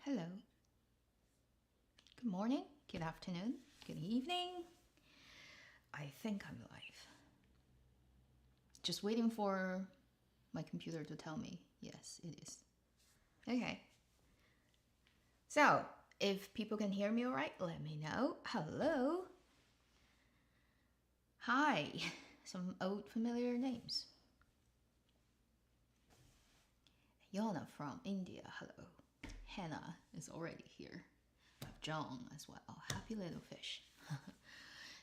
Hello. Good morning, good afternoon, good evening. I think I'm live. Just waiting for my computer to tell me. Yes, it is. Okay. So, if people can hear me all right, let me know. Hello. Hi. Some old familiar names. Yana from India. Hello. Hannah is already here. John as well. Happy little fish.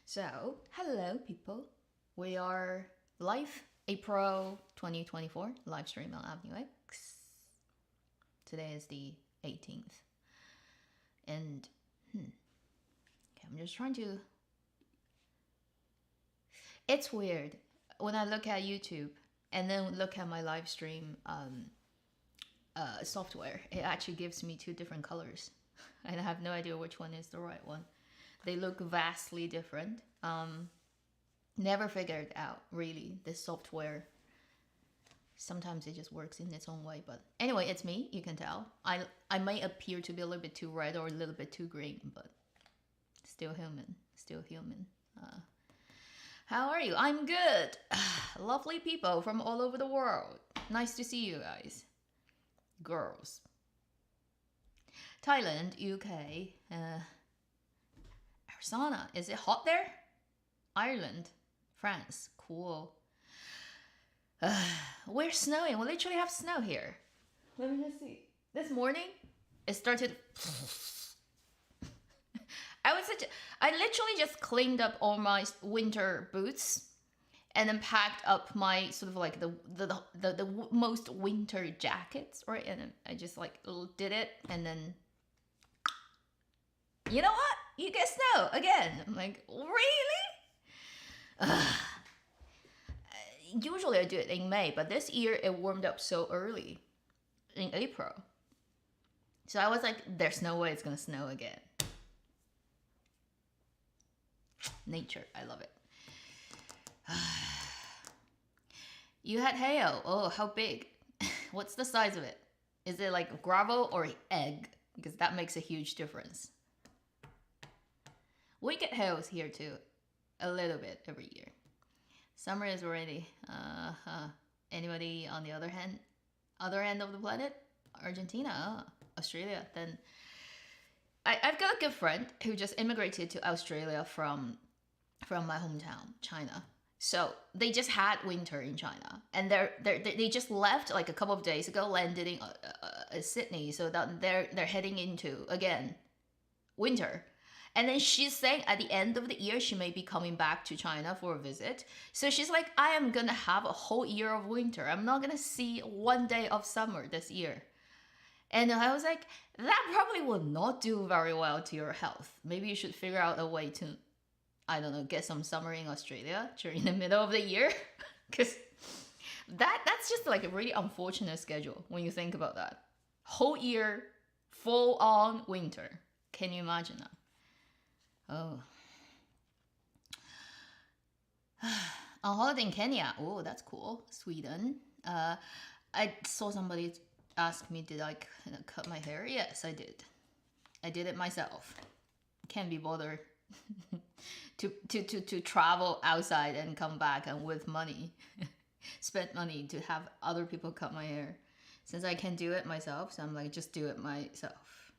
So, hello people. We are live April 2024 live stream on Avenue X. Today is the 18th. And okay, I'm just trying to. It's weird when I look at YouTube and then look at my live stream software. It actually gives me two different colors. And I have no idea which one is the right one. They look vastly different. Never figured out really this software. Sometimes it just works in its own way, but anyway, it's me. You can tell. I might appear to be a little bit too red or a little bit too green, but still human. Still human. How are you? I'm good. Lovely people from all over the world. Nice to see you guys. Girls. Thailand, UK, Arizona. Is it hot there? Ireland, France. Cool. We're snowing. We literally have snow here. Let me just see. This morning, it started. I literally just cleaned up all my winter boots and then packed up my sort of like the most winter jackets, right? And then I just like did it, and then you know what? You get snow again. I'm like, really? Usually I do it in May, but this year it warmed up so early in April. So I was like, there's no way it's gonna snow again. Nature, I love it. You had hail. Oh, how big? What's the size of it? Is it like gravel or egg? Because that makes a huge difference. We get hails here too, a little bit every year. Summer is already. Anybody on the other end of the planet? Argentina, Australia. Then I've got a good friend who just immigrated to Australia from my hometown, China. So they just had winter in China, and they just left like a couple of days ago, landed in Sydney. So that they're heading into again winter. And then she's saying at the end of the year, she may be coming back to China for a visit. So she's like, I am going to have a whole year of winter. I'm not going to see one day of summer this year. And I was like, that probably will not do very well to your health. Maybe you should figure out a way to, I don't know, get some summer in Australia during the middle of the year. Because that's just like a really unfortunate schedule when you think about that. Whole year, full on winter. Can you imagine that? Oh. On holiday in Kenya. Oh, that's cool. Sweden. I saw somebody ask me, did I cut my hair? Yes, I did. I did it myself. Can't be bothered to travel outside and come back and with money. Spend money to have other people cut my hair. Since I can do it myself, so I'm like, just do it myself.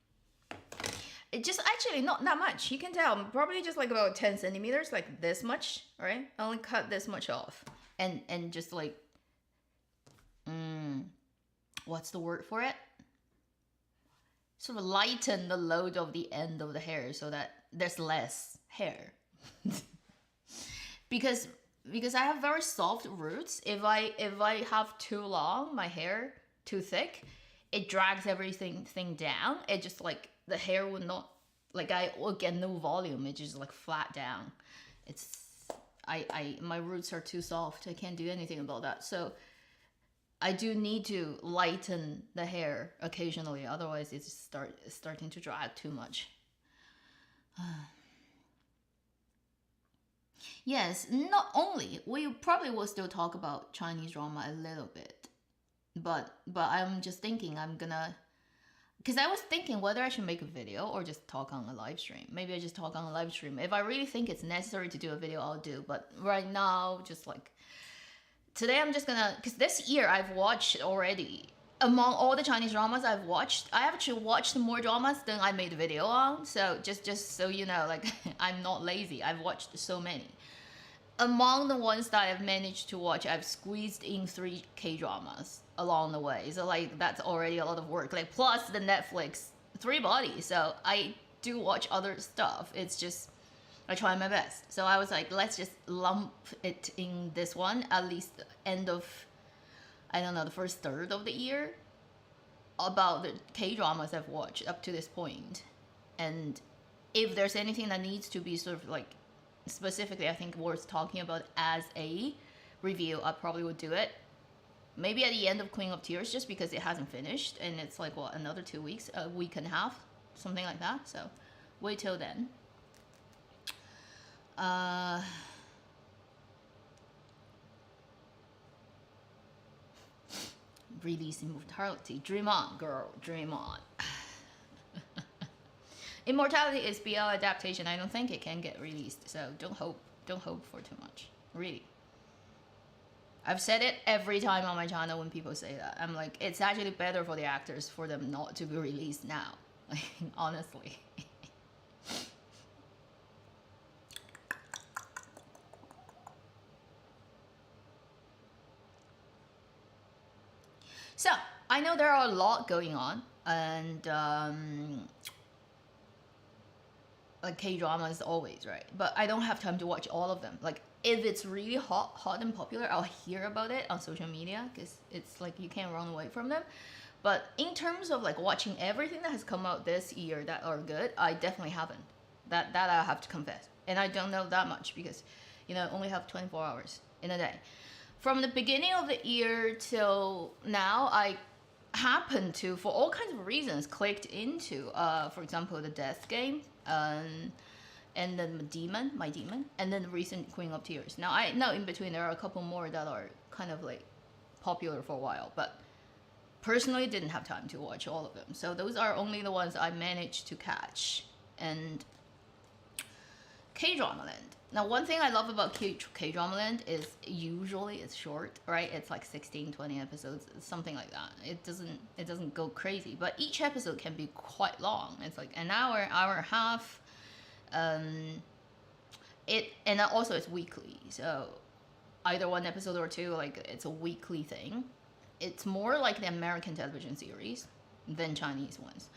It just actually not that much. You can tell, probably just like about 10 centimeters, like this much, right? I only cut this much off, and just like, what's the word for it? Sort of lighten the load of the end of the hair so that there's less hair. because I have very soft roots. If I have too long, my hair too thick, it drags everything down. It just like the hair would not, like I will get no volume. It just like flat down. It's my roots are too soft. I can't do anything about that. So I do need to lighten the hair occasionally. Otherwise, it's starting to drag too much. Yes, not only we probably will still talk about Chinese drama a little bit, but I'm just thinking I'm gonna because I was thinking whether I should make a video or just talk on a live stream. Maybe I just talk on a live stream. If I really think it's necessary to do a video, I'll do. But right now, just like today, I'm just gonna, because this year I've watched already, among all the Chinese dramas I've watched, I actually watched more dramas than I made a video on. So just so you know, like I'm not lazy. I've watched so many. Among the ones that I've managed to watch, I've squeezed in 3 K-dramas along the way. So like that's already a lot of work. Like plus the Netflix 3 bodies. So I do watch other stuff. It's just I try my best. So I was like, let's just lump it in this one, at least the end of, I don't know, the first third of the year, about the K-dramas I've watched up to this point. And if there's anything that needs to be sort of like specifically, I think worth talking about as a review, I probably would do it. Maybe at the end of Queen of Tears, just because it hasn't finished and it's like what, another 2 weeks, a week and a half, something like that. So wait till then. Releasing Immortality. Dream on, girl, dream on. Immortality is BL adaptation. I don't think it can get released, so don't hope for too much. Really. I've said it every time on my channel when people say that. I'm like, it's actually better for the actors for them not to be released now. Like, honestly. So, I know there are a lot going on, and like K-dramas always, right? But I don't have time to watch all of them. Like, if it's really hot and popular, I'll hear about it on social media, because it's like you can't run away from them. But in terms of like watching everything that has come out this year that are good, I definitely haven't. That I have to confess. And I don't know that much because, you know, I only have 24 hours in a day. From the beginning of the year till now, I happened to, for all kinds of reasons, clicked into, for example, the Death Game, and then My Demon, and then the recent Queen of Tears. Now, I know in between there are a couple more that are kind of like popular for a while, but personally didn't have time to watch all of them. So those are only the ones I managed to catch. And K-Drama Land. Now, one thing I love about K-Drama Land is usually it's short, right? It's like 16, 20 episodes, something like that. It doesn't go crazy, but each episode can be quite long. It's like an hour, hour and a half. And also it's weekly, so either one episode or two, like it's a weekly thing. It's more like the American television series than Chinese ones.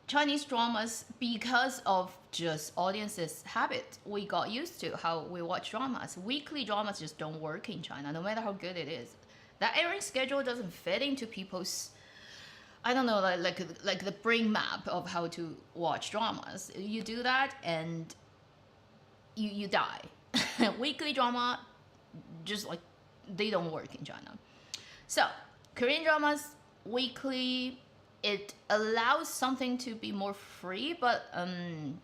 Chinese dramas, because of just audiences' habit, we got used to how we watch dramas. Weekly dramas just don't work in China, no matter how good it is. That airing schedule doesn't fit into people's, I don't know, like the brain map of how to watch dramas. You do that and you die. Weekly drama, just like, they don't work in China. So, Korean dramas, weekly, it allows something to be more free, but and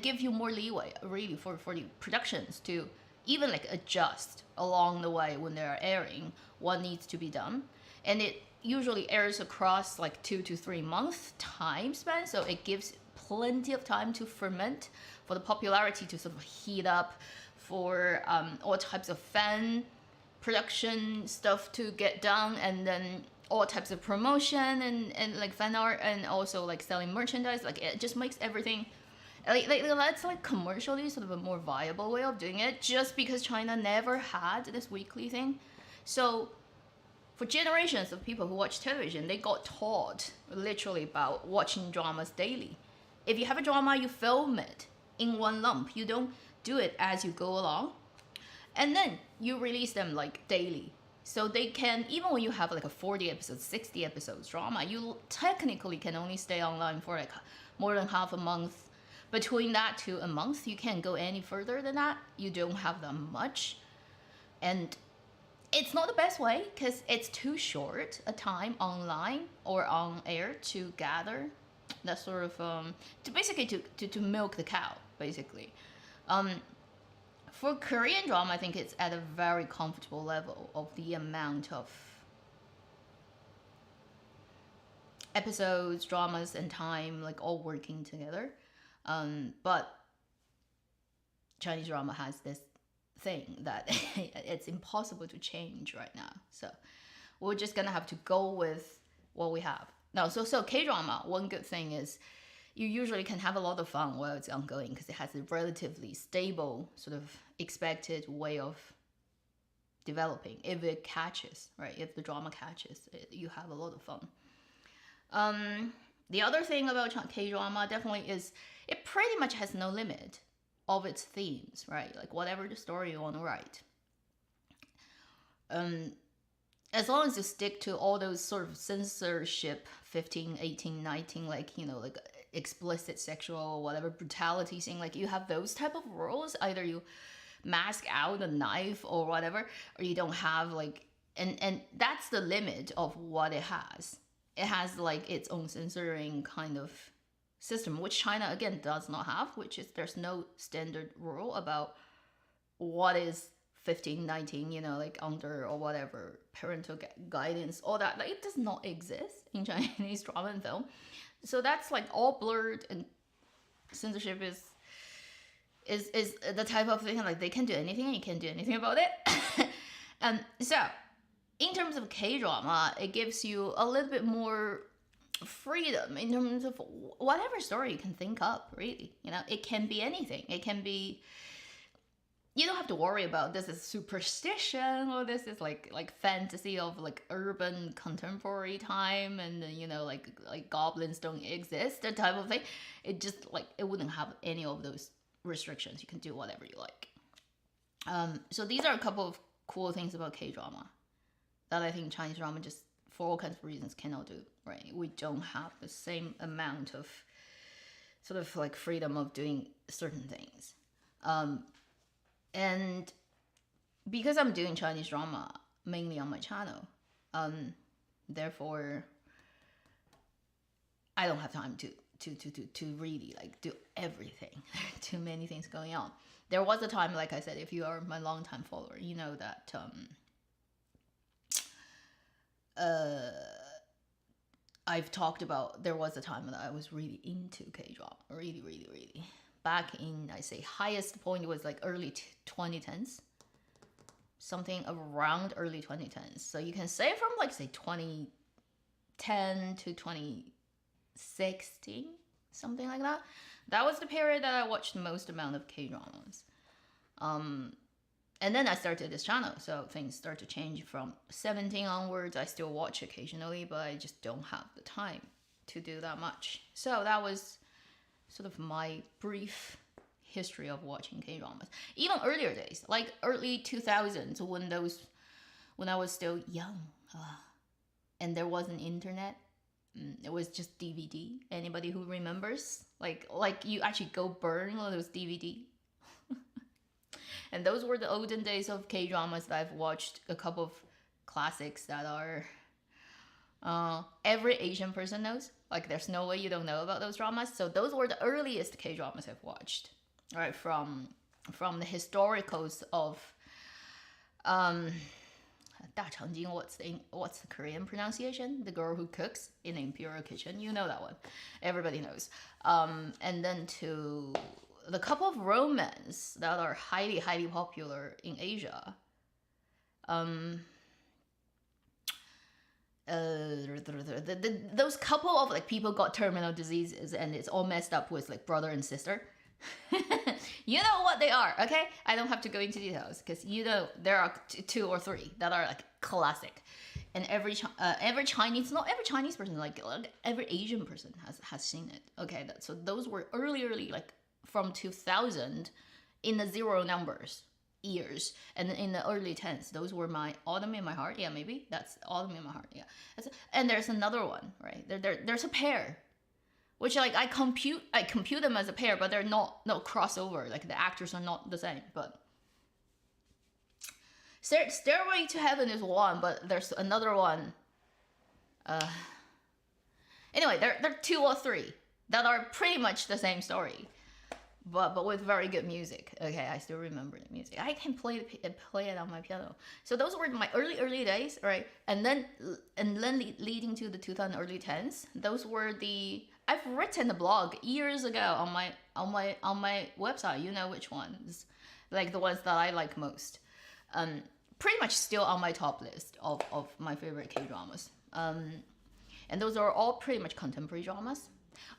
give you more leeway, really, for the productions to even like adjust along the way when they're airing what needs to be done. And it usually airs across like 2 to 3 month time span, so it gives plenty of time to ferment, for the popularity to sort of heat up, for all types of fan production stuff to get done, and then all types of promotion and like fan art, and also like selling merchandise. Like, it just makes everything like that's like commercially sort of a more viable way of doing it, just because China never had this weekly thing. So for generations of people who watch television, they got taught literally about watching dramas daily. If you have a drama, you film it in one lump. You don't do it as you go along. And then you release them like daily. So they can, even when you have like a 40 episodes, 60 episodes drama, you technically can only stay online for like more than half a month. Between that to a month, you can't go any further than that. You don't have that much. And it's not the best way, because it's too short a time online or on air to gather that sort of to basically to milk the cow, basically. For Korean drama, I think it's at a very comfortable level of the amount of episodes, dramas, and time like all working together. But Chinese drama has this thing that it's impossible to change right now. So we're just gonna have to go with what we have. No, so K-drama, one good thing is you usually can have a lot of fun while it's ongoing because it has a relatively stable sort of expected way of developing. If it catches, right? If the drama catches, you have a lot of fun. The other thing about K-drama definitely is it pretty much has no limit of its themes, right? Like whatever the story you want to write. As long as you stick to all those sort of censorship 15, 18, 19, like, you know, like explicit sexual whatever brutality thing, like you have those type of rules, either you mask out a knife or whatever, or you don't have like, and that's the limit of what it has. It has like its own censoring kind of system, which China again does not have, which is there's no standard rule about what is 15, 19, you know, like under or whatever parental guidance, all that, like it does not exist in Chinese drama and film. So that's like all blurred, and censorship is the type of thing like they can do anything and you can't do anything about it. So in terms of K-drama, it gives you a little bit more freedom in terms of whatever story you can think up, really. You know, it can be anything. It can be, you don't have to worry about this is superstition or this is like fantasy of like urban contemporary time, and you know, like goblins don't exist, that type of thing. It just like it wouldn't have any of those restrictions. You can do whatever you like. So these are a couple of cool things about K-drama that I think Chinese drama just for all kinds of reasons cannot do, right? We don't have the same amount of sort of like freedom of doing certain things. And because I'm doing Chinese drama mainly on my channel, therefore I don't have time to really like do everything. Too many things going on. There was a time, like I said, if you are my longtime follower, you know that I've talked about there was a time that I was really into K-drama, really. Back in, I say, highest point was like early 2010s, something around early 2010s. So you can say from like say 2010 to 2016, something like that. That was the period that I watched the most amount of K-dramas. And then I started this channel, so things start to change from 17 onwards. I still watch occasionally, but I just don't have the time to do that much. So that was sort of my brief history of watching K-dramas. Even earlier days, like early 2000s, when I was still young, and there wasn't internet. It was just DVD. Anybody who remembers, like you actually go burn all those DVD. And those were the olden days of K-dramas that I've watched. A couple of classics that are every Asian person knows. Like there's no way you don't know about those dramas. So those were the earliest K-dramas I've watched, right? From the historicals of 大长今, what's the Korean pronunciation? The girl who cooks in the imperial kitchen. You know that one. Everybody knows. And then to the couple of romance that are highly popular in Asia. Those couple of like people got terminal diseases and it's all messed up with like brother and sister. You know what they are, okay? I don't have to go into details because you know there are two or three that are like classic, and every Chinese, not every Chinese person, like every Asian person has seen it. Okay, so those were early like from 2000 in the zero numbers years, and in the early 10s, those were my Autumn in My Heart. Yeah, maybe that's Autumn in My Heart. Yeah, and there's another one, right? There's a pair. Which like I compute them as a pair, but they're no crossover. Like the actors are not the same. But Stairway to Heaven is one, but there's another one. Anyway, there are two or three that are pretty much the same story. but with very good music. Okay, I still remember the music. I can play it on my piano. So those were my early days, right? And then leading to the 2000 early 10s, those were the I've written a blog years ago on my website. You know which ones, like the ones that I like most. Pretty much still on my top list of my favorite K dramas. And those are all pretty much contemporary dramas.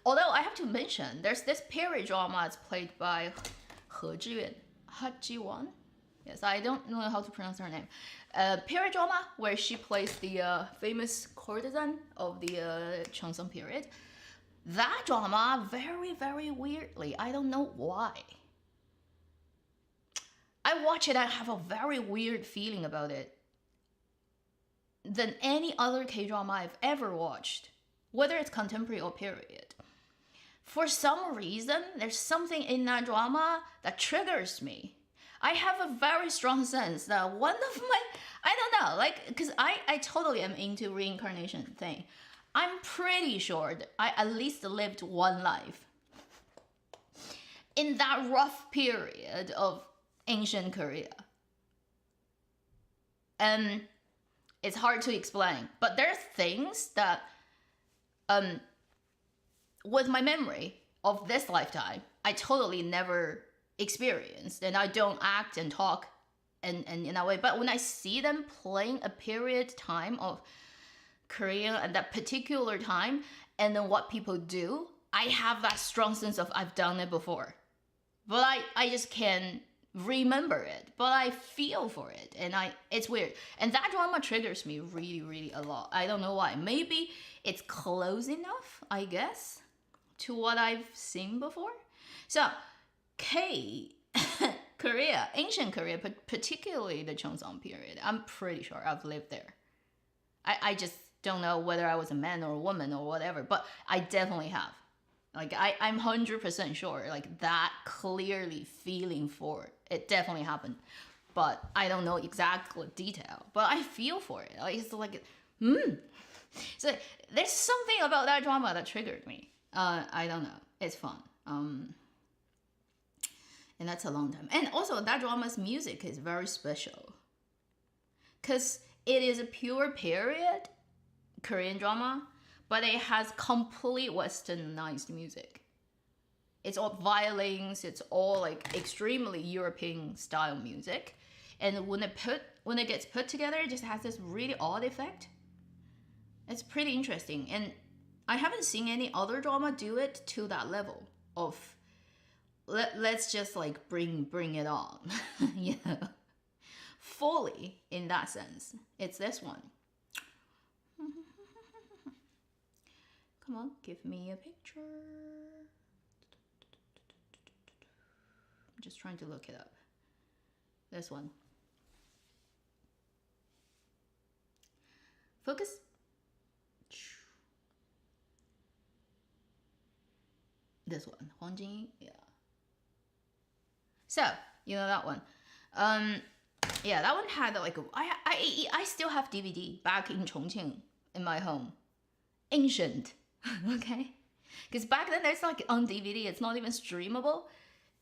Although I have to mention, there's this period drama that's played by He Ji-yuan, Ha Ji-won. Yes, I don't know how to pronounce her name. Period drama where she plays the famous courtesan of the Cheongsong period. That drama, very, very weirdly, I don't know why. I watch it, I have a very weird feeling about it than any other K-drama I've ever watched, whether it's contemporary or period. For some reason, there's something in that drama that triggers me. I have a very strong sense that one of my, I don't know, like, because I totally am into reincarnation thing. I'm pretty sure that I at least lived one life in that rough period of ancient Korea. And it's hard to explain, but there are things that, with my memory of this lifetime, I totally never experienced, and I don't act and talk and in that way. But when I see them playing a period time of Korea at that particular time, and then what people do, I have that strong sense of I've done it before. But I just can't remember it, but I feel for it, and it's weird. And that drama triggers me really, really a lot. I don't know why. Maybe it's close enough, I guess, to what I've seen before. So, Korea, ancient Korea, but particularly the Cheongsong period, I'm pretty sure I've lived there. I just don't know whether I was a man or a woman or whatever, but I definitely have. Like, I'm 100% sure, like, that clearly feeling for it. It definitely happened. But I don't know exactly detail. But I feel for it. Like, it's like, So there's something about that drama that triggered me. I don't know. It's fun. And that's a long time. And also, that drama's music is very special. Because it is a pure period Korean drama, but it has complete westernized music. It's all violins, it's all like extremely European style music. And when it gets put together, it just has this really odd effect. It's pretty interesting. And I haven't seen any other drama do it to that level of let's just like bring it on. You know, fully in that sense. It's this one. Come on, give me a picture. I'm just trying to look it up. This one. Focus. This one, Huang Jingyi, yeah. So, you know that one. Yeah, that one had like I still have DVD back in Chongqing in my home. Ancient, okay? Because back then it's like on DVD, it's not even streamable,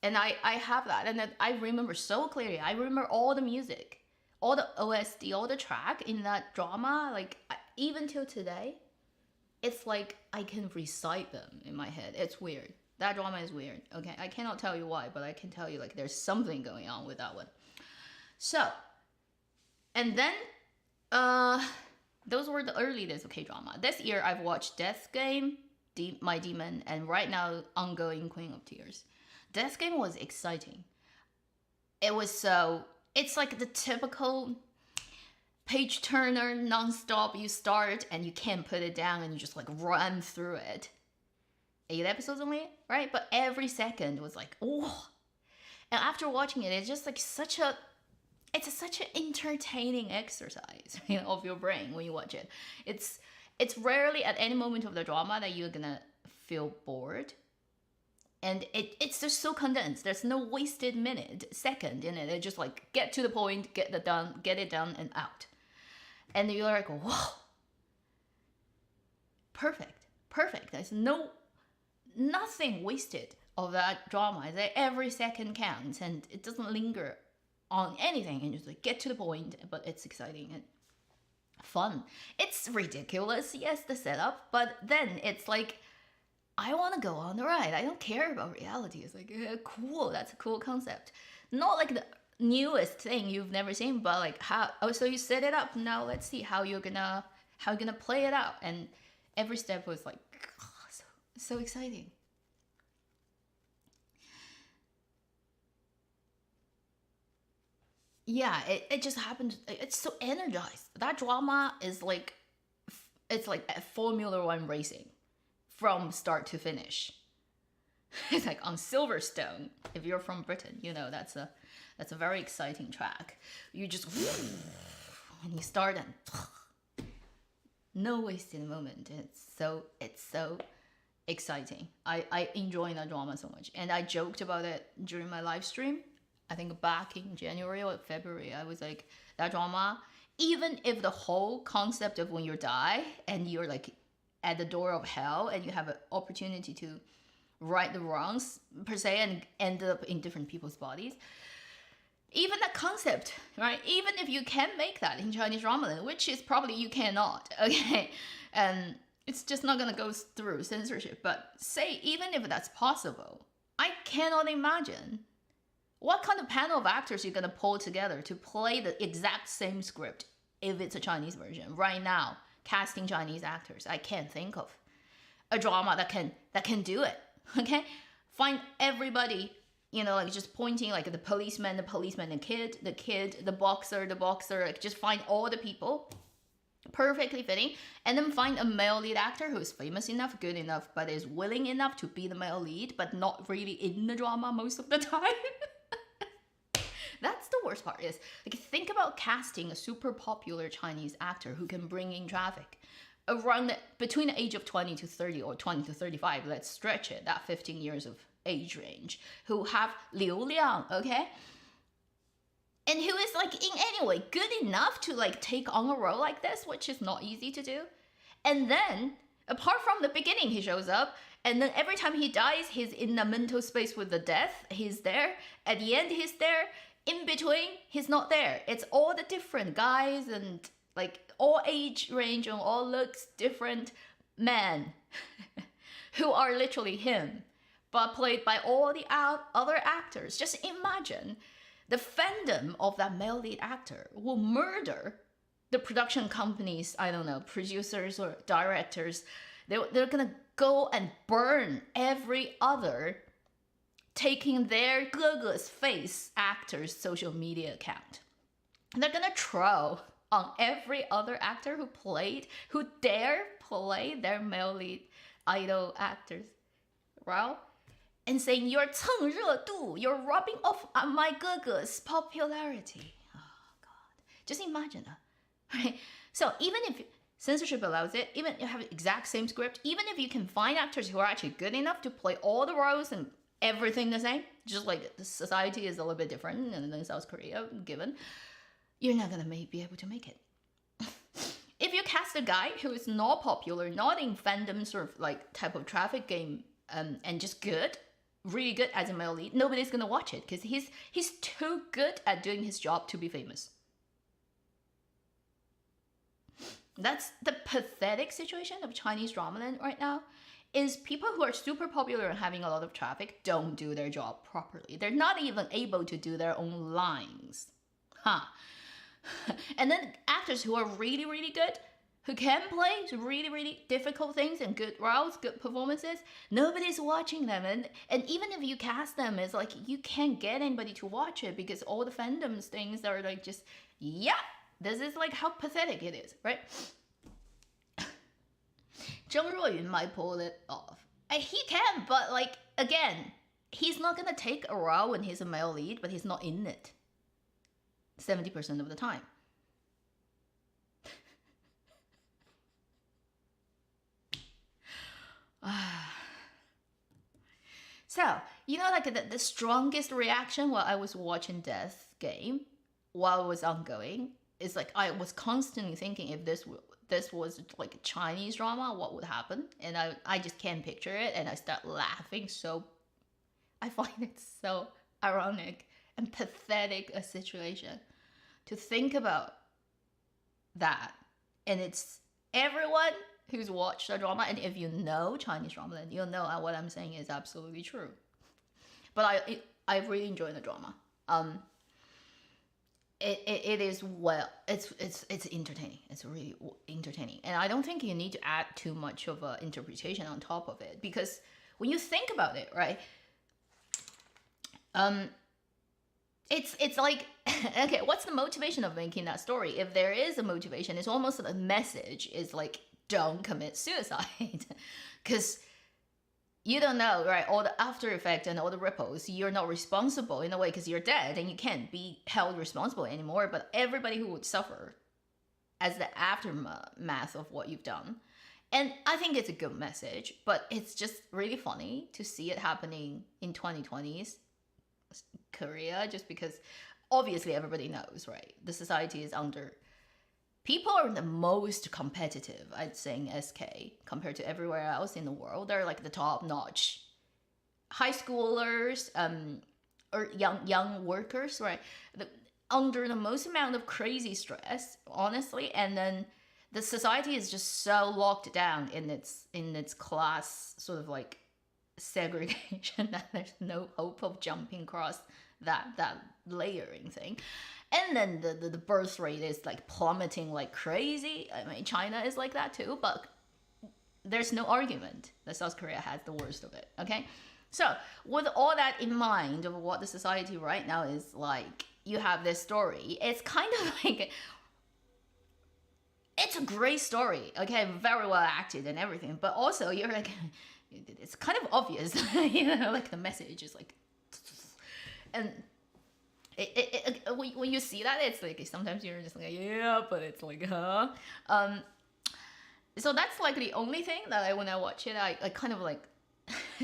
and I have that, and then I remember so clearly. I remember all the music, all the OST, all the track in that drama. Like even till today, it's like I can recite them in my head. It's weird. That drama is weird. Okay, I cannot tell you why, but I can tell you like there's something going on with that one. So, and then those were the early days of K-drama. This year I've watched Death Game, My Demon, and right now ongoing Queen of Tears. Death Game was exciting. It's like the typical page turner non-stop. You start and you can't put it down and you just like run through it. 8 episodes only, right? But every second was like, oh. And after watching it, it's just like such an entertaining exercise, you know, of your brain when you watch it. It's rarely at any moment of the drama that you're gonna feel bored. And it's just so condensed. There's no wasted second in it. It's just like get to the point, get it done, and out. And you're like, whoa. Perfect. There's nothing wasted. of that drama is that every second counts and it doesn't linger on anything and just like get to the point, but it's exciting and fun. It's ridiculous, yes, the setup, but then it's like I want to go on the ride. I don't care about reality. It's like cool. That's a cool concept. Not like the newest thing you've never seen, but like how. Oh, so you set it up. Now let's see how you're gonna play it out. And every step was like so exciting. Yeah, it just happened. It's so energized. That drama is like it's like a Formula One racing from start to finish. It's like on Silverstone. If you're from Britain, you know that's a very exciting track. You just and you start and no wasted moment. It's so exciting. I enjoy that drama so much, and I joked about it during my live stream. I think back in January or February, I was like, that drama. Even if the whole concept of when you die and you're like at the door of hell and you have an opportunity to right the wrongs per se and end up in different people's bodies, even that concept, right? Even if you can make that in Chinese drama, which is probably you cannot, okay, and it's just not gonna go through censorship. But say even if that's possible, I cannot imagine what kind of panel of actors you're gonna pull together to play the exact same script if it's a Chinese version right now. Casting Chinese actors, I can't think of a drama that can do it. Okay, find everybody, you know, like just pointing like the policeman, the kid, the boxer, like just find all the people perfectly fitting, and then find a male lead actor who is famous enough, good enough, but is willing enough to be the male lead, but not really in the drama most of the time. That's the worst part is, like, think about casting a super popular Chinese actor who can bring in traffic around between the age of 20 to 30 or 20 to 35, let's stretch it, that 15 years of age range, who have 流量, okay? And who is like in any way good enough to like take on a role like this, which is not easy to do. And then, apart from the beginning, he shows up, and then every time he dies, he's in a mental space with the death. He's there. At the end, he's there. In between, he's not there. It's all the different guys and like all age range and all looks different men who are literally him, but played by all the other actors. Just imagine the fandom of that male lead actor will murder the production companies, I don't know, producers or directors. They're gonna go and burn every other taking their Gege's face actor's social media account. They're gonna troll on every other actor who dare play their male lead idol actors, right? And saying you're 蹭热度, you're rubbing off on my Gege's popularity. Oh God, just imagine that, right? So even if censorship allows it, even if you have the exact same script, even if you can find actors who are actually good enough to play all the roles and everything the same, just like the society is a little bit different in South Korea, given, you're not gonna be able to make it. If you cast a guy who is not popular, not in fandom sort of like type of traffic game, and just good, really good as a male lead, nobody's gonna watch it because he's too good at doing his job to be famous. That's the pathetic situation of Chinese drama land right now. Is people who are super popular and having a lot of traffic don't do their job properly. They're not even able to do their own lines. And then actors who are really, really good, who can play really, really difficult things and good roles, good performances, nobody's watching them. And even if you cast them, it's like you can't get anybody to watch it because all the fandoms things are like just, yeah, this is like how pathetic it is, right? Zheng Ruoyun might pull it off. He can, but like, again, he's not gonna take a role when he's a male lead, but he's not in it 70% of the time. So, you know, like the strongest reaction while I was watching Death Game, while it was ongoing, is like I was constantly thinking if this was like a Chinese drama, what would happen? And I just can't picture it, and I start laughing so I find it so ironic and pathetic a situation to think about that. And it's everyone who's watched the drama, and if you know Chinese drama, then you'll know what I'm saying is absolutely true. But I really enjoy the drama. It is, well, it's entertaining. It's really entertaining, and I don't think you need to add too much of a interpretation on top of it, because when you think about it, right? It's like, okay, what's the motivation of making that story? If there is a motivation, it's almost the message is like, don't commit suicide, because you don't know, right? All the after effect and all the ripples, you're not responsible in a way because you're dead and you can't be held responsible anymore. But everybody who would suffer as the aftermath of what you've done. And I think it's a good message, but it's just really funny to see it happening in 2020s Korea, just because obviously everybody knows, right? The society is under. People are the most competitive, I'd say, in SK compared to everywhere else in the world. They're like the top notch high schoolers, or young workers, right? Under the most amount of crazy stress, honestly. And then the society is just so locked down in its class sort of like segregation that there's no hope of jumping across that layering thing. And then the birth rate is like plummeting like crazy. I mean, China is like that too, but there's no argument that South Korea has the worst of it, okay? So with all that in mind of what the society right now is like, you have this story. It's kind of like, it's a great story, okay? Very well acted and everything, but also you're like, it's kind of obvious, you know, like the message is like, and when you see that, it's like sometimes you're just like, yeah, but it's like, huh? So that's like the only thing that when I watch it, I kind of like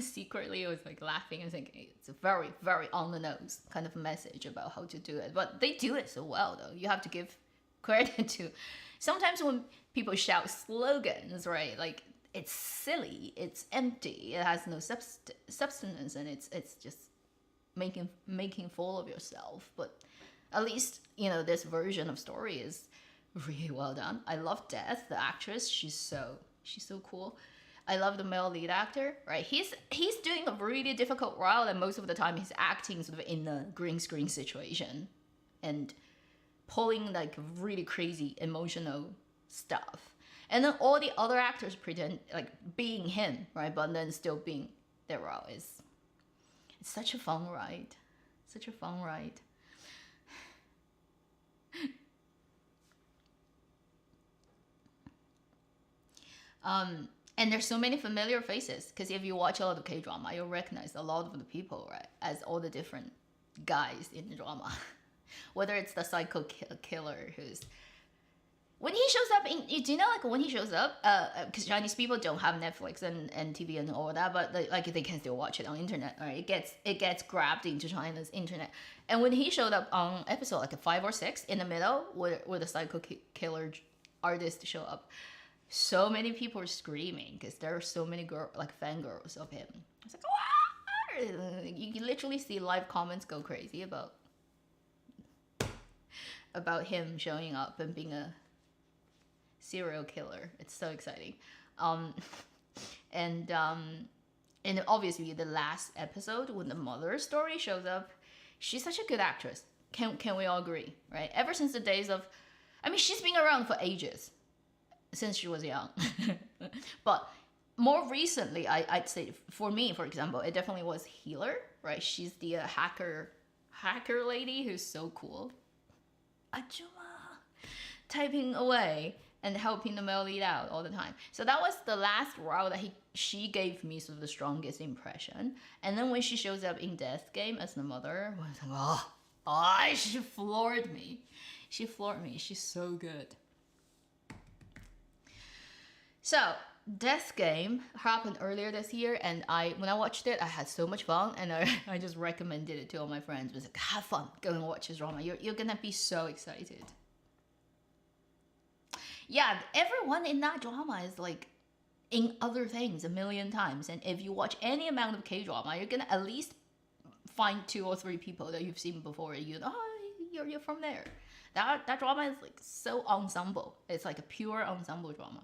secretly was like laughing and thinking it's a very, very on the nose kind of message about how to do it. But they do it so well, though. You have to give credit to. Sometimes when people shout slogans, right? Like, it's silly, it's empty, it has no substance, and it's just making fool of yourself. But at least, you know, this version of story is really well done. I love Death, the actress. She's so cool. I love the male lead actor, right? He's doing a really difficult role, and most of the time he's acting sort of in a green screen situation and pulling like really crazy emotional stuff. And then all the other actors pretend like being him, right? But then still being their role. It's such a fun ride. Such a fun ride. And there's so many familiar faces, because if you watch a lot of K-drama, you'll recognize a lot of the people, right, as all the different guys in the drama. Whether it's the psycho killer who's... When he shows up in... Do you know, like, when he shows up, because Chinese people don't have Netflix and TV and all that, but they can still watch it on internet, right? It gets grabbed into China's internet. And when he showed up on episode like 5 or 6 in the middle, where the psycho killer artist show up, so many people are screaming because there are so many fangirls of him. It's like, wow! You can literally see live comments go crazy about him showing up and being a serial killer. It's so exciting. And obviously the last episode when the mother story shows up, she's such a good actress. Can we all agree, right? Ever since the days of, I mean, she's been around for ages, since she was young. But more recently, I'd say, for me, for example, it definitely was Healer, right? She's the hacker lady who's so cool. Ajuma! Typing away and helping the male lead out all the time. So that was the last role that she gave me sort of the strongest impression. And then when she shows up in Death Game as the mother, I was like, oh, she floored me. She's so good. So, Death Game happened earlier this year, and when I watched it, I had so much fun, and I just recommended it to all my friends. I was like, have fun, go and watch this drama. You're gonna be so excited. Yeah, everyone in that drama is like in other things a million times, and if you watch any amount of K-drama, you're gonna at least find 2 or 3 people that you've seen before, and you're from there. That drama is like so ensemble. It's like a pure ensemble drama.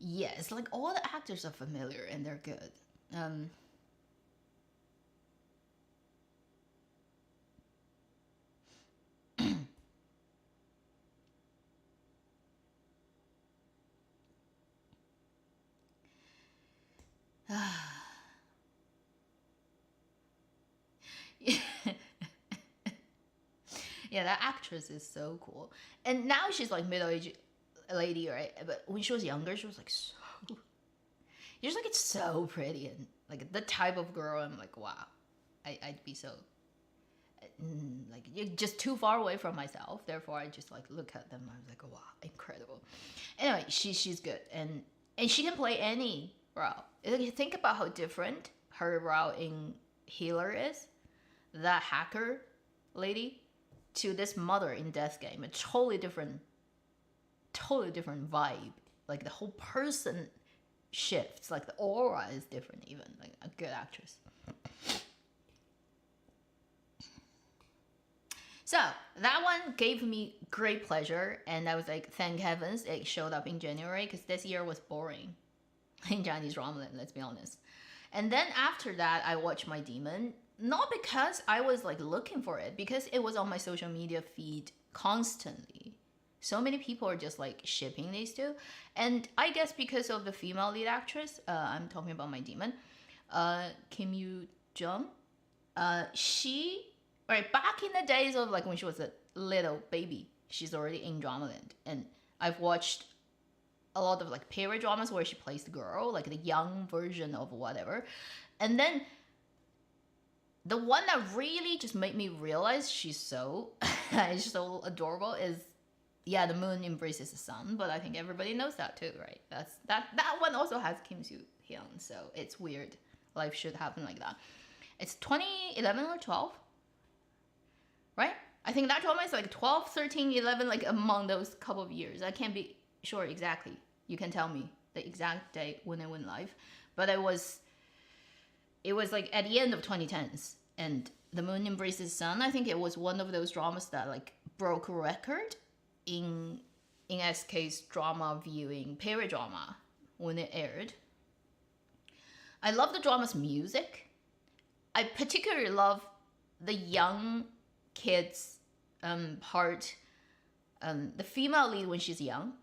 Yes, like all the actors are familiar and they're good. Um, yeah, that actress is so cool. And now she's like middle-aged lady, right? But when she was younger, she was like so. She's like it's so pretty and like the type of girl. I'm like, wow, I'd be so like you're just too far away from myself. Therefore, I just like look at them. I was like, wow, incredible. Anyway, she's good and she can play any role. Like, think about how different her role in Healer is, that hacker lady, to this mother in Death Game. A totally different vibe. Like the whole person shifts. Like the aura is different. Even like a good actress. So that one gave me great pleasure, and I was like, thank heavens it showed up in January, because this year was boring in Chinese drama. Let's be honest. And then after that, I watched My Demon, not because I was like looking for it, because it was on my social media feed constantly. So many people are just like shipping these two, and I guess because of the female lead actress, I'm talking about My Demon, Kim Yoo Jung. She right back in the days of like when she was a little baby, she's already in Dramaland, and I've watched a lot of like period dramas where she plays the girl, like the young version of whatever. And then the one that really just made me realize she's so she's so adorable is, yeah, The Moon Embraces the Sun. But I think everybody knows that too, right? That one also has Kim Soo Hyun, so it's weird. Life should happen like that. It's 2011 or 12, right? I think that drama is like 12, 13, 11, like among those couple of years. I can't be sure exactly. You can tell me the exact date when it went live. But it was like at the end of 2010s. And The Moon Embraces the Sun, I think it was one of those dramas that like broke a record in SK's drama viewing, period drama, when it aired. I love the drama's music. I particularly love the young kids part, the female lead when she's young,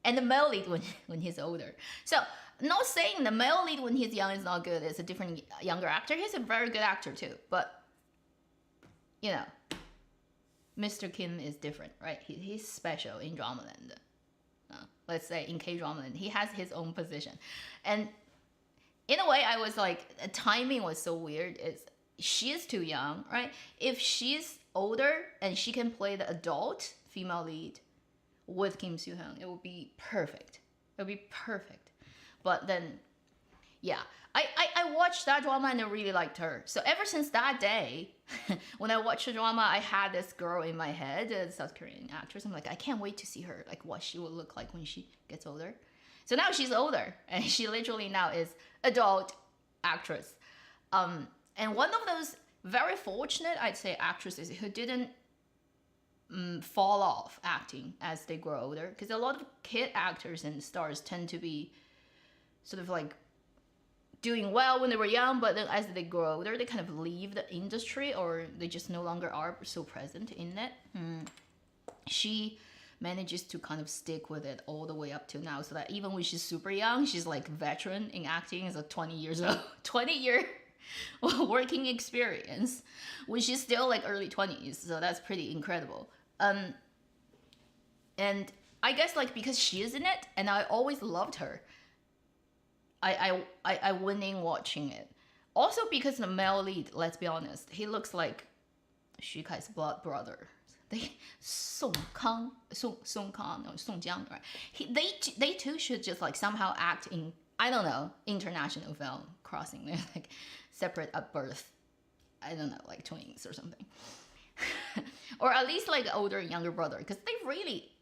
and the male lead when he's older. So, not saying the male lead when he's young is not good. It's a different younger actor. He's a very good actor too. But, you know, Mr. Kim is different, right? He's special in Dramaland. Let's say in K-Dramaland. He has his own position. And in a way, I was like, the timing was so weird. She is too young, right? If she's older and she can play the adult female lead with Kim Soo Hyun, it would be perfect. It would be perfect. But then, yeah, I watched that drama and I really liked her. So ever since that day, when I watched the drama, I had this girl in my head, a South Korean actress. I'm like, I can't wait to see her, like what she will look like when she gets older. So now she's older, and she literally now is adult actress. And one of those very fortunate, I'd say, actresses who didn't fall off acting as they grow older. Because a lot of kid actors and stars tend to be sort of like doing well when they were young, but then as they grow older, they kind of leave the industry, or they just no longer are so present in it. She manages to kind of stick with it all the way up to now, so that even when she's super young, she's like veteran in acting, is like 20 years old, 20-year working experience, when she's still like early 20s. So that's pretty incredible. And I guess like because she is in it, and I always loved her, I went in watching it. Also because the male lead, let's be honest, he looks like Xu Kai's blood brother. Song Kang, or Song Jiang, right? They too should just like somehow act in, I don't know, international film, crossing their like separate at birth. I don't know, like twins or something. Or at least like older and younger brother, because they really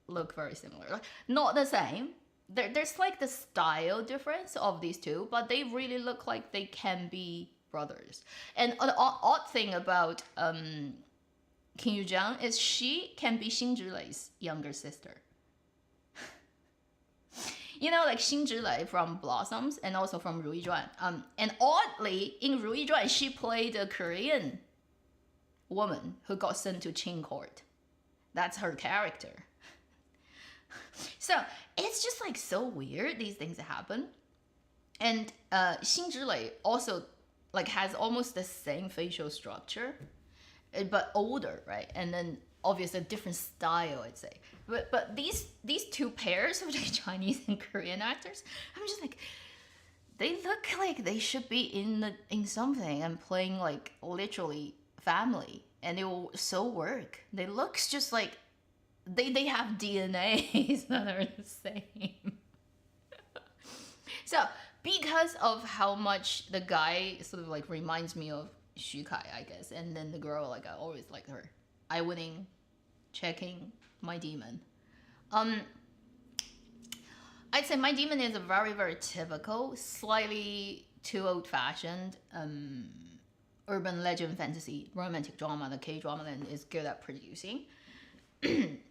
look very similar. Like, not the same, there's like the style difference of these two, but they really look like they can be brothers. And an odd thing about Kim Yu-jung is she can be Xin Zhilei's younger sister. You know, like Xin Zhilei from Blossoms and also from Ru Yizhuan. And oddly, in Ru Yizhuan, she played a Korean woman who got sent to Qing court. That's her character. So it's just like so weird, these things happen. And Xin Zhilei also like has almost the same facial structure, but older, right? And then obviously a different style, I'd say. But these two pairs of Chinese and Korean actors, I'm just like, they look like they should be in something and playing like literally family, and it will so work. They looks just like they have DNAs that are the same. So because of how much the guy sort of like reminds me of Xu Kai, I guess, and then the girl, like I always liked her. I winning, checking My Demon. I'd say My Demon is a very, very typical, slightly too old-fashioned urban legend fantasy romantic drama that K-drama is good at producing.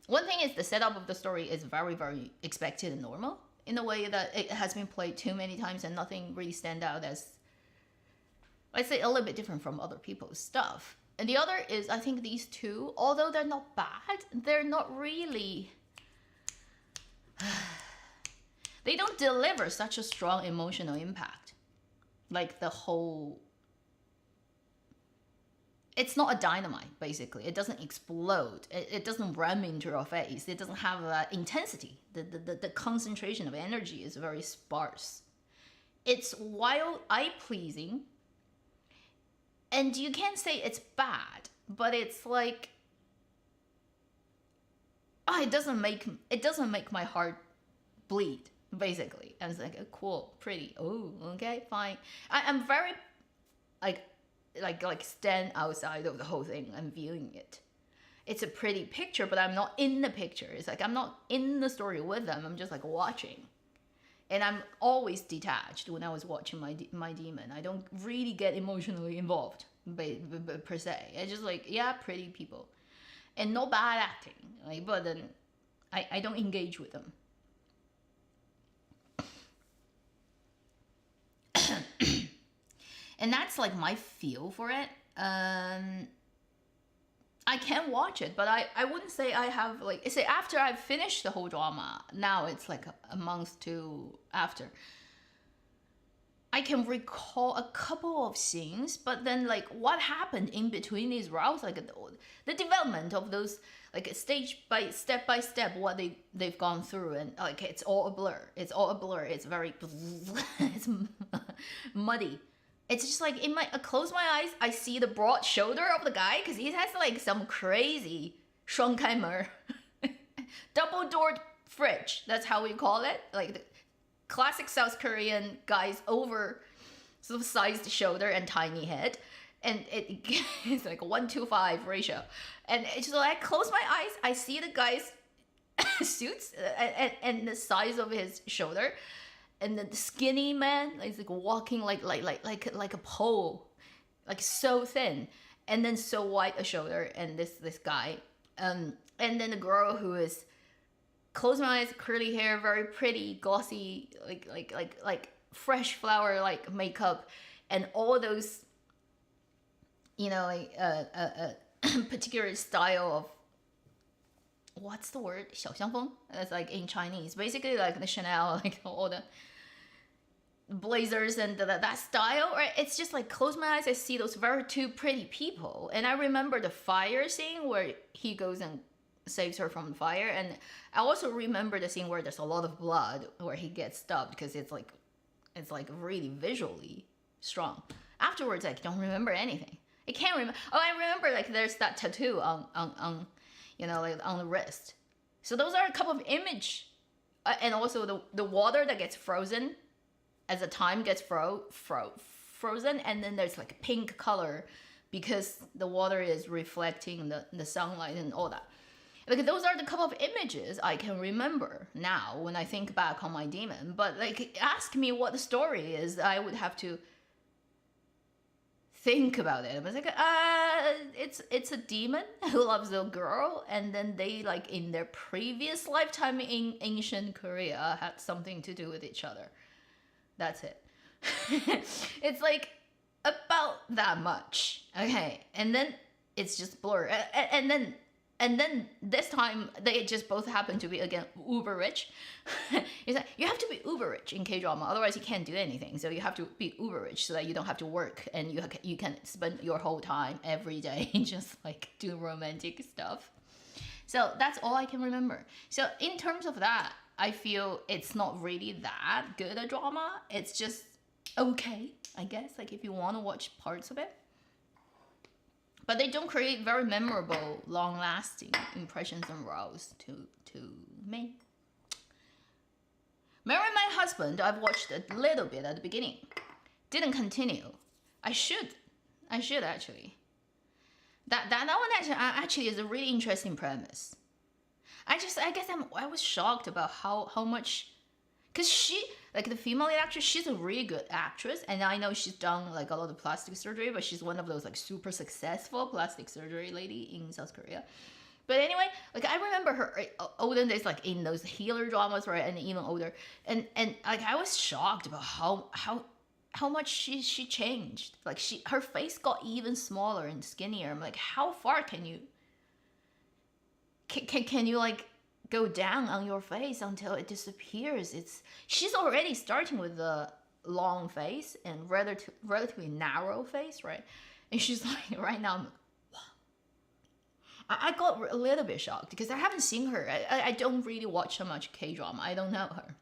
One thing is the setup of the story is very, very expected and normal in a way that it has been played too many times and nothing really stand out as, I'd say, a little bit different from other people's stuff. And the other is, I think these two, although they're not bad, they're not really... they don't deliver such a strong emotional impact. Like the whole... It's not a dynamite, basically. It doesn't explode. It doesn't ram into your face. It doesn't have intensity. The concentration of energy is very sparse. It's wild, eye-pleasing, and you can't say it's bad, but it's like, it doesn't make my heart bleed, basically. And it's like, oh, cool, pretty, oh, okay, fine. I'm very like stand outside of the whole thing and viewing it. It's a pretty picture, but I'm not in the picture. It's like I'm not in the story with them. I'm just like watching. And I'm always detached when I was watching My Demon. I don't really get emotionally involved per se. It's just like, yeah, pretty people. And no bad acting. Like, but then I don't engage with them. And that's like my feel for it. I can watch it, but I wouldn't say I have like, say after I've finished the whole drama, now it's like a month to after, I can recall a couple of scenes, but then like what happened in between these routes, like the development of those, like step by step what they've gone through, and like it's all a blur. It's very it's muddy. It's just like I close my eyes, I see the broad shoulder of the guy because he has like some crazy 双开门 double-doored fridge. That's how we call it. Like the classic South Korean guy's over sort of sized shoulder and tiny head. And it's like a 1:5 ratio. And it's so I close my eyes, I see the guy's suits and the size of his shoulder. And the skinny man is like walking like a pole, like so thin, and then so wide a shoulder. And this guy, and then the girl who is close my eyes, curly hair, very pretty, glossy, like fresh flower like makeup, and all those, you know, like particular style of. What's the word? 小香风? That's like in Chinese. Basically like the Chanel, like all the blazers and that style, right? It's just like close my eyes, I see those very two pretty people. And I remember the fire scene where he goes and saves her from the fire. And I also remember the scene where there's a lot of blood where he gets stabbed because it's like really visually strong. Afterwards, I don't remember anything. I can't remember. Oh, I remember like there's that tattoo on you know, like on the wrist. So those are a couple of image, and also the water that gets frozen as the time gets frozen, and then there's like a pink color because the water is reflecting the sunlight and all that. Like, those are the couple of images I can remember now when I think back on my demon. But like, ask me what the story is, I would have to think about it. I was like, it's a demon who loves a girl, and then they, like, in their previous lifetime in ancient Korea had something to do with each other. That's it. It's like about that much. Okay, and then it's just blur. And then this time they just both happen to be, again, uber rich. It's like, you have to be uber rich in K-drama, otherwise you can't do anything. So you have to be uber rich so that you don't have to work, and you can spend your whole time every day just like do romantic stuff. So that's all I can remember. So in terms of that, I feel it's not really that good a drama. It's just okay, I guess, like if you want to watch parts of it. But they don't create very memorable, long-lasting impressions and roles to me. Marry My Husband, I've watched a little bit at the beginning. Didn't continue. I should actually. That one actually is a really interesting premise. I guess I was shocked about how much, because she, like, the female lead actress, she's a really good actress, and I know she's done like a lot of plastic surgery, but she's one of those like super successful plastic surgery lady in South Korea. But anyway, like, I remember her olden days, like in those healer dramas, right, and even older, and like I was shocked about how much she changed. Like, her face got even smaller and skinnier. I'm like, how far can you like go down on your face until it disappears? She's already starting with the long face and relatively narrow face, right? And she's like, right now, I'm like, wow. I got a little bit shocked because I haven't seen her. I don't really watch so much K-drama. I don't know her.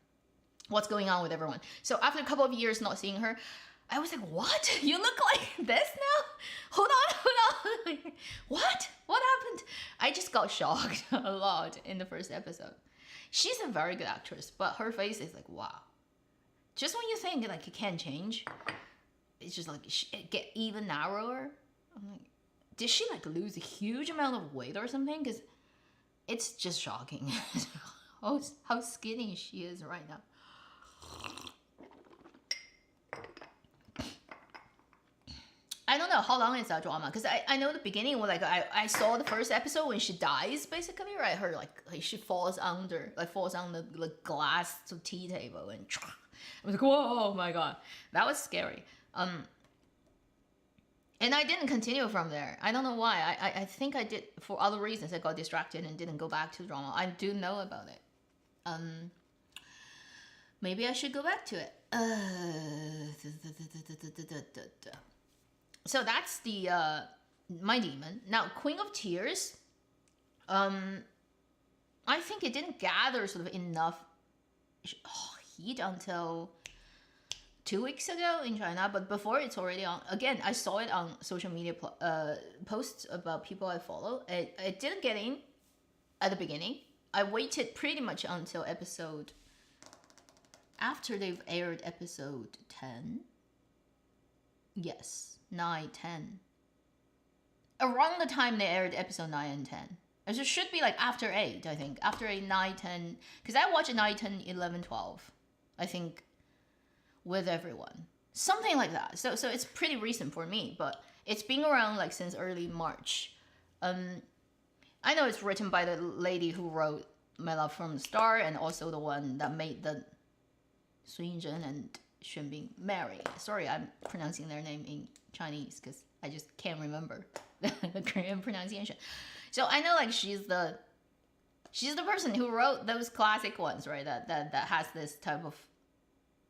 What's going on with everyone? So after a couple of years not seeing her, I was like, what? You look like this now? Hold on. Like, what happened? I just got shocked a lot in the first episode. She's a very good actress, but her face is like, wow. Just when you think like it can change, it's just like it get even narrower. I'm like, did she like lose a huge amount of weight or something? Because it's just shocking how skinny she is right now. I don't know how long is that drama, because I know the beginning when, like, I saw the first episode when she dies, basically, right? Her like she falls on the glass tea table, and I was like, whoa, oh my god, that was scary. And I didn't continue from there. I don't know why. I think I did for other reasons. I got distracted and didn't go back to the drama. I do know about it. Maybe I should go back to it. So that's the My Demon. Now, Queen of Tears, I think it didn't gather sort of enough heat until 2 weeks ago in China, but before it's already on. Again, I saw it on social media posts about people I follow. It didn't get in at the beginning. I waited pretty much until after they've aired episode 10. Yes, 9, 10. Around the time they aired episode 9 and 10. It should be like after 8, I think. After 8, 9, 10. Because I watched 9, 10, 11, 12. I think with everyone. Something like that. So it's pretty recent for me, but it's been around like since early March. I know it's written by the lady who wrote My Love from the Star, and also the one that made the Su Yinzhen and Xuanbing marry. Sorry, I'm pronouncing their name in Chinese because I just can't remember the Korean pronunciation. So I know like she's the person who wrote those classic ones, right? That has this type of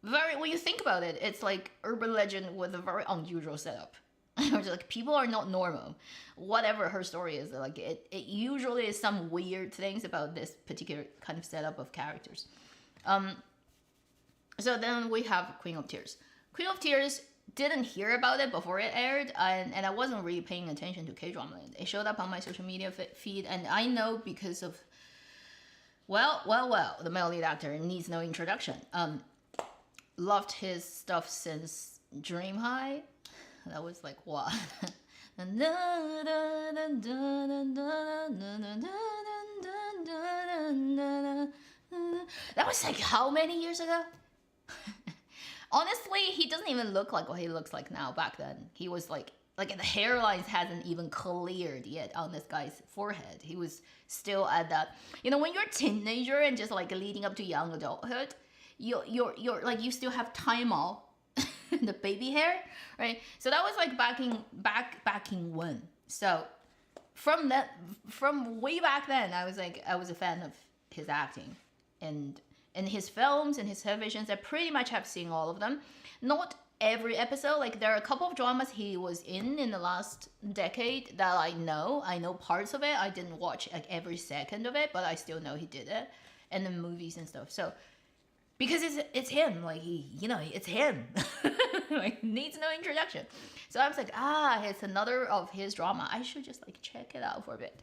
when you think about it, it's like urban legend with a very unusual setup. Like, people are not normal. Whatever her story is, like it usually is some weird things about this particular kind of setup of characters. So then we have Queen of Tears. Queen of Tears, didn't hear about it before it aired, and I wasn't really paying attention to K-drama. It showed up on my social media feed, and I know because of, well, the male lead actor needs no introduction. Loved his stuff since Dream High. That was like, what? was like, how many years ago? Honestly, he doesn't even look like what he looks like now. Back then, he was like the hairlines hasn't even cleared yet on this guy's forehead. He was still at that. You know, when you're a teenager and just like leading up to young adulthood, you're like you still have time off the baby hair, right? So that was like back in when. So from way back then, I was a fan of his acting and his films and his televisions. I pretty much have seen all of them. Not every episode. Like there are a couple of dramas he was in the last decade that I know. I know parts of it. I didn't watch like every second of it, but I still know he did it, and the movies and stuff. So because it's him, like it's him. Like needs no introduction. So I was like, it's another of his drama. I should just like check it out for a bit.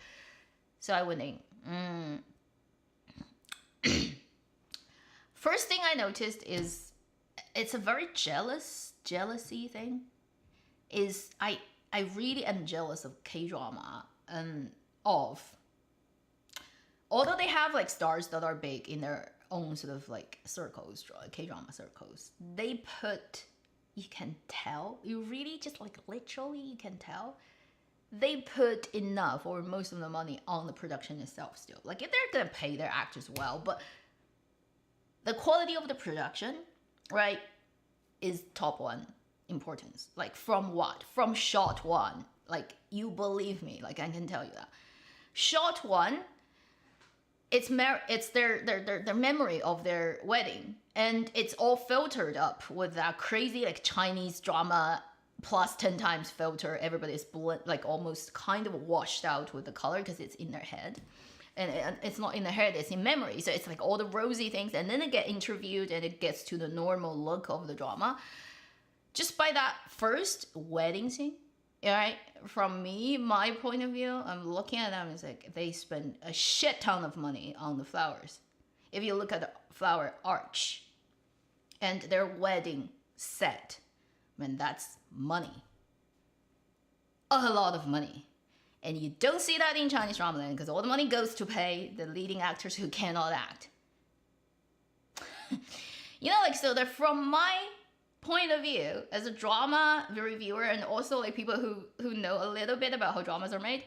So I went in. First thing I noticed is it's a very jealousy thing. Is I really am jealous of K-drama and although they have like stars that are big in their own sort of like circles, K-drama circles, you can tell, you really just like literally you can tell they put enough or most of the money on the production itself still. Like if they're gonna pay their actors well, but the quality of the production, right, is top one importance. Like from shot one. Like you believe me, like I can tell you that. Shot one, it's their memory of their wedding, and it's all filtered up with that crazy like Chinese drama plus 10 times filter. Everybody's like almost kind of washed out with the color because it's in their head. And it's not in the head, it's in memory. So it's like all the rosy things, and then they get interviewed and it gets to the normal look of the drama. Just by that first wedding scene, right? From me, my point of view, I'm looking at them, it's like they spend a shit ton of money on the flowers. If you look at the flower arch and their wedding set, man, that's money. A lot of money. And you don't see that in Chinese drama then, because all the money goes to pay the leading actors who cannot act. So that from my point of view, as a drama reviewer, and also like people who know a little bit about how dramas are made,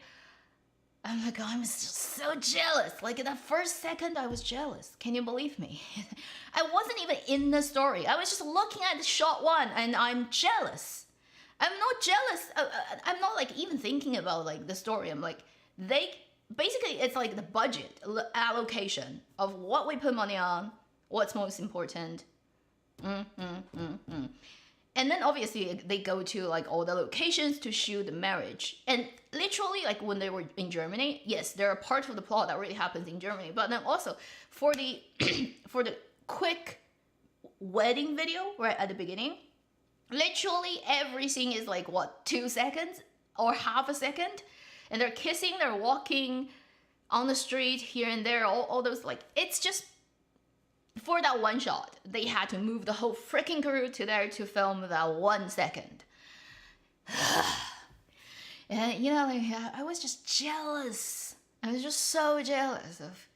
I'm like, I'm so jealous. Like in that first second, I was jealous. Can you believe me? I wasn't even in the story. I was just looking at shot one, and I'm jealous. I'm not jealous. I'm not like even thinking about like the story. I'm like, basically it's like the budget allocation of what we put money on, what's most important. And then obviously they go to like all the locations to shoot the marriage. And literally like when they were in Germany, yes, there are parts of the plot that really happens in Germany. But then also for the for the quick wedding video right at the beginning, literally every scene is like 2 seconds or half a second, and they're kissing, they're walking on the street here and there, all those like, it's just for that one shot they had to move the whole freaking crew to there to film that 1 second. And like, I was just jealous. I was just so jealous of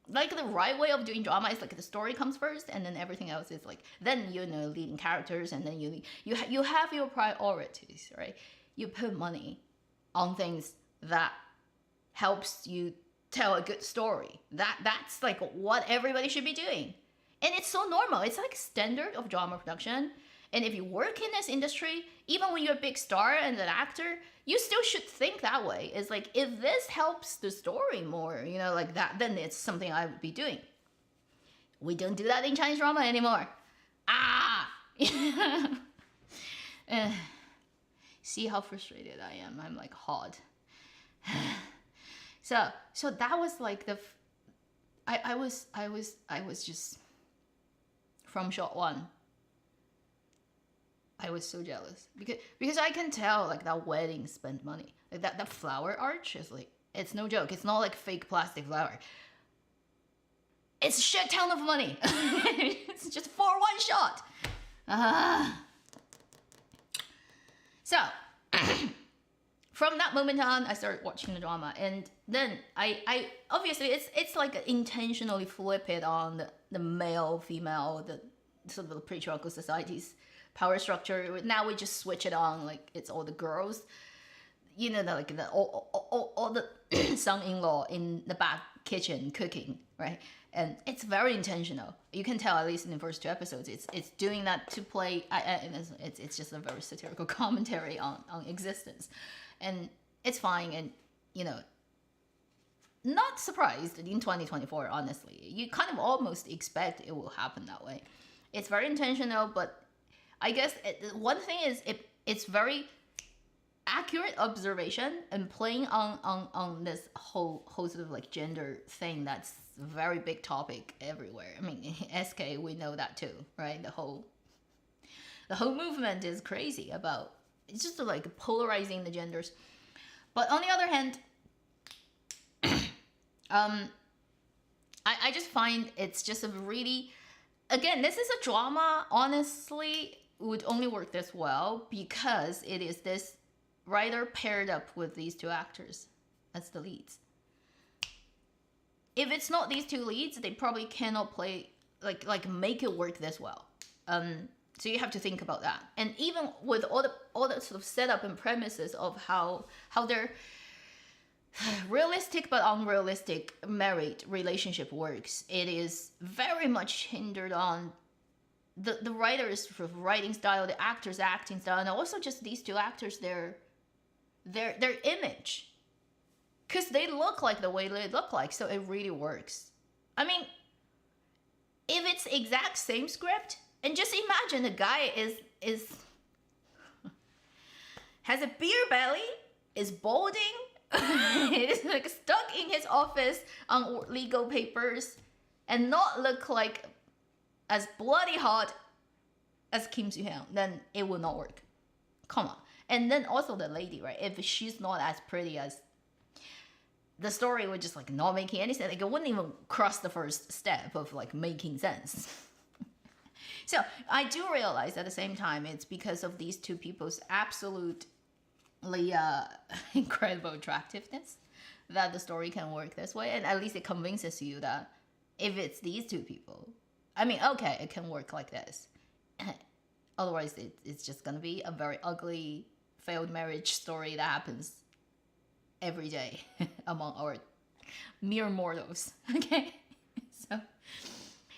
like the right way of doing drama is like the story comes first, and then everything else is like, then leading characters, and then you have your priorities, right? You put money on things that helps you tell a good story. That's like what everybody should be doing, and it's so normal. It's like standard of drama production. And if you work in this industry, even when you're a big star and an actor, you still should think that way. It's like, if this helps the story more, like that, then it's something I would be doing. We don't do that in Chinese drama anymore. See how frustrated I am. I'm like hot. So that was like I was just from shot one. I was so jealous because I can tell like that wedding spent money. Like that flower arch is like, it's no joke. It's not like fake plastic flower. It's a shit ton of money. It's just for one shot. So from that moment on, I started watching the drama, and then I obviously it's like intentionally flip it on the male, female, the sort of the patriarchal society's power structure. Now we just switch it on, like it's all the girls, you know, like all the son-in-law in the back kitchen cooking, right? And it's very intentional. You can tell, at least in the first 2 episodes, it's doing that to play. It's just a very satirical commentary on existence, and it's fine. And you know, not surprised in 2024. Honestly, you kind of almost expect it will happen that way. It's very intentional, but I guess one thing is it's very accurate observation and playing on this whole sort of like gender thing that's a very big topic everywhere. I mean, SK, we know that too, right? The whole movement is crazy about, it's just like polarizing the genders. But on the other hand, I just find it's just a really, again, this is a drama, honestly, would only work this well because it is this writer paired up with these 2 actors as the leads. If it's not these 2 leads, they probably cannot play, like make it work this well. So you have to think about that. And even with all the sort of setup and premises of how they're realistic but unrealistic married relationship works, it is very much hindered on the writer's sort of writing style, the actors' acting style, and also just these 2 actors, their image, because they look like the way they look like, so it really works. I mean, if it's exact same script, and just imagine the guy is has a beer belly, is balding, is like stuck in his office on legal papers, and not look like as bloody hot as Kim Soo-hyun, then it will not work. Come on. And then also the lady, right? If she's not as pretty as, the story would just like not making any sense. Like it wouldn't even cross the first step of like making sense. So I do realize at the same time it's because of these 2 people's absolutely incredible attractiveness that the story can work this way. And at least it convinces you that if it's these 2 people, I mean, okay, it can work like this. Otherwise, it's just gonna be a very ugly failed marriage story that happens every day among our mere mortals. Okay,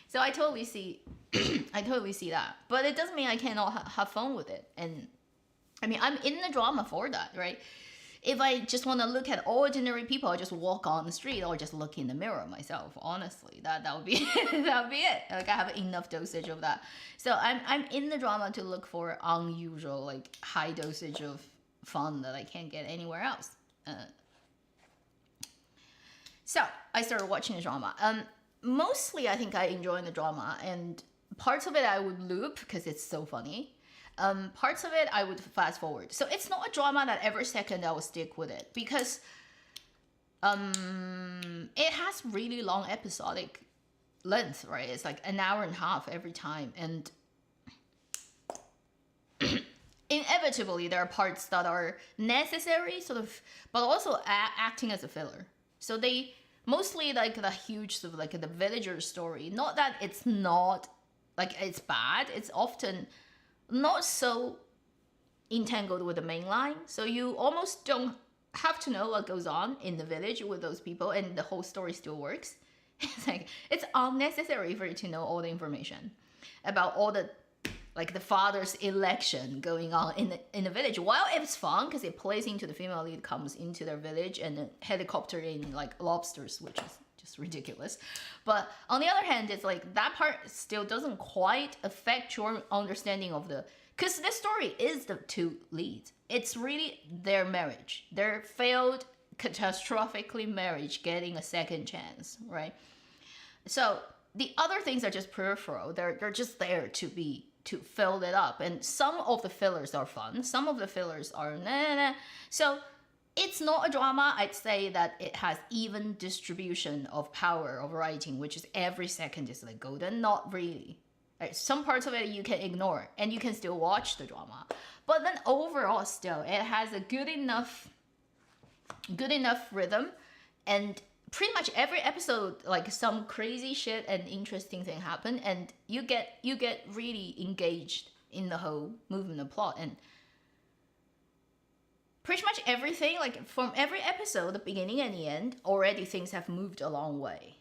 so I totally see, I totally see that. But it doesn't mean I cannot have fun with it. And I mean, I'm in the drama for that, right? If I just want to look at ordinary people, I'll just walk on the street or just look in the mirror myself. Honestly, that would be that would be it. Like I have enough dosage of that. So I'm in the drama to look for unusual, like high dosage of fun that I can't get anywhere else. So I started watching the drama. Mostly I think I enjoy the drama, and parts of it I would loop because it's so funny. Parts of it I would fast forward. So it's not a drama that every second I will stick with it, because it has really long episodic length, right? It's like an hour and a half every time, and inevitably there are parts that are necessary, sort of, but also acting as a filler. So they mostly like the huge sort of like the villager story. Not that it's not like it's bad. It's often not so entangled with the main line, so you almost don't have to know what goes on in the village with those people, and the whole story still works. It's like it's unnecessary for you to know all the information about all the like the father's election going on in the village. While it's fun because it plays into the female lead comes into their village and then helicopter in like lobsters, which is just ridiculous. But on the other hand, it's like that part still doesn't quite affect your understanding of the, because this story is the 2 leads. It's really their marriage, their failed catastrophically marriage getting a second chance, right? So the other things are just peripheral. They're just there to fill it up, and some of the fillers are fun, some of the fillers are nah. So it's not a drama. I'd say that it has even distribution of power of writing, which is every second is like golden. Not really. Right? Some parts of it you can ignore and you can still watch the drama. But then overall still, it has a good enough good enough rhythm, and pretty much every episode, like some crazy shit and interesting thing happen, and you get really engaged in the whole movement of plot. And pretty much everything, like from every episode, the beginning and the end, already things have moved a long way.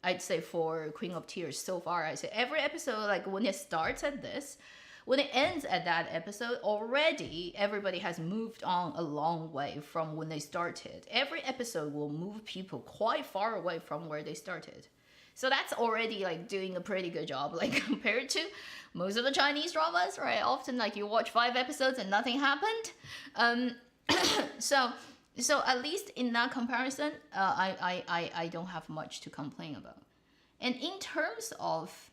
I'd say for Queen of Tears so far, I say every episode, like when it starts at this, when it ends at that episode, already everybody has moved on a long way from when they started. Every episode will move people quite far away from where they started. So that's already like doing a pretty good job, like compared to most of the Chinese dramas, right? Often like you watch 5 episodes and nothing happened. So at least in that comparison, I don't have much to complain about. And in terms of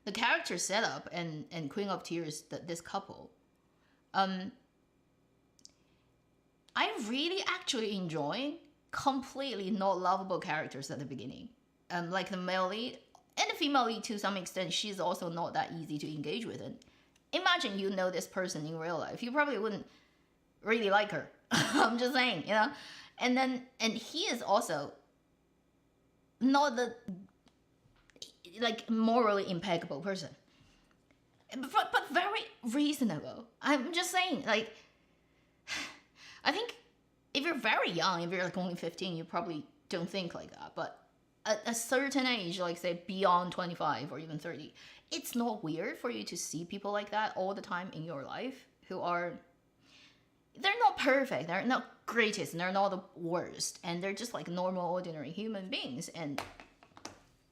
the character setup and Queen of Tears, this couple, I really actually enjoy completely not lovable characters at the beginning. Like the male lead and the female lead to some extent, she's also not that easy to engage with. And imagine you know this person in real life, you probably wouldn't really like her. I'm just saying, you know. And he is also not the like morally impeccable person, but very reasonable. I'm just saying, like, I think if you're very young, if you're like only 15, you probably don't think like that. But at a certain age, like say beyond 25 or even 30, it's not weird for you to see people like that all the time in your life who are, they're not perfect, they're not greatest, and they're not the worst, and they're just like normal, ordinary human beings. And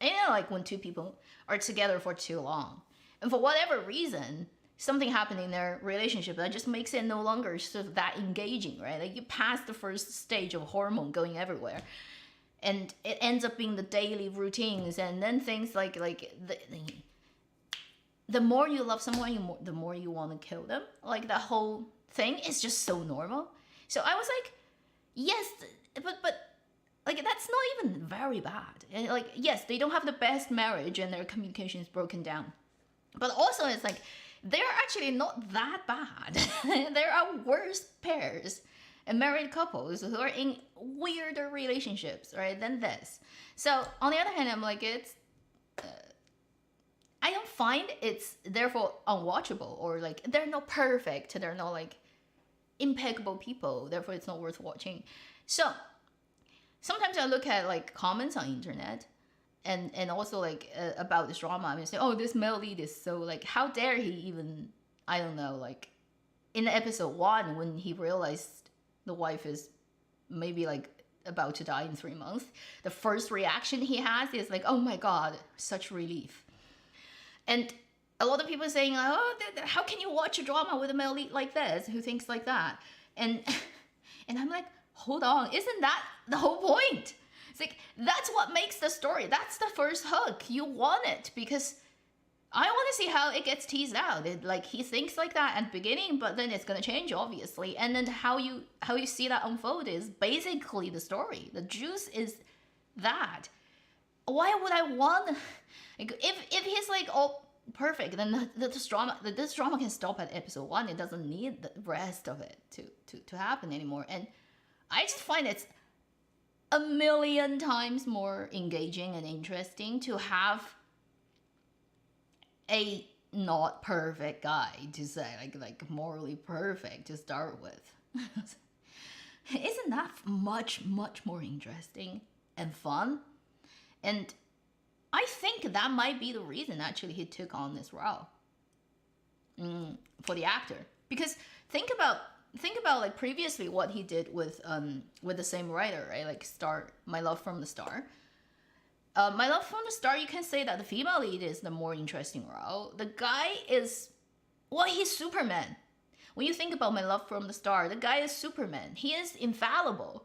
you know, like when two people are together for too long, and for whatever reason, something happened in their relationship that just makes it no longer sort of that engaging, right? Like you pass the first stage of hormone going everywhere, and it ends up being the daily routines, and then things like the more you love someone, the more you want to kill them. Like the whole thing is just so normal. So I was like, yes, but like that's not even very bad. And like, yes, they don't have the best marriage and their communication is broken down, but also it's like they're actually not that bad. There are worse pairs and married couples who are in weirder relationships, right, than this. So on the other hand, I'm like, it's I don't find it's therefore unwatchable, or like they're not perfect, they're not like impeccable people, therefore it's not worth watching. So sometimes I look at like comments on internet and also like about this drama. I mean, say, oh, this male lead is so like, how dare he even, I don't know, like in episode 1 when he realized the wife is maybe like about to die in 3 months, the first reaction he has is like, oh my god, such relief. And a lot of people are saying, oh, how can you watch a drama with a male lead like this who thinks like that? And I'm like, hold on, isn't that the whole point? It's like, that's what makes the story. That's the first hook. You want it because I want to see how it gets teased out. Like he thinks like that at the beginning, but then it's gonna change, obviously. And then how you see that unfold is basically the story. The juice is that. Why would I want? Like, if he's like all perfect, then this drama can stop at episode 1. It doesn't need the rest of it to happen anymore. And I just find it's a million times more engaging and interesting to have a not perfect guy to say, like morally perfect to start with. Isn't that much more interesting and fun? And I think that might be the reason actually he took on this role for the actor. Because think about like previously what he did with the same writer, right? Like My Love from the Star. My Love from the Star, you can say that the female lead is the more interesting role. The guy is, well, he's Superman. When you think about My Love from the Star, the guy is Superman. He is infallible.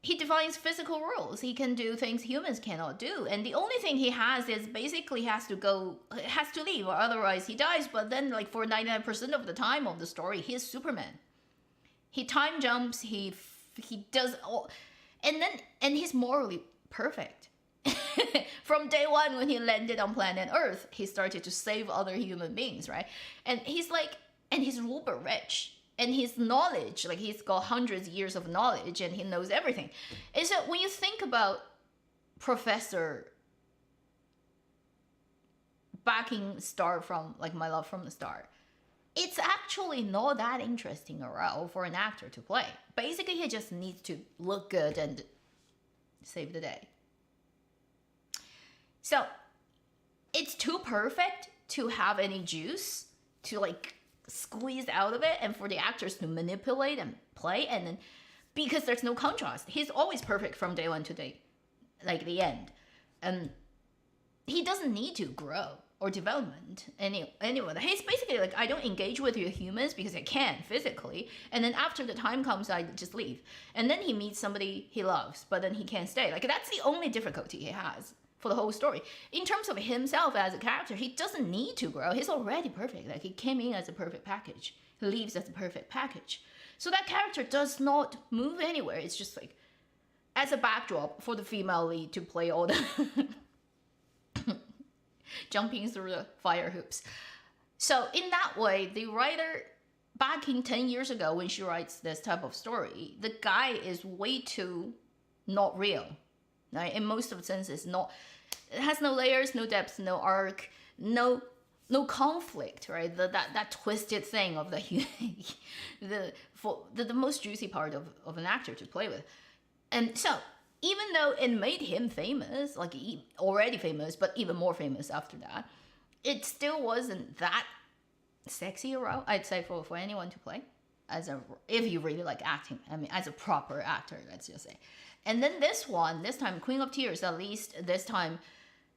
He defines physical rules. He can do things humans cannot do. And the only thing he has is basically has to leave, or otherwise he dies. But then like for 99% of the time of the story, he is Superman. He time jumps, he does all, and he's morally perfect. From day 1 when he landed on planet Earth, he started to save other human beings, right? And he's like, and he's uber rich. and his knowledge, like he's got hundreds of years of knowledge and he knows everything. And so when you think about Professor backing Star from like My Love from the Start, it's actually not that interesting a role for an actor to play. Basically, he just needs to look good and save the day. So it's too perfect to have any juice to like squeeze out of it, and for the actors to manipulate and play, and then because there's no contrast, he's always perfect from day one to day, like the end, and he doesn't need to grow or development anyone. He's basically like, I don't engage with you humans because I can't physically, and then after the time comes, I just leave, and then he meets somebody he loves, but then he can't stay. Like that's the only difficulty he has for the whole story. In terms of himself as a character, he doesn't need to grow. He's already perfect. Like he came in as a perfect package. He leaves as a perfect package. So that character does not move anywhere. It's just like as a backdrop for the female lead to play all the jumping through the fire hoops. So in that way, the writer back in 10 years ago when she writes this type of story, the guy is way too not real. Right? In most of the senses, it has no layers, no depth, no arc, no conflict, right? That twisted thing of the most juicy part of an actor to play with. And so even though it made him famous, like already famous, but even more famous after that, it still wasn't that sexy a role, I'd say, for anyone to play if you really like acting. I mean, as a proper actor, let's just say. And then this time, Queen of Tears, at least this time,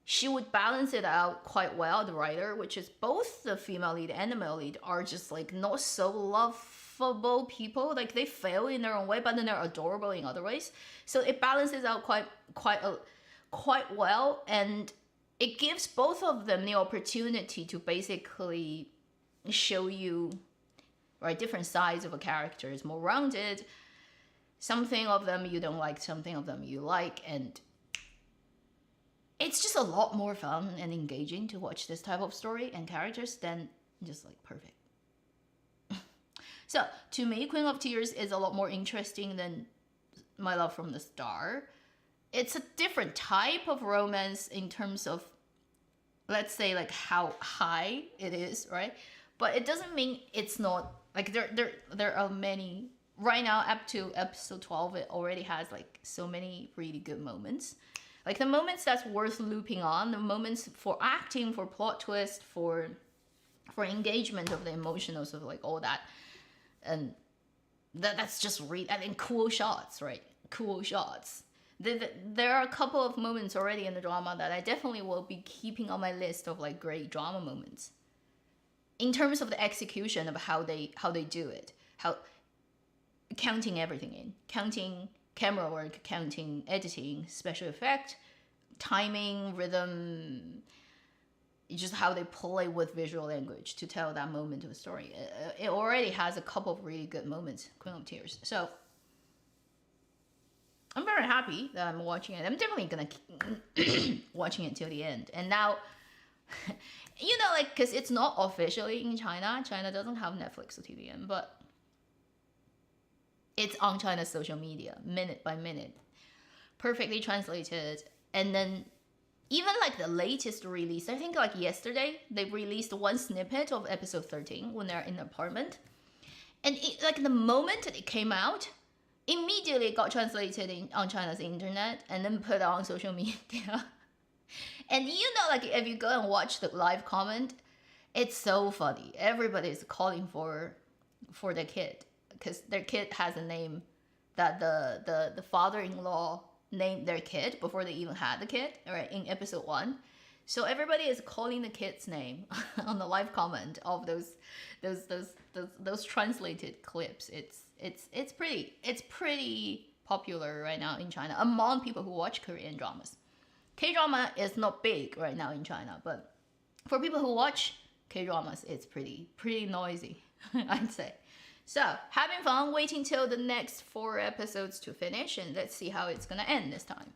she would balance it out quite well, the writer, which is both the female lead and the male lead are just like not so lovable people. Like they fail in their own way, but then they're adorable in other ways. So it balances out quite well, and it gives both of them the opportunity to basically show you, right, different sides of a character is more rounded. Something of them you don't like, something of them you like, and it's just a lot more fun and engaging to watch this type of story and characters than just like perfect. So to me, Queen of Tears is a lot more interesting than My Love from the Start. It's a different type of romance in terms of, let's say, like how high it is, right? But it doesn't mean it's not, like there are many. Right now, up to episode 12, it already has like so many really good moments. Like the moments that's worth looping on, the moments for acting, for plot twist, for engagement of the emotionals of like all that. And that's just really, I mean, cool shots, right? Cool shots. There are a couple of moments already in the drama that I definitely will be keeping on my list of like great drama moments. In terms of the execution of how they do it. How counting everything in, counting camera work, counting editing, special effect, timing, rhythm, just how they play with visual language to tell that moment of a story. It already has a couple of really good moments, Queen of Tears. So I'm very happy that I'm watching it. I'm definitely gonna keep watching it till the end. And now, you know, like, because it's not officially in China. China doesn't have Netflix or TVN, but it's on China's social media, minute by minute, perfectly translated. And then even like the latest release, I think like yesterday, they released one snippet of episode 13 when they're in the apartment. And it, like the moment it came out, immediately it got translated on China's internet and then put on social media. And you know, like if you go and watch the live comment, it's so funny. Everybody's calling for their kid, because their kid has a name that the father-in-law named their kid before they even had the kid, right, in episode 1. So everybody is calling the kid's name on the live comment of those translated clips. It's pretty popular right now in China among people who watch Korean dramas. K-drama is not big right now in China, but for people who watch K-dramas, it's pretty noisy, I'd say. So, having fun, waiting till the next 4 episodes to finish, and let's see how it's gonna end this time.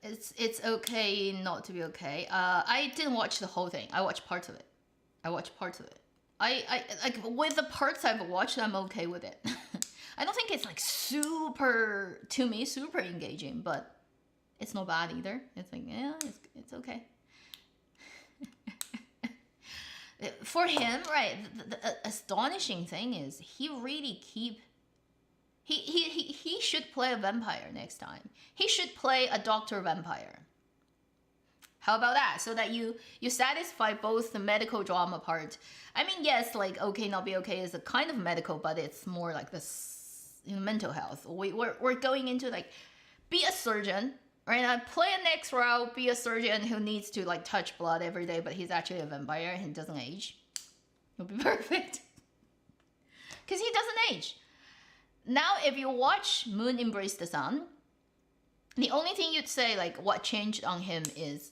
it's okay not to be okay. I didn't watch the whole thing. I watched parts of it. I like with the parts I've watched, I'm okay with it. I don't think it's like super to me super engaging, but it's not bad either. It's like yeah, it's okay. For him, right? The astonishing thing is he really he should play a vampire next time. He should play a doctor vampire. How about that? So that you satisfy both the medical drama part. I mean, yes, like okay, not be okay is a kind of medical, but it's more like this mental health. We're going into like be a surgeon, right? I play an next route, be a surgeon who needs to like touch blood every day, but he's actually a vampire and doesn't age. It'll be perfect. Because he doesn't age. Now, if you watch Moon Embrace the Sun, the only thing you'd say, like, what changed on him is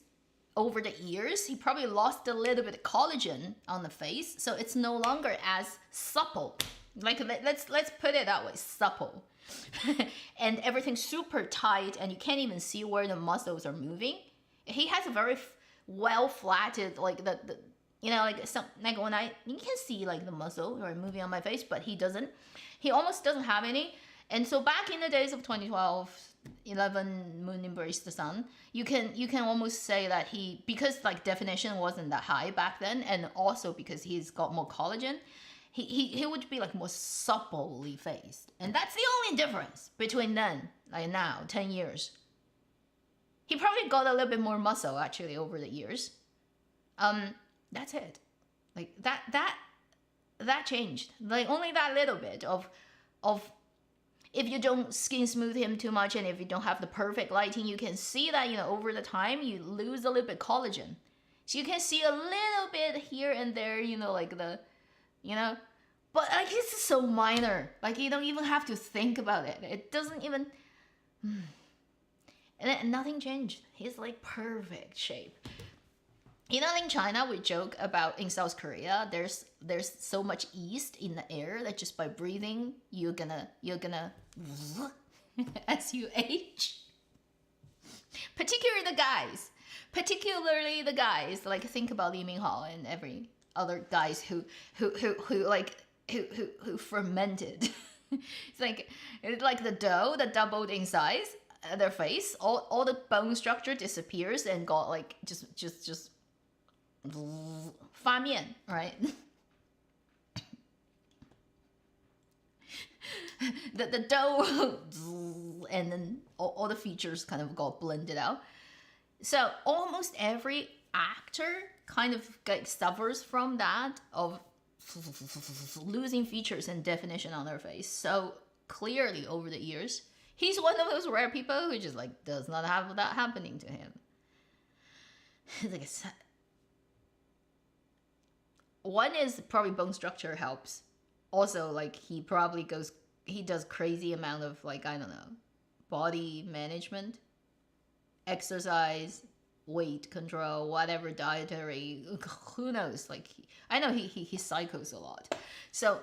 over the years, he probably lost a little bit of collagen on the face, so it's no longer as supple. Like, let's put it that way, supple. And everything's super tight, and you can't even see where the muscles are moving. He has a very well flatted, like the you know, like some like when you can see like the muscle or moving on my face, but he doesn't. He almost doesn't have any. And so back in the days of 2012, 11 Moon Embrace the Sun, you can almost say that because like definition wasn't that high back then, and also because he's got more collagen, he would be like more supplely faced. And that's the only difference between then, like now, 10 years. He probably got a little bit more muscle actually over the years. That's it. Like that changed. Like only that little bit of if you don't skin smooth him too much and if you don't have the perfect lighting, you can see that, you know, over the time you lose a little bit collagen. So you can see a little bit here and there, you know, like the, you know, but like it's so minor. Like you don't even have to think about it. It doesn't even, and then nothing changed. He's like perfect shape. You know, in China, we joke about in South Korea, there's so much yeast in the air that just by breathing, you're gonna as you age. Particularly the guys. Like think about Lee Min Ho and every other guys who fermented. It's like the dough that doubled in size, their face, all the bone structure disappears and got like just 发面, right? the dough and then all the features kind of got blended out. So almost every actor kind of suffers from that of losing features and definition on their face so clearly over the years. He's one of those rare people who just like does not have that happening to him. Like one is probably bone structure helps. Also, like he does crazy amount of like, I don't know, body management, exercise, weight control, whatever, dietary, who knows? Like I know he cycles a lot. So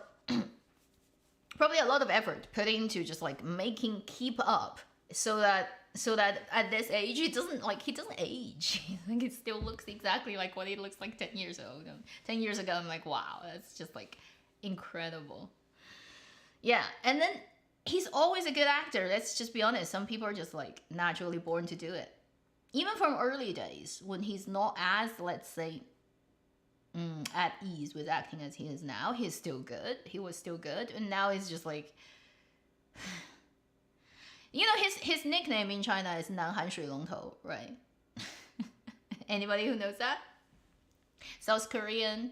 probably a lot of effort put into just like keep up so that at this age he doesn't age. Like it still looks exactly like what he looks like 10 years ago. 10 years ago I'm like, wow, that's just like incredible. Yeah, and then he's always a good actor. Let's just be honest. Some people are just like naturally born to do it. Even from early days when he's not as, let's say, at ease with acting as he is now, he's still good. He was still good, and now he's just like, you know, his nickname in China is 南韩水龙头, right? Anybody who knows that? South Korean,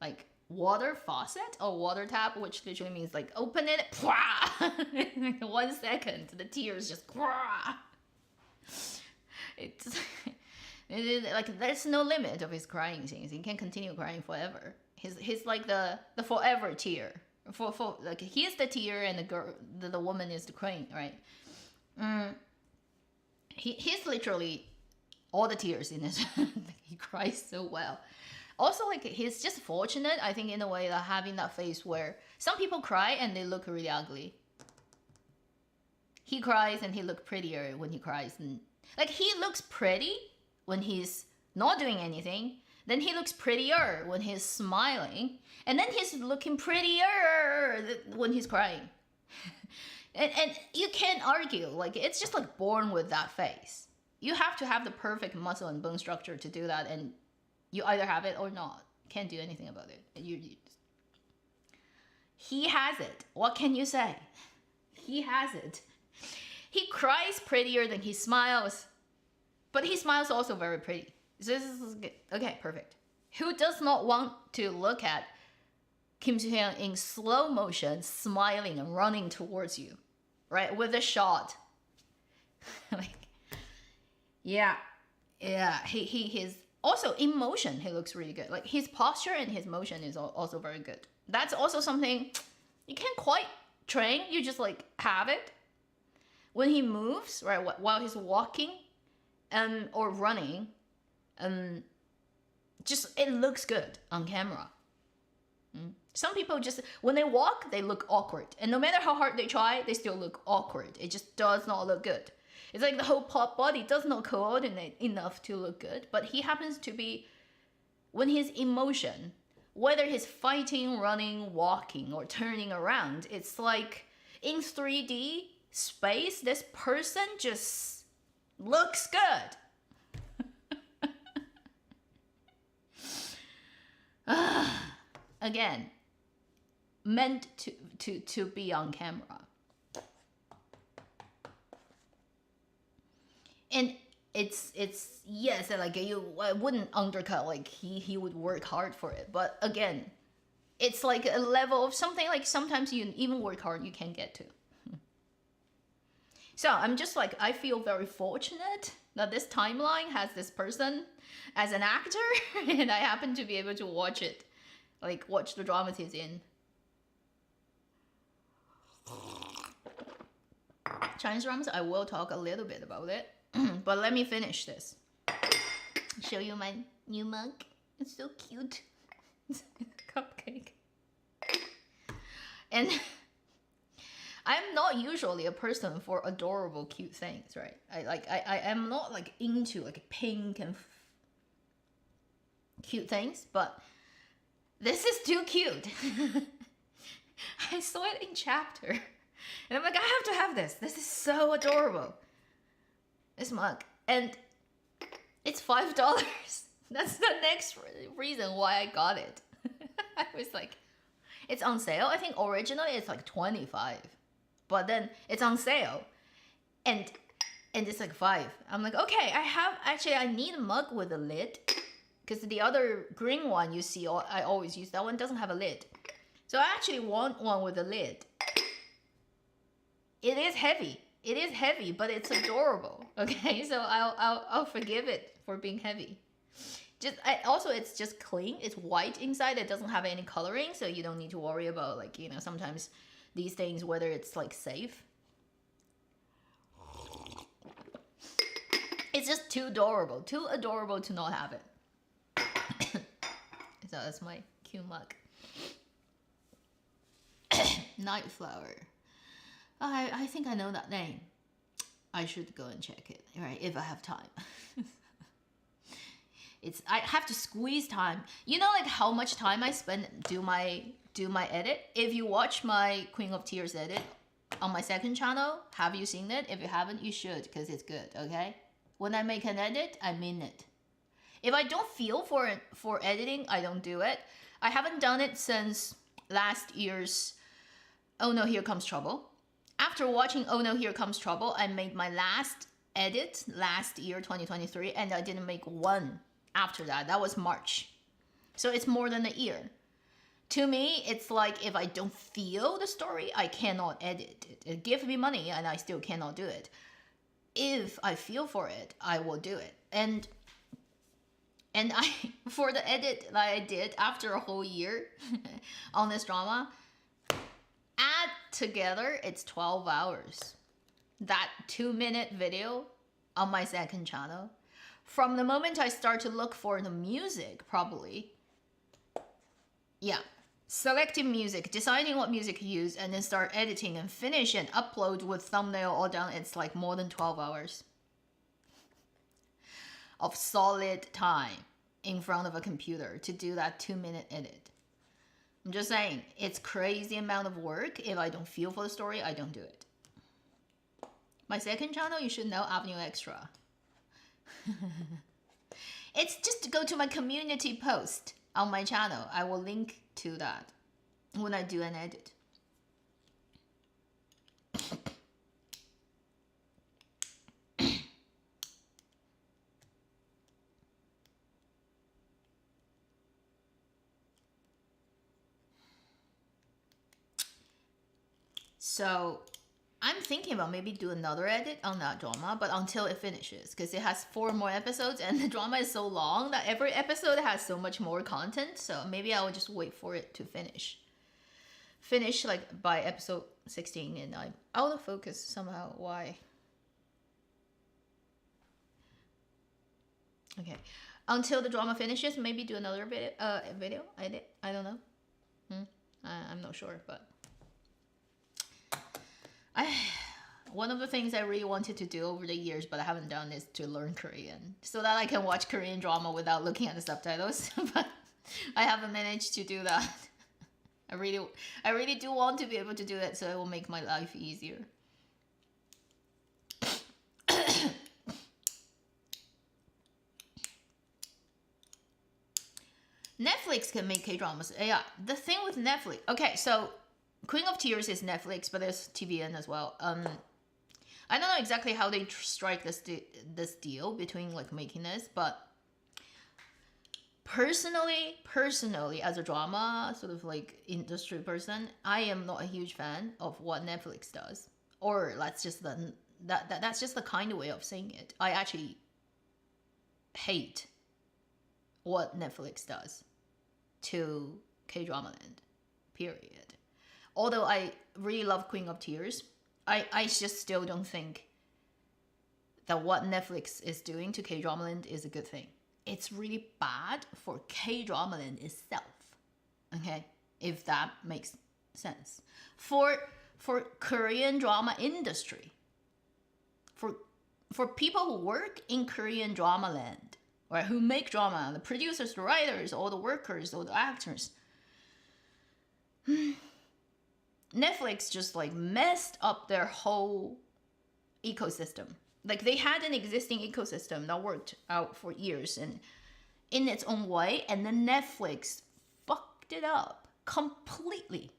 like water faucet or water tap, which literally means like open it, like 1 second, the tears just. It's like there's no limit of his crying scenes. He can continue crying forever. He's like the forever tear. For like he is the tear and the girl, the woman is the queen, right? He's literally all the tears in his. He cries so well. Also, like he's just fortunate, I think, in a way that having that face where some people cry and they look really ugly. He cries and he looks prettier when he cries, and Like, he looks pretty when he's not doing anything. Then he looks prettier when he's smiling. And then he's looking prettier when he's crying. and you can't argue. Like, it's just like born with that face. You have to have the perfect muscle and bone structure to do that. And you either have it or not. Can't do anything about it. He has it. What can you say? He has it. He cries prettier than he smiles. But he smiles also very pretty. So this is good. Okay, perfect. Who does not want to look at Kim Soo-hyun in slow motion, smiling and running towards you, right? With a shot. Like, yeah. He's also in motion. He looks really good. Like, his posture and his motion is also very good. That's also something you can't quite train. You just like have it. When he moves, right, while he's walking, or running, just it looks good on camera. Some people just, when they walk, they look awkward. And no matter how hard they try, they still look awkward. It just does not look good. It's like the whole body does not coordinate enough to look good. But he happens to be, when he's in motion, whether he's fighting, running, walking, or turning around, it's like in 3D space, this person just looks good. Again, meant to be on camera. And it's yes, like I wouldn't undercut, like he would work hard for it, but again, it's like a level of something like sometimes you even work hard you can't get to. So I'm just like, I feel very fortunate that this timeline has this person as an actor and I happen to be able to watch it, like watch the dramas he's in. Chinese dramas, I will talk a little bit about it. But let me finish this. Show you my new mug. It's so cute. It's a cupcake. And I'm not usually a person for adorable, cute things, right? I am not like into like pink and cute things, but this is too cute. I saw it in Chapter, and I'm like, I have to have this. This is so adorable. This mug, and it's $5. That's the next reason why I got it. I was like, it's on sale. I think originally it's like 25, but then it's on sale, and it's like 5. I'm like, okay, I need a mug with a lid, because the other green one you see, I always use that one, doesn't have a lid. So I actually want one with a lid. It is heavy, but it's adorable. Okay, so I'll forgive it for being heavy. Also, it's just clean. It's white inside. It doesn't have any coloring, so you don't need to worry about, like, you know, sometimes these things, whether it's like safe. It's just too adorable to not have it. So that's my cute mug. Night Flower. I think I know that name. I should go and check it, right, if I have time. I have to squeeze time. You know, like how much time I spend do my edit? If you watch my Queen of Tears edit on my second channel, have you seen it? If you haven't, you should, because it's good, okay? When I make an edit, I mean it. If I don't feel for editing, I don't do it. I haven't done it since last year's Oh No, Here Comes Trouble. After watching Oh No, Here Comes Trouble, I made my last edit last year, 2023, and I didn't make one after that. That was March. So it's more than a year. To me, it's like if I don't feel the story, I cannot edit it. It gives me money and I still cannot do it. If I feel for it, I will do it. And I, for the edit that I did after a whole year on this drama, add together, it's 12 hours. That 2-minute video on my second channel. From the moment I start to look for the music, probably, yeah, selecting music, deciding what music to use, and then start editing and finish and upload with thumbnail all done, it's like more than 12 hours. of solid time in front of a computer to do that 2-minute edit. I'm just saying, it's crazy amount of work. If I don't feel for the story, I don't do it. My second channel, you should know, Avenue Extra. It's just to go to my community post on my channel. I will link to that when I do an edit. So I'm thinking about maybe do another edit on that drama, but until it finishes, because it has 4 more episodes and the drama is so long that every episode has so much more content. So maybe I will just wait for it to finish like by episode 16, and I'm out of focus somehow. Why? Okay, until the drama finishes, maybe do another video edit. I don't know. I'm not sure, but one of the things I really wanted to do over the years, but I haven't done, is to learn Korean so that I can watch Korean drama without looking at the subtitles. But I haven't managed to do that. I really do want to be able to do that, so it will make my life easier. Netflix can make K-dramas. Yeah, the thing with Netflix. Okay, so Queen of Tears is Netflix, but there's TVN as well. I don't know exactly how they strike this deal between like making this, but personally, as a drama sort of like industry person, I am not a huge fan of what Netflix does. Or that's just that's just the kind of way of saying it. I actually hate what Netflix does to K-drama land. Period. Although I really love Queen of Tears, I just still don't think that what Netflix is doing to K-drama land is a good thing. It's really bad for K-drama land itself. Okay? If that makes sense. For Korean drama industry. For people who work in Korean drama land, or who make drama, the producers, the writers, all the workers, all the actors. Netflix just like messed up their whole ecosystem. Like they had an existing ecosystem that worked out for years and in its own way, and then Netflix fucked it up completely.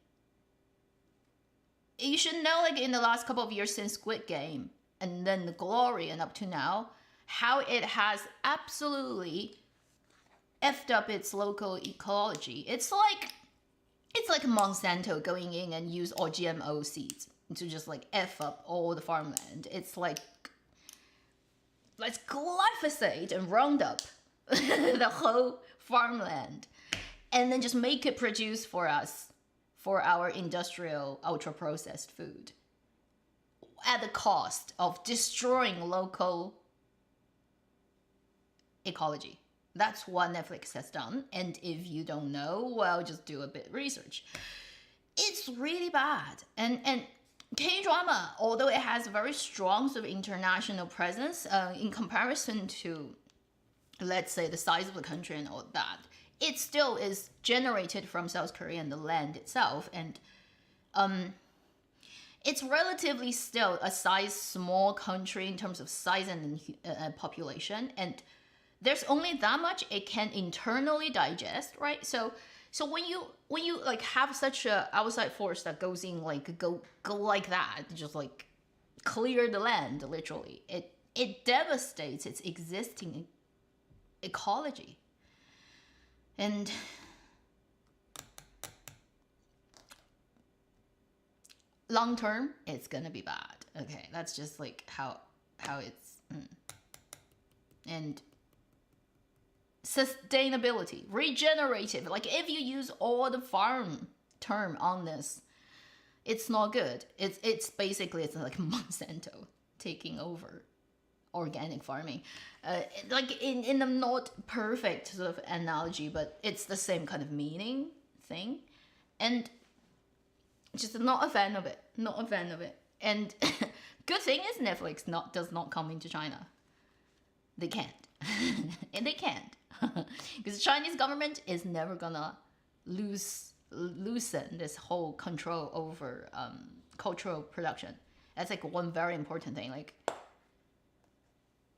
You should know, like in the last couple of years since Squid Game and then The Glory and up to now, how it has absolutely effed up its local ecology. It's like Monsanto going in and use all GMO seeds to just like F up all the farmland. It's like, let's glyphosate and Roundup the whole farmland and then just make it produce for us, for our industrial ultra-processed food at the cost of destroying local ecology. That's what Netflix has done. And if you don't know, well, just do a bit of research. It's really bad. And K-drama, although it has a very strong sort of international presence in comparison to, let's say, the size of the country and all that, it still is generated from South Korea and the land itself. And it's relatively still a small country in terms of size and population. And there's only that much it can internally digest, right? So when you like have such a outside force that goes in, like go like that, just like clear the land, literally, it devastates its existing ecology. And long term, it's gonna be bad. Okay, that's just like how it's and sustainability, regenerative. Like if you use all the farm term on this, it's not good. It's basically it's like Monsanto taking over organic farming. Like in a not perfect sort of analogy, but it's the same kind of meaning thing, and just not a fan of it. Not a fan of it. And good thing is Netflix does not come into China. They can't. And they can't. Because the Chinese government is never gonna loosen this whole control over cultural production. That's like one very important thing. Like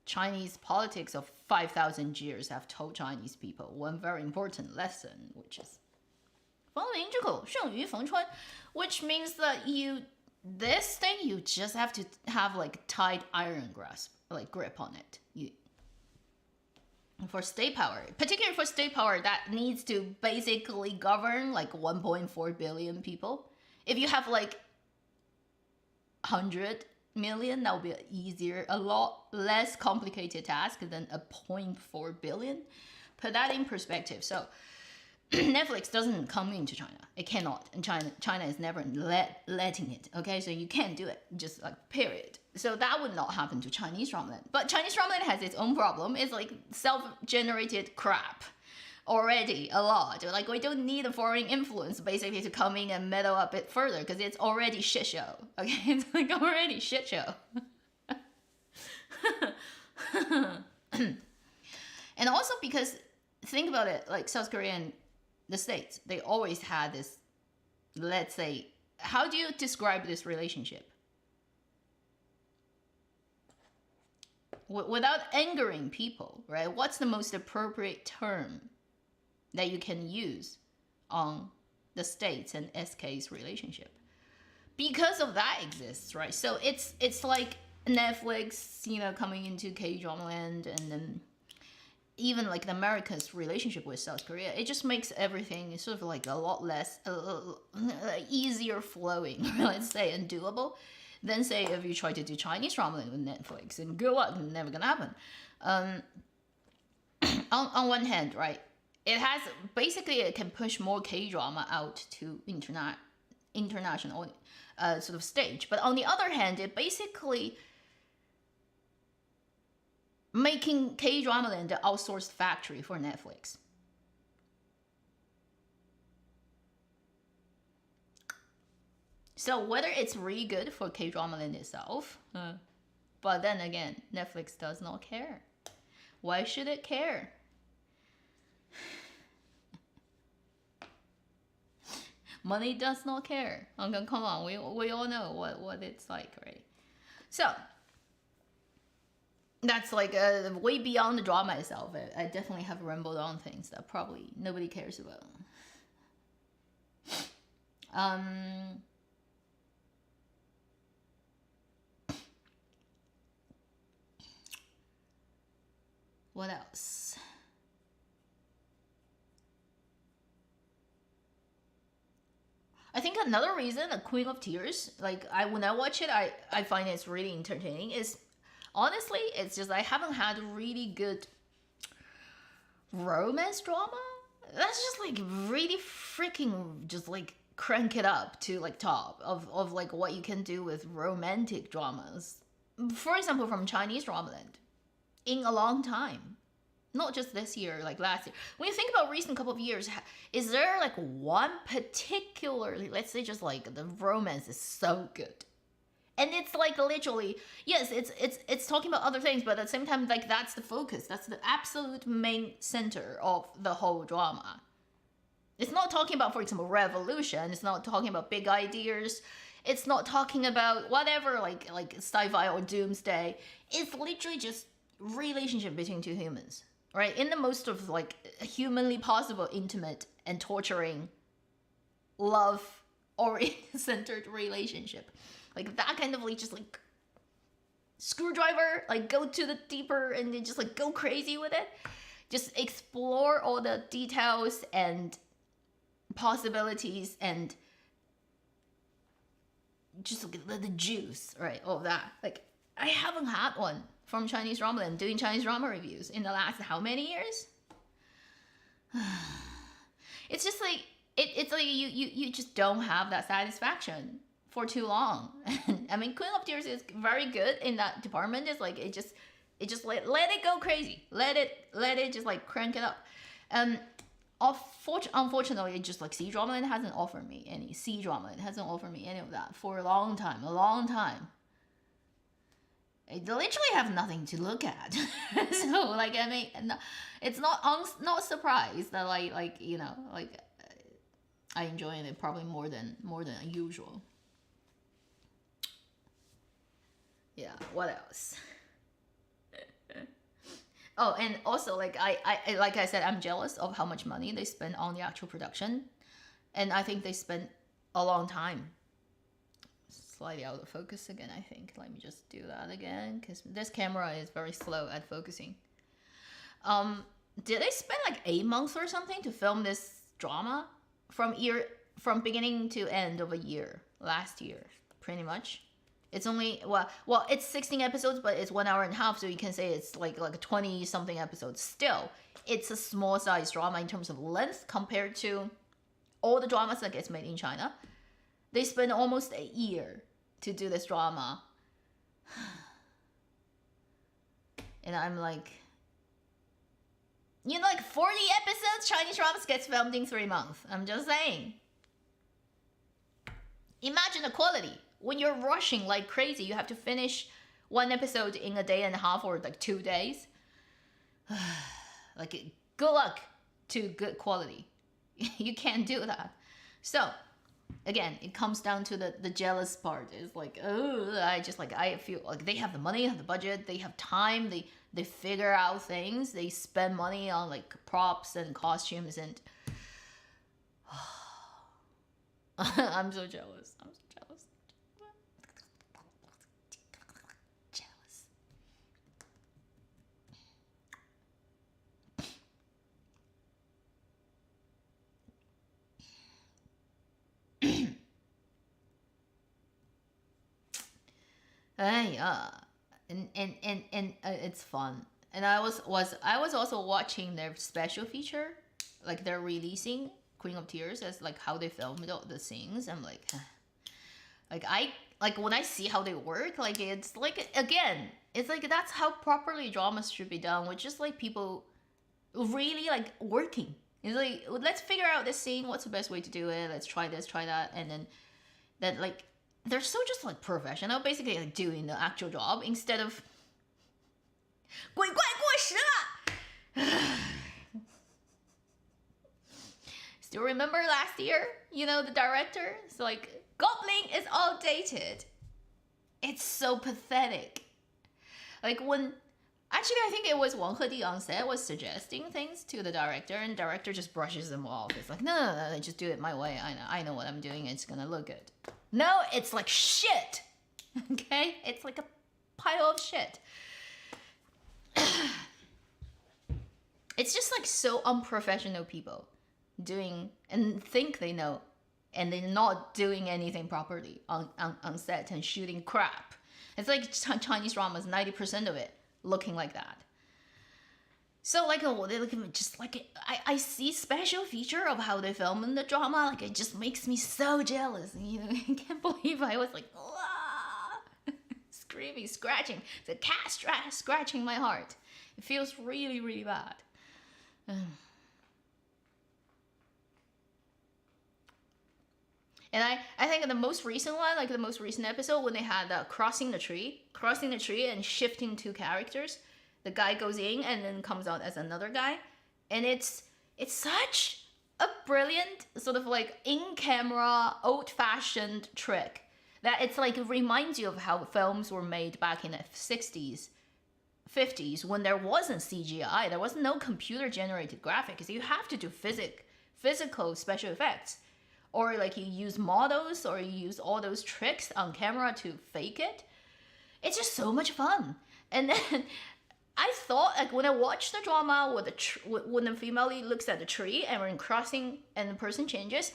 Chinese politics of 5,000 years have told Chinese people one very important lesson, which is 风铃之口，胜于缝穿, which means that this thing you just have to have like tight iron grip on it. For state power, particularly for state power that needs to basically govern like 1.4 billion people. If you have like 100 million, that would be a lot less complicated task than a 0.4 billion. Put that in perspective. So Netflix doesn't come into China. It cannot. And China is never letting it. Okay, so you can't do it. Just like period. So that would not happen to Chinese drama. But Chinese drama has its own problem. It's like self-generated crap already a lot. Like we don't need a foreign influence basically to come in and meddle a bit further because it's already shit show. Okay, it's like already shit show. And also because think about it, like South Korea and the States, they always had this, let's say, how do you describe this relationship? Without angering people, right? What's the most appropriate term that you can use on the States and SK's relationship? Because of that exists, right? So it's like Netflix, coming into K-drama land, and then even like the America's relationship with South Korea, it just makes everything sort of like a lot less easier flowing, let's say, and doable than say if you try to do Chinese drama with Netflix, and good luck, never gonna happen. On one hand, right, it has basically, it can push more K-drama out to international sort of stage, but on the other hand, it basically making K-drama land the outsourced factory for Netflix. So whether it's really good for K-drama land itself, but then again, Netflix does not care. Why should it care? Money does not care. Okay, come on, we all know what it's like, right? So that's like way beyond the drama itself. I definitely have rambled on things that probably nobody cares about. What else? I think another reason, A Queen of Tears, like when I watch it, I find it's really entertaining. Is honestly, it's just I haven't had really good romance drama. That's just like really freaking just like crank it up to like top of like what you can do with romantic dramas. For example, from Chinese drama land, in a long time. Not just this year, like last year. When you think about recent couple of years, is there like one particularly, let's say just like the romance is so good, and it's like literally, yes, it's talking about other things, but at the same time, like that's the focus, that's the absolute main center of the whole drama. It's not talking about, for example, revolution. It's not talking about big ideas. It's not talking about whatever, like sci-fi or doomsday. It's literally just relationship between two humans, right? In the most of like humanly possible, intimate and torturing, love-centered relationship. Like that kind of like just like screwdriver, like go to the deeper and then just like go crazy with it. Just explore all the details and possibilities and just like the juice, right? All of that. Like I haven't had one from Chinese drama and doing Chinese drama reviews in the last how many years? It's just like it's like you just don't have that satisfaction for too long. I mean, Queen of Tears is very good in that department. It's like it just let it go crazy. Let it just like crank it up. Unfortunately, just like C drama, it hasn't offered me any C drama. It hasn't offered me any of that for a long time. I literally have nothing to look at. So like I mean, it's not surprised that like you know like I enjoy it probably more than usual. Yeah. What else? Oh, and also like I like I said, I'm jealous of how much money they spend on the actual production, and I think they spent a long time. Slightly out of focus again, I think. Let me just do that again because this camera is very slow at focusing. Did they spend like 8 months or something to film this drama from beginning to end of a year last year, pretty much? It's only well, it's 16 episodes, but it's 1 hour and a half, so you can say it's like 20 something episodes. Still, it's a small size drama in terms of length compared to all the dramas that gets made in China. They spend almost a year to do this drama. And I'm like, you know, like 40 episodes, Chinese dramas gets filmed in 3 months. I'm just saying. Imagine the quality. When you're rushing like crazy, you have to finish 1 episode in a day and a half or like 2 days. Like, good luck to good quality. You can't do that. So, again, it comes down to the jealous part. It's like, oh, I feel like they have the money, have the budget, they have time, they figure out things, they spend money on like props and costumes, and I'm so jealous. I'm so jealous. Jealous. Yeah, and it's fun. And I was also watching their special feature, like they're releasing Queen of Tears as like how they filmed all the scenes. I'm like, like when I see how they work, like it's like again, it's like that's how properly dramas should be done, with just like people really like working. It's like, let's figure out this scene. What's the best way to do it? Let's try this, try that, and then like they're so just like professional, basically like doing the actual job instead of 鬼怪过时了. Still remember last year? You know, the director? So like, Goblin is outdated. It's so pathetic. Like when, actually I think it was Wang Hedi on set was suggesting things to the director, and the director just brushes them off. It's like, no, just do it my way. I know what I'm doing. It's gonna look good. No, it's like shit. Okay? It's like a pile of shit. It's just like so unprofessional people doing and think they know, and they're not doing anything properly on set and shooting crap. It's like Chinese dramas, 90% of it looking like that. So like, they look just like I see special feature of how they film in the drama. Like it just makes me so jealous. You know, I can't believe I was like, screaming, scratching, the cat scratching my heart. It feels really, really bad. And I think the most recent one, like the most recent episode, when they had crossing the tree and shifting 2 characters, the guy goes in and then comes out as another guy, and it's such a brilliant sort of like in-camera, old-fashioned trick that it's like it reminds you of how films were made back in the 60s, 50s, when there wasn't CGI, there was no computer-generated graphics. You have to do physical special effects, or like you use models, or you use all those tricks on camera to fake it. It's just so much fun. And then I thought, like when I watched the drama when the female lead looks at the tree and when crossing and the person changes,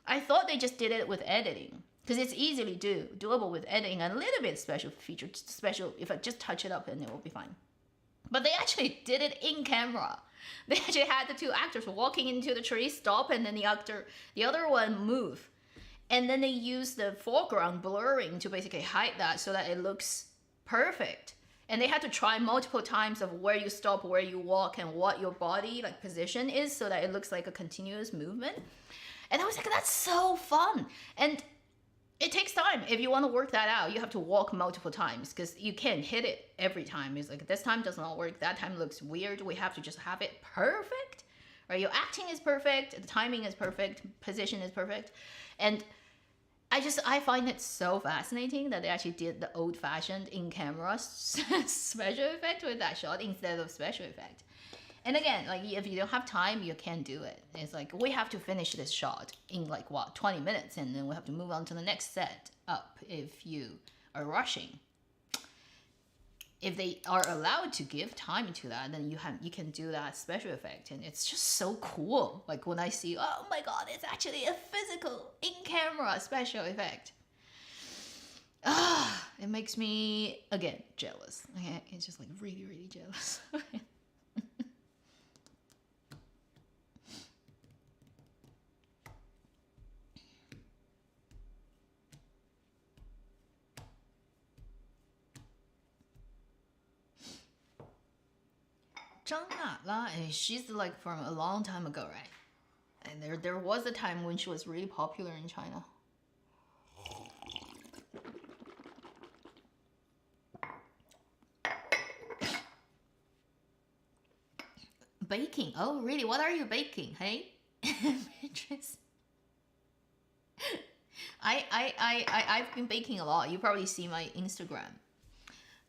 I thought they just did it with editing, because it's easily doable with editing and a little bit special feature, special if I just touch it up and it will be fine. But they actually did it in camera. They actually had the 2 actors walking into the tree, stop, and then the other one move. And then they use the foreground blurring to basically hide that so that it looks perfect. And they had to try multiple times of where you stop, where you walk, and what your body like position is so that it looks like a continuous movement. And I was like, that's so fun. And it takes time. If you want to work that out, you have to walk multiple times because you can't hit it every time. It's like this time does not work, that time looks weird. We have to just have it perfect. Right? Your acting is perfect, the timing is perfect, position is perfect. And I find it so fascinating that they actually did the old-fashioned in-camera special effect with that shot instead of special effect. And again, like if you don't have time, you can't do it. It's like we have to finish this shot in like 20 minutes, and then we have to move on to the next set up if you are rushing. If they are allowed to give time to that, then you can do that special effect, and it's just so cool. Like when I see, oh my god, it's actually a physical in-camera special effect. It makes me again jealous. Okay, it's just like really, really jealous. 张娜拉, she's like from a long time ago, right? And there was a time when she was really popular in China. Baking? Oh, really? What are you baking? Hey, I've been baking a lot. You probably see my Instagram.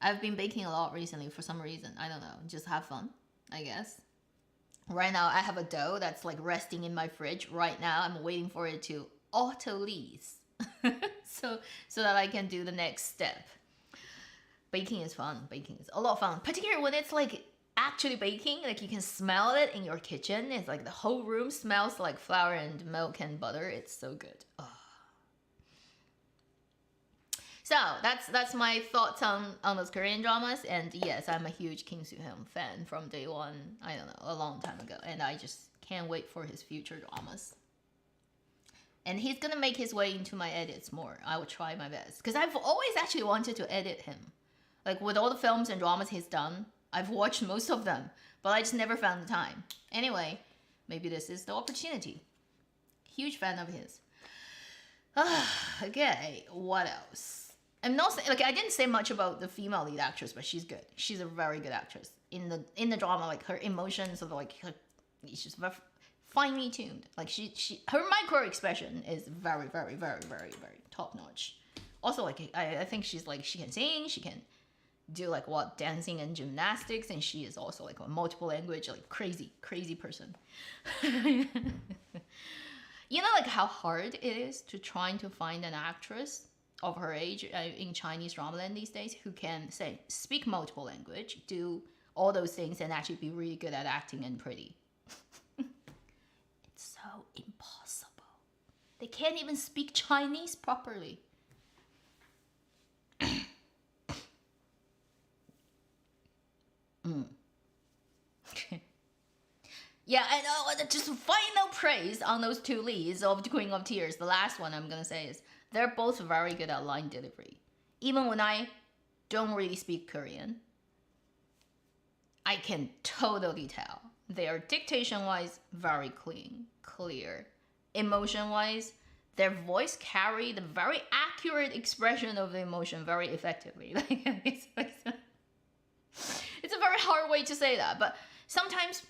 I've been baking a lot recently for some reason. I don't know. Just have fun, I guess. Right now, I have a dough that's like resting in my fridge. Right now, I'm waiting for it to auto-lease so that I can do the next step. Baking is fun. Baking is a lot of fun, particularly when it's like actually baking. Like you can smell it in your kitchen. It's like the whole room smells like flour and milk and butter. It's so good. Oh. So that's my thoughts on those Korean dramas. And yes, I'm a huge Kim Soo-hyun fan from day one. I don't know, a long time ago. And I just can't wait for his future dramas. And he's gonna make his way into my edits more. I will try my best. Because I've always actually wanted to edit him. Like with all the films and dramas he's done, I've watched most of them. But I just never found the time. Anyway, maybe this is the opportunity. Huge fan of his. Okay, what else? I'm not saying, like, I didn't say much about the female lead actress, but she's good. She's a very good actress in the drama. Like her emotions, of like she's very finely tuned. Like her micro expression is very, very, very, very, very top notch. Also, like I think she's like she can sing, she can do like dancing and gymnastics, and she is also like a multiple language, like crazy person. You know, like how hard it is to trying to find an actress of her age in Chinese dramaland these days who can speak multiple language, do all those things, and actually be really good at acting and pretty. It's so impossible. They can't even speak Chinese properly. Yeah, and just final praise on those two leads of Queen of Tears. The last one I'm gonna say is they're both very good at line delivery. Even when I don't really speak Korean, I can totally tell. They are dictation-wise very clean, clear. Emotion-wise, their voice carry the very accurate expression of the emotion very effectively. It's a very hard way to say that, but sometimes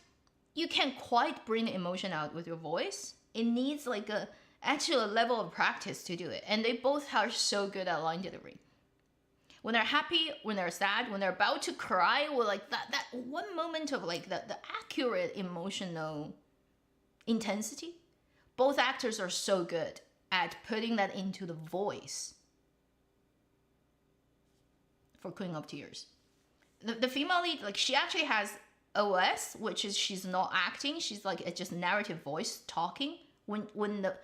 you can't quite bring emotion out with your voice. It needs like a actual level of practice to do it. And they both are so good at line delivery. When they're happy, when they're sad, when they're about to cry, or like that one moment of like the accurate emotional intensity, both actors are so good at putting that into the voice for Queen of Tears. The female lead, like she actually has OS, which is she's not acting, she's like a just narrative voice talking when the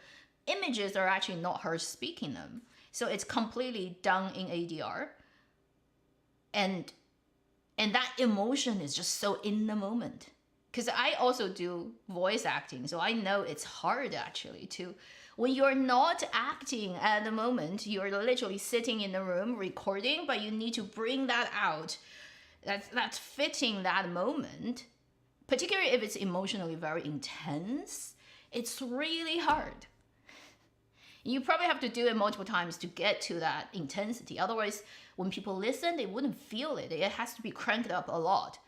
images are actually not her speaking them. So it's completely done in ADR. And that emotion is just so in the moment. Because I also do voice acting, so I know it's hard actually to, when you're not acting at the moment, you're literally sitting in the room recording, but you need to bring that out. That's fitting that moment, particularly if it's emotionally very intense. It's really hard. You probably have to do it multiple times to get to that intensity. Otherwise, when people listen, they wouldn't feel it. It has to be cranked up a lot.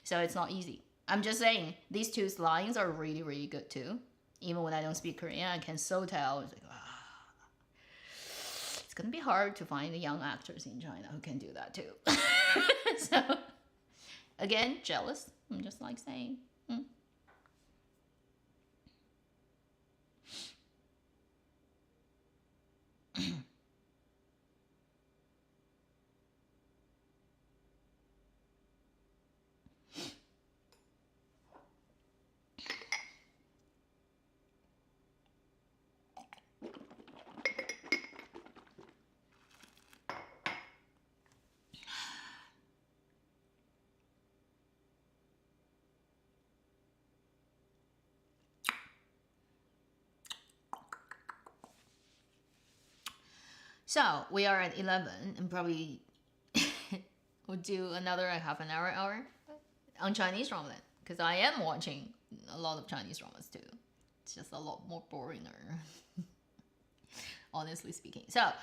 So it's not easy. I'm just saying, these two lines are really, really good too. Even when I don't speak Korean, I can so tell. It's like, it's gonna be hard to find the young actors in China who can do that too. So, again, jealous. I'm just like saying. So we are at 11 and probably we'll do another half an hour on Chinese drama because I am watching a lot of Chinese dramas too. It's just a lot more boring, honestly speaking. So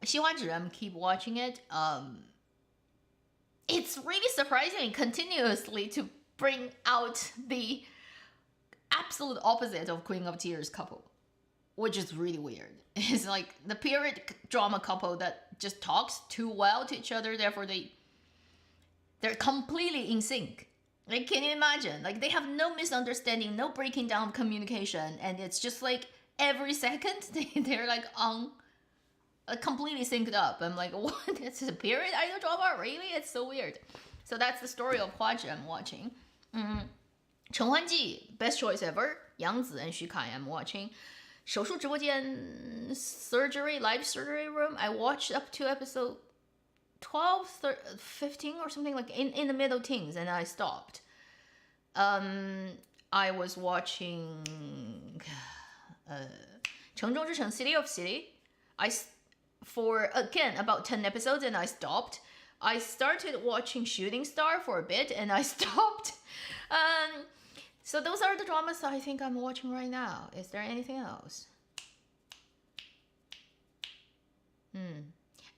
喜欢之人 keep watching it. It's really surprising continuously to bring out the absolute opposite of Queen of Tears couple, which is really weird. It's like the period drama couple that just talks too well to each other, therefore they're completely in sync. Like, can you imagine? Like, they have no misunderstanding, no breaking down of communication, and it's just like every second they're like on completely synced up. I'm like, what? It's a period idol drama? Really? It's so weird. So that's the story of Huaji I'm watching. 陈欢季 best choice ever. 杨紫 and Xu Kai I'm watching. 手术直播间 surgery live surgery room. I watched up to episode 12, 15 or something, like in the middle teens, and I stopped. I was watching 城中之城 City of City. For again about 10 episodes and I stopped. I started watching Shooting Star for a bit and I stopped. So those are the dramas I think I'm watching right now. Is there anything else?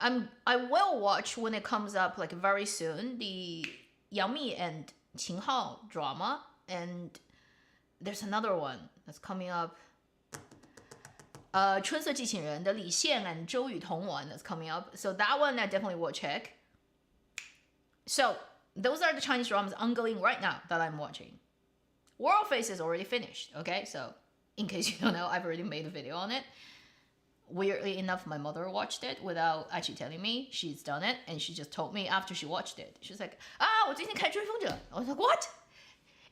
I will watch when it comes up like very soon the Yang Mi and Qin Hao drama, and there's another one that's coming up. 春色寄情人 the Li Xian and Zhou Yutong one that's coming up. So that one I definitely will check. So those are the Chinese dramas ongoing right now that I'm watching. World Face is already finished, okay? So in case you don't know, I've already made a video on it. Weirdly enough, my mother watched it without actually telling me. She's done it, and she just told me after she watched it. She's like, 我最近看追风者. I was like, what?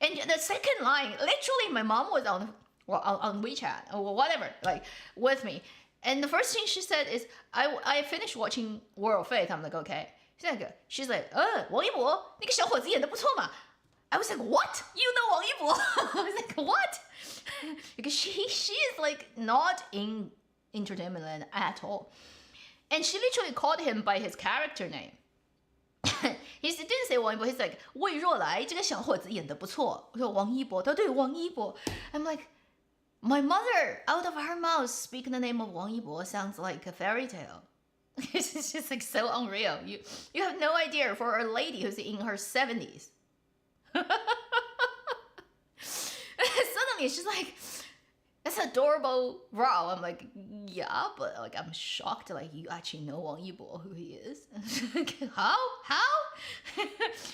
And the second line, literally my mom was on WeChat or whatever, like with me. And the first thing she said is, I finished watching World Fate. I'm like, okay. She's like, 王一博那个小伙子演得不错嘛. I was like, what? You know Wang Yibo? I was like, what? Because she is like not in entertainment land at all. And she literally called him by his character name. He didn't say Wang Yibo. He's like, 魏若来这个小伙子演得不错. 我说王一博，他对王一博. I'm like, my mother out of her mouth speaking the name of Wang Yibo sounds like a fairy tale. It's just like so unreal. You have no idea for a lady who's in her 70s. Suddenly she's like, that's adorable Rao. I'm like, yeah, but like I'm shocked like you actually know Wang Yibo, who he is. How?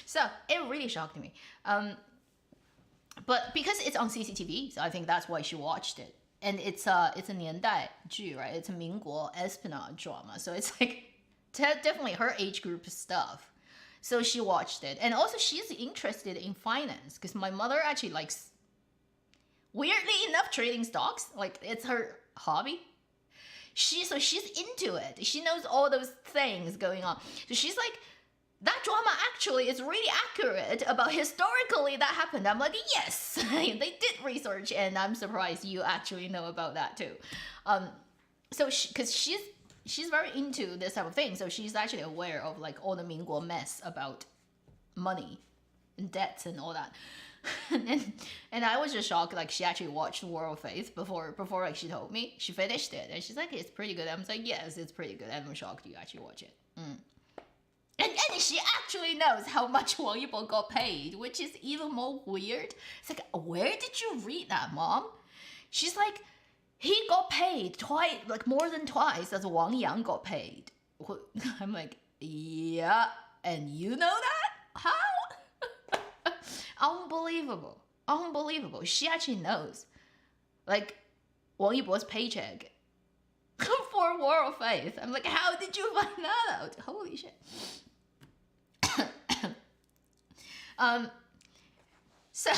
So it really shocked me. But because it's on CCTV, so I think that's why she watched it. And it's a 年代剧, right? It's a 民国 espionage drama. So it's like definitely her age group stuff. So she watched it. And also she's interested in finance because my mother actually likes, weirdly enough, trading stocks. Like it's her hobby. So she's into it. She knows all those things going on. So she's like, that drama actually is really accurate about historically that happened. I'm like, yes, they did research, and I'm surprised you actually know about that too. So because she's very into this type of thing, so she's actually aware of like all the Mingguo mess about money and debts and all that. and I was just shocked. Like she actually watched War of Faith before like she told me. She finished it and she's like, it's pretty good. I was like, yes, it's pretty good. I'm shocked you actually watch it. And she actually knows how much Wang Yibo got paid, which is even more weird. It's like, where did you read that, Mom? She's like, he got paid twice, like more than twice as Wang Yang got paid. I'm like, yeah, and you know that? How? Unbelievable. She actually knows. Like, Wang Yibo's paycheck for War of Faith. I'm like, how did you find that out? Holy shit. So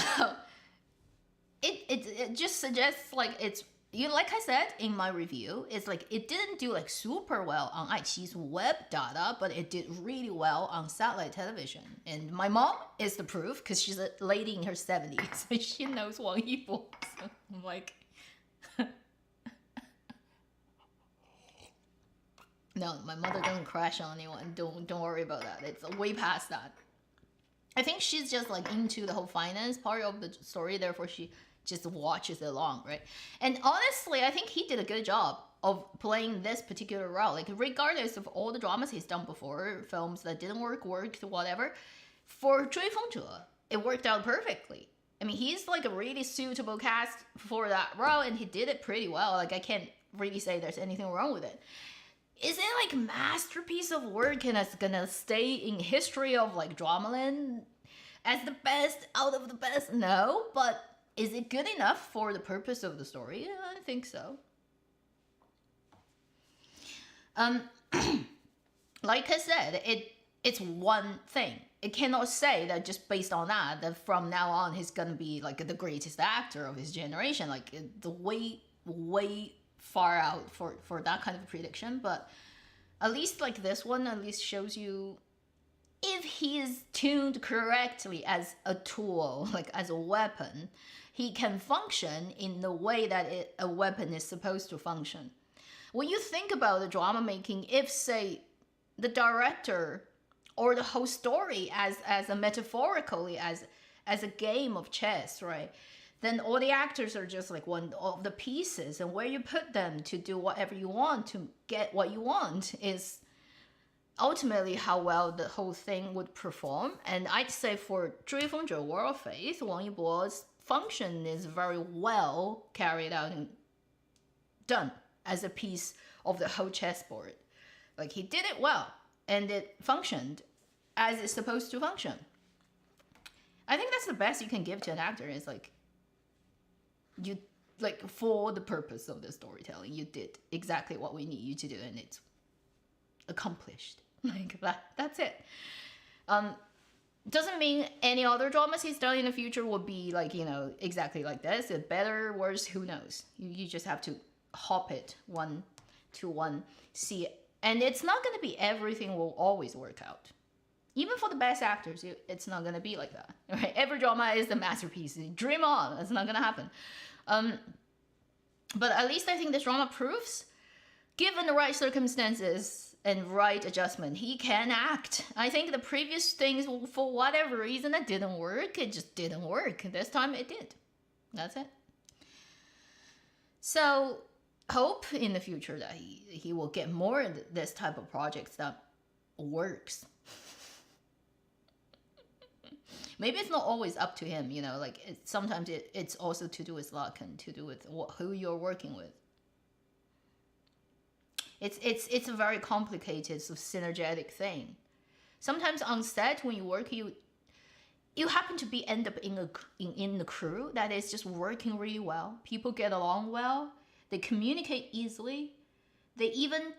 it just suggests like it's like I said in my review, it's like it didn't do like super well on iQIYI's web data, but it did really well on satellite television. And my mom is the proof because she's a lady in her 70s, so she knows Wang Yibo. So I'm like, no, my mother doesn't crash on anyone. Don't worry about that. It's way past that. I think she's just like into the whole finance part of the story, therefore she just watches it along, right? And honestly, I think he did a good job of playing this particular role. Like regardless of all the dramas he's done before, films that didn't worked, whatever, for 追风者, it worked out perfectly. I mean, he's like a really suitable cast for that role, and he did it pretty well. Like I can't really say there's anything wrong with it. Is it like masterpiece of work and it's gonna stay in history of like Dramaland as the best out of the best? No, but is it good enough for the purpose of the story? Yeah, I think so. Like I said, it's one thing. It cannot say that just based on that from now on he's gonna be like the greatest actor of his generation. Like the way far out for that kind of prediction, but at least like this one at least shows you if he is tuned correctly as a tool, like as a weapon, he can function in the way that a weapon is supposed to function. When you think about the drama making, if say the director or the whole story as a metaphorically as a game of chess, right? Then all the actors are just like one of the pieces, and where you put them to do whatever you want to get what you want is ultimately how well the whole thing would perform. And I'd say for 追风者 War of Faith, Wang Yibo's function is very well carried out and done as a piece of the whole chessboard. Like he did it well, and it functioned as it's supposed to function. I think that's the best you can give to an actor is like, you like for the purpose of the storytelling, you did exactly what we need you to do, and it's accomplished. Like that's it. Doesn't mean any other dramas he's done in the future will be like, you know, exactly like this. It better, worse, who knows? You just have to hop it one to one, see it. And it's not going to be everything will always work out. Even for the best actors, it's not going to be like that. Right? Every drama is a masterpiece. Dream on. It's not going to happen. But at least I think this drama proves, given the right circumstances and right adjustment, he can act. I think the previous things, for whatever reason, that didn't work. It just didn't work. This time it did. That's it. So hope in the future that he will get more of this type of projects that works. Maybe it's not always up to him, you know, like sometimes it's also to do with luck and to do with who you're working with. It's a very complicated, sort of synergetic thing. Sometimes on set when you work, you happen to end up in the crew that is just working really well. People get along well. They communicate easily. They even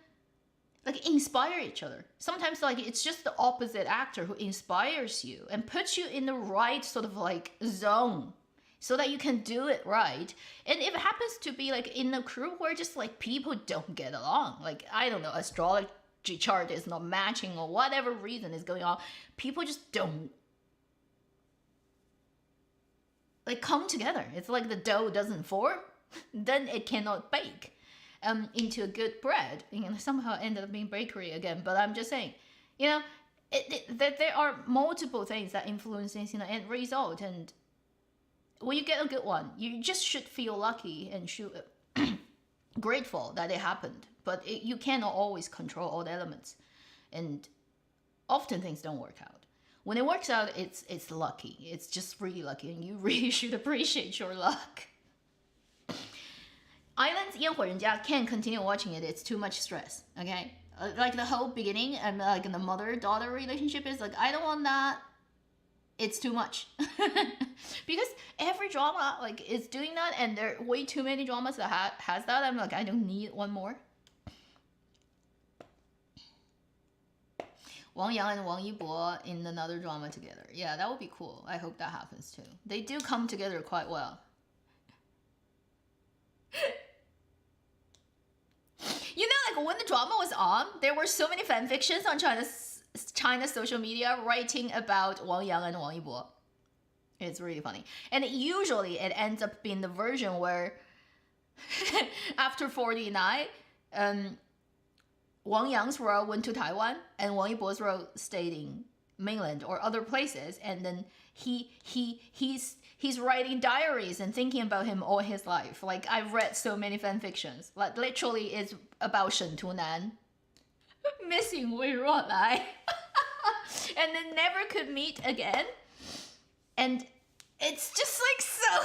like inspire each other. Sometimes like it's just the opposite actor who inspires you and puts you in the right sort of like zone so that you can do it right. And if it happens to be like in a crew where just like people don't get along, like I don't know, astrology chart is not matching or whatever reason is going on, people just don't like come together. It's like the dough doesn't form, then it cannot bake into a good bread. You know, somehow ended up being bakery again. But I'm just saying, you know, that there are multiple things that influence things in the end result, and when you get a good one, you just should feel lucky and should grateful that it happened. But you cannot always control all the elements, and often things don't work out. When it works out, it's lucky. It's just really lucky, and you really should appreciate your luck. Islands 烟火人家 can't continue watching it. It's too much stress. Okay, like the whole beginning and like the mother-daughter relationship is like, I don't want that. It's too much. Because every drama like is doing that, and there are way too many dramas that has that. I'm like, I don't need one more. Wang Yang and Wang Yibo in another drama together. Yeah, that would be cool. I hope that happens too. They do come together quite well. You know, like when the drama was on, there were so many fan fictions on China's social media writing about Wang Yang and Wang Yibo. It's really funny. And usually it ends up being the version where after 49, Wang Yang's role went to Taiwan, and Wang Yibo's role stayed in mainland or other places, and then he's writing diaries and thinking about him all his life. Like, I've read so many fan fictions. Like, literally it's about Shen Tunan missing Wei Ruolai and then never could meet again. And it's just like so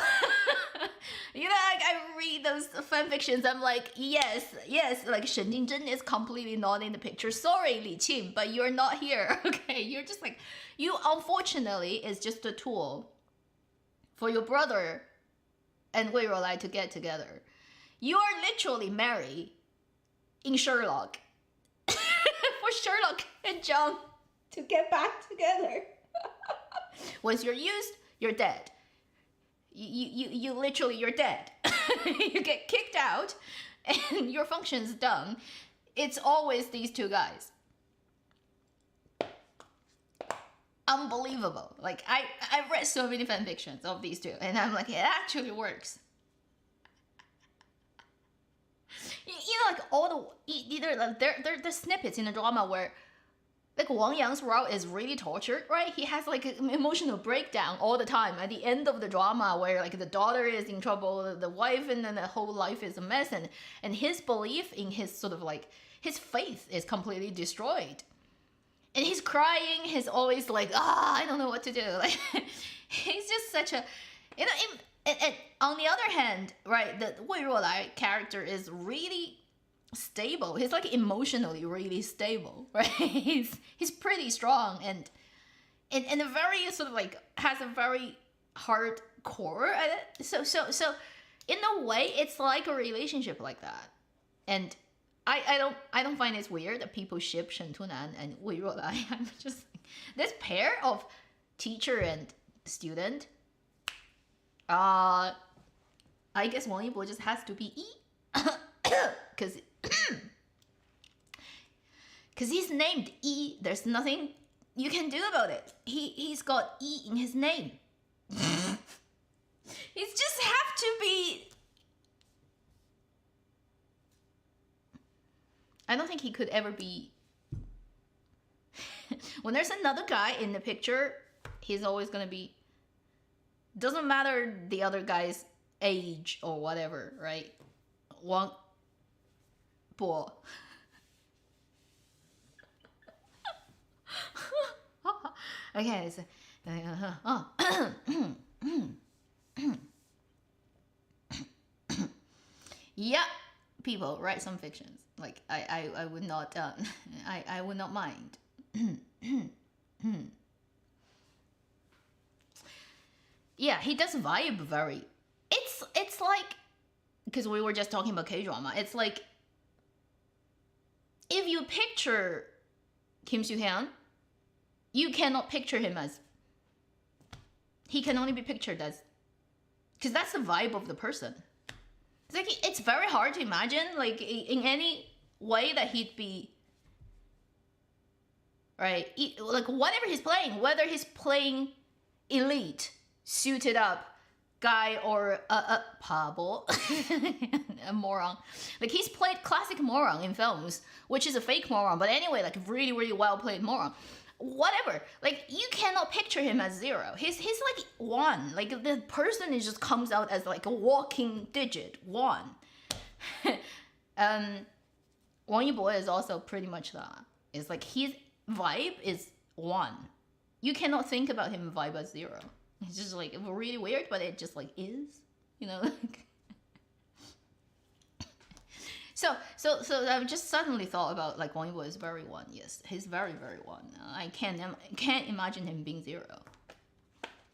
you know, like I read those fan fictions, I'm like, yes, like Shen Jingzhen is completely not in the picture. Sorry, Li Qin, but you're not here. Okay, you're just like, you unfortunately is just a tool for your brother and Wei Ruolai to get together. You are literally married in Sherlock for Sherlock and John to get back together. Once you're used, you're dead. You literally, you're dead. You get kicked out and your function's done. It's always these two guys. Unbelievable. Like, I've read so many fan fictions of these two, and I'm like, it actually works. You know, like all the snippets in the drama where like Wang Yang's role is really tortured, right? He has like an emotional breakdown all the time at the end of the drama, where like the daughter is in trouble, the wife, and then the whole life is a mess, and his belief in his sort of like his faith is completely destroyed. And he's crying, he's always like, I don't know what to do. Like, he's just such a, you know, and on the other hand, right, the Wei Ruolai character is really stable. He's like emotionally really stable, right? He's pretty strong and a very sort of like has a very hard core. So in a way, it's like a relationship like that. And I don't find it weird that people ship Shen Tunan and Wei Ruolai. I'm just like, this pair of teacher and student. I guess Wang Yibo just has to be E, because he's named E. There's nothing you can do about it. He's got E in his name. He just have to be. I don't think he could ever be. When there's another guy in the picture, he's always gonna be. Doesn't matter the other guy's age or whatever, right? Wang Bo. Okay, so, yeah, people write some fictions. Like I would not I would not mind. Yeah, he does vibe very. It's like, because we were just talking about K-drama. It's like if you picture Kim Soo-hyun, you cannot picture him as. He can only be pictured as, because that's the vibe of the person. It's like it's very hard to imagine, like in any way that he'd be. Right, like whatever he's playing, whether he's playing elite, suited up guy or a pabo, a moron. Like he's played classic moron in films, which is a fake moron, but anyway, like really, really well played moron. whatever. Like, you cannot picture him as 0. He's like 1. Like, the person is just comes out as like a walking digit 1. Wang Yibo is also pretty much that. It's like his vibe is 1. You cannot think about him vibe as 0. It's just like really weird, but it just like is, you know. So I've just suddenly thought about like Wang Yibo is very 1. Yes, he's very 1. I can't imagine him being 0.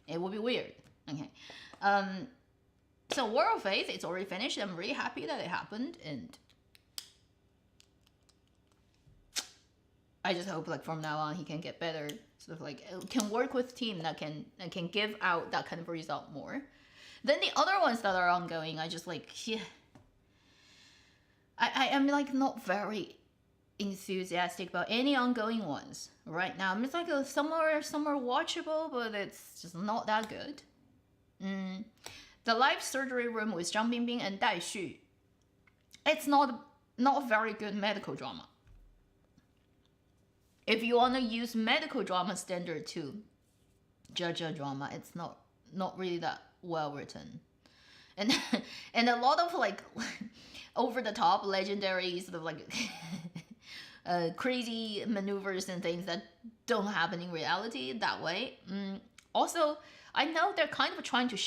It would be weird. Okay. So War of Faith, it's already finished. I'm really happy that it happened, and I just hope like from now on he can get better, sort of like can work with team that can give out that kind of result more. Then the other ones that are ongoing, I just like, yeah, I am like not very enthusiastic about any ongoing ones right now. It's like some are watchable, but it's just not that good. The live surgery room with Zhang Bingbing and Dai Xu, it's not a very good medical drama. If you want to use medical drama standard to judge a drama, it's not really that well written, and a lot of like over the top legendary sort of like crazy maneuvers and things that don't happen in reality that way. Also, I know they're kind of trying to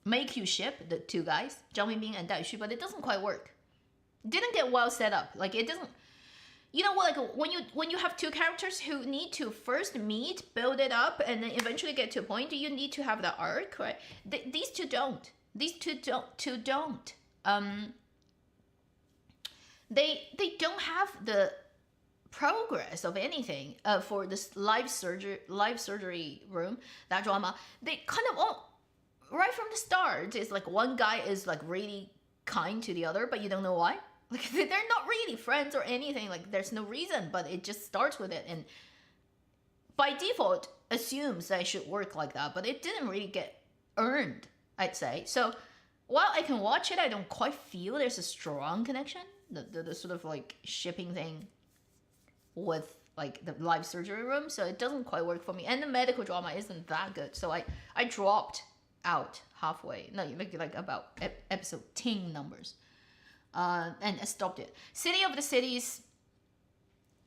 make you ship the two guys, Zhang Bingbing and Dai Xu, but it doesn't quite work. It didn't get well set up. Like, it doesn't. You know what? Like when you have two characters who need to first meet, build it up, and then eventually get to a point, you need to have the arc, right? These two don't. They don't have the progress of anything for this live surgery room, that drama. They kind of all right from the start, it's like one guy is like really kind to the other, but you don't know why. Like, they're not really friends or anything. Like, there's no reason, but it just starts with it, and by default assumes that it should work like that, but it didn't really get earned, I'd say. So while I can watch it, I don't quite feel there's a strong connection, the sort of like shipping thing with like the live surgery room, so it doesn't quite work for me. And the medical drama isn't that good, so I dropped out halfway, no, like about episode 10 numbers. And I stopped it. City of the Cities,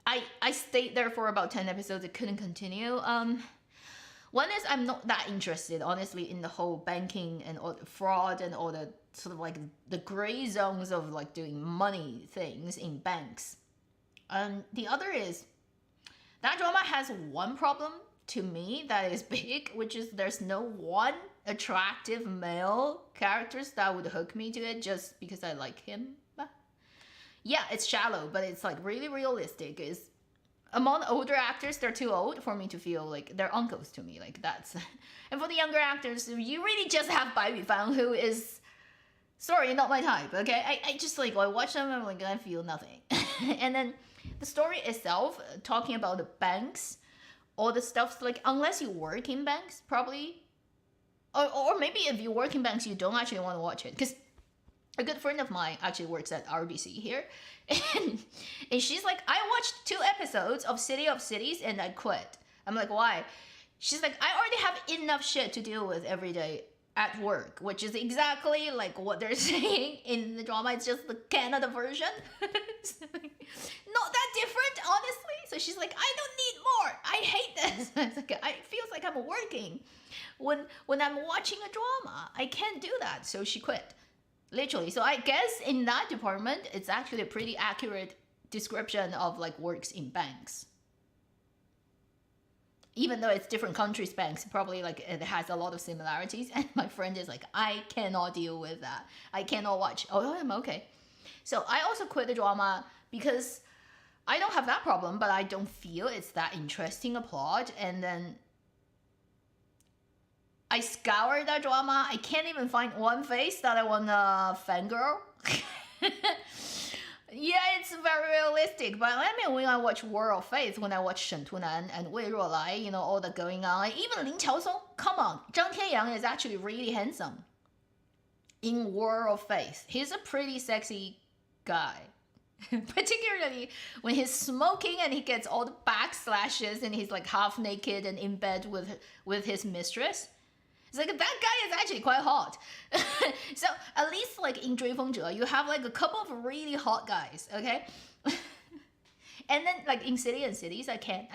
I stayed there for about 10 episodes. It couldn't continue. One is I'm not that interested, honestly, in the whole banking and all the fraud and all the sort of like the gray zones of like doing money things in banks. The other is that drama has one problem to me that is big, which is there's no one attractive male characters that would hook me to it just because I like him. Yeah, it's shallow, but it's like really realistic. Is among older actors, they're too old for me to feel like they're uncles to me. Like, that's and for the younger actors, you really just have Bai Yufang, who is, sorry, not my type. Okay, I just like I watch them, I'm like I feel nothing. And then the story itself, talking about the banks, all the stuff, like unless you work in banks, probably. Or maybe if you work in banks, you don't actually want to watch it. Because a good friend of mine actually works at RBC here. And she's like, I watched 2 episodes of City of Cities and I quit. I'm like, why? She's like, I already have enough shit to deal with every day at work. Which is exactly like what they're saying in the drama. It's just the Canada version. Not that different, honestly. So she's like, I don't need more. I hate this. It's like, it feels like I'm working. When I'm watching a drama, I can't do that. So she quit, literally. So I guess in that department, it's actually a pretty accurate description of like works in banks. Even though it's different countries' banks, probably like it has a lot of similarities. And my friend is like, I cannot deal with that. I cannot watch. Oh, I'm okay. So I also quit the drama because I don't have that problem, but I don't feel it's that interesting a plot. And then I scoured that drama. I can't even find one face that I want to fangirl. Yeah, it's very realistic. But I mean, when I watch War of Faith, when I watch Shen Tunan and Wei Ruolai, you know, all the going on, even Lin Qiaosong, come on, Zhang Tianyang is actually really handsome in War of Faith. He's a pretty sexy guy. Particularly when he's smoking and he gets all the backslashes and he's like half naked and in bed with his mistress. It's like that guy is actually quite hot. So at least like in 追风者, you have like a couple of really hot guys, okay? And then like in City and Cities, I can't.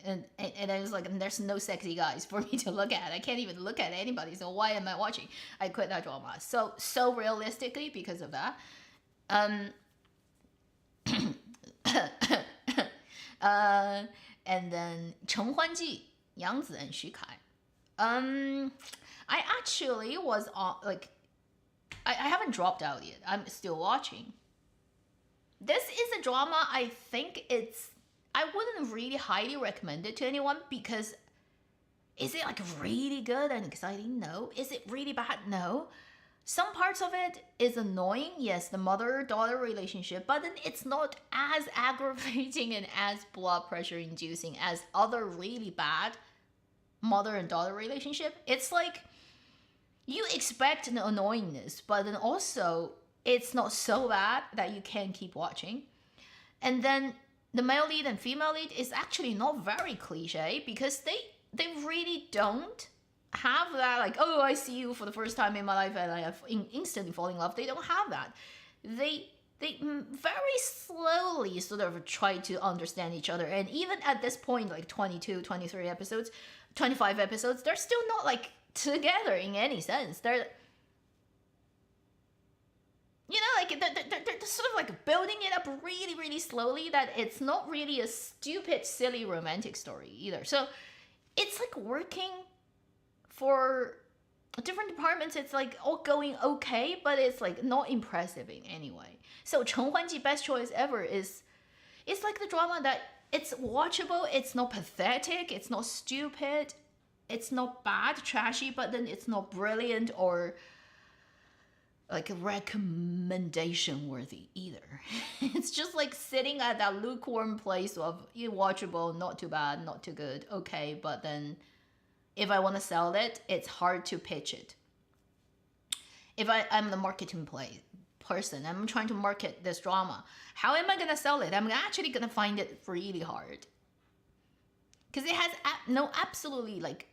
And I was like, there's no sexy guys for me to look at. I can't even look at anybody. So why am I watching? I quit that drama. So realistically because of that. And then 承欢记, Yang Zi and Xu Kai. I actually was on like, I haven't dropped out yet. I'm still watching. This is a drama I think I wouldn't really highly recommend it to anyone because is it like really good and exciting? No. Is it really bad? No. Some parts of it is annoying, yes, the mother-daughter relationship, but then it's not as aggravating and as blood pressure inducing as other really bad mother and daughter relationship. It's like you expect an annoyingness, but then also it's not so bad that you can't keep watching. And then the male lead and female lead is actually not very cliche because they really don't have that like, oh, I see you for the first time in my life and I have instantly fall in love. They don't have that. They very slowly sort of try to understand each other. And even at this point, like 22, 23 episodes, 25 episodes, they're still not like together in any sense. They're, you know, like they're sort of like building it up really, really slowly that it's not really a stupid, silly romantic story either. So it's like working for different departments. It's like all going okay, but it's like not impressive in any way. So 承欢记 best choice ever is like the drama that it's watchable, it's not pathetic, it's not stupid, it's not bad, trashy, but then it's not brilliant or like recommendation worthy either. It's just like sitting at that lukewarm place of watchable, not too bad, not too good, okay, but then if I want to sell it, it's hard to pitch it. If I'm the marketing person, I'm trying to market this drama, how am I going to sell it? I'm actually going to find it really hard. Because it has absolutely like,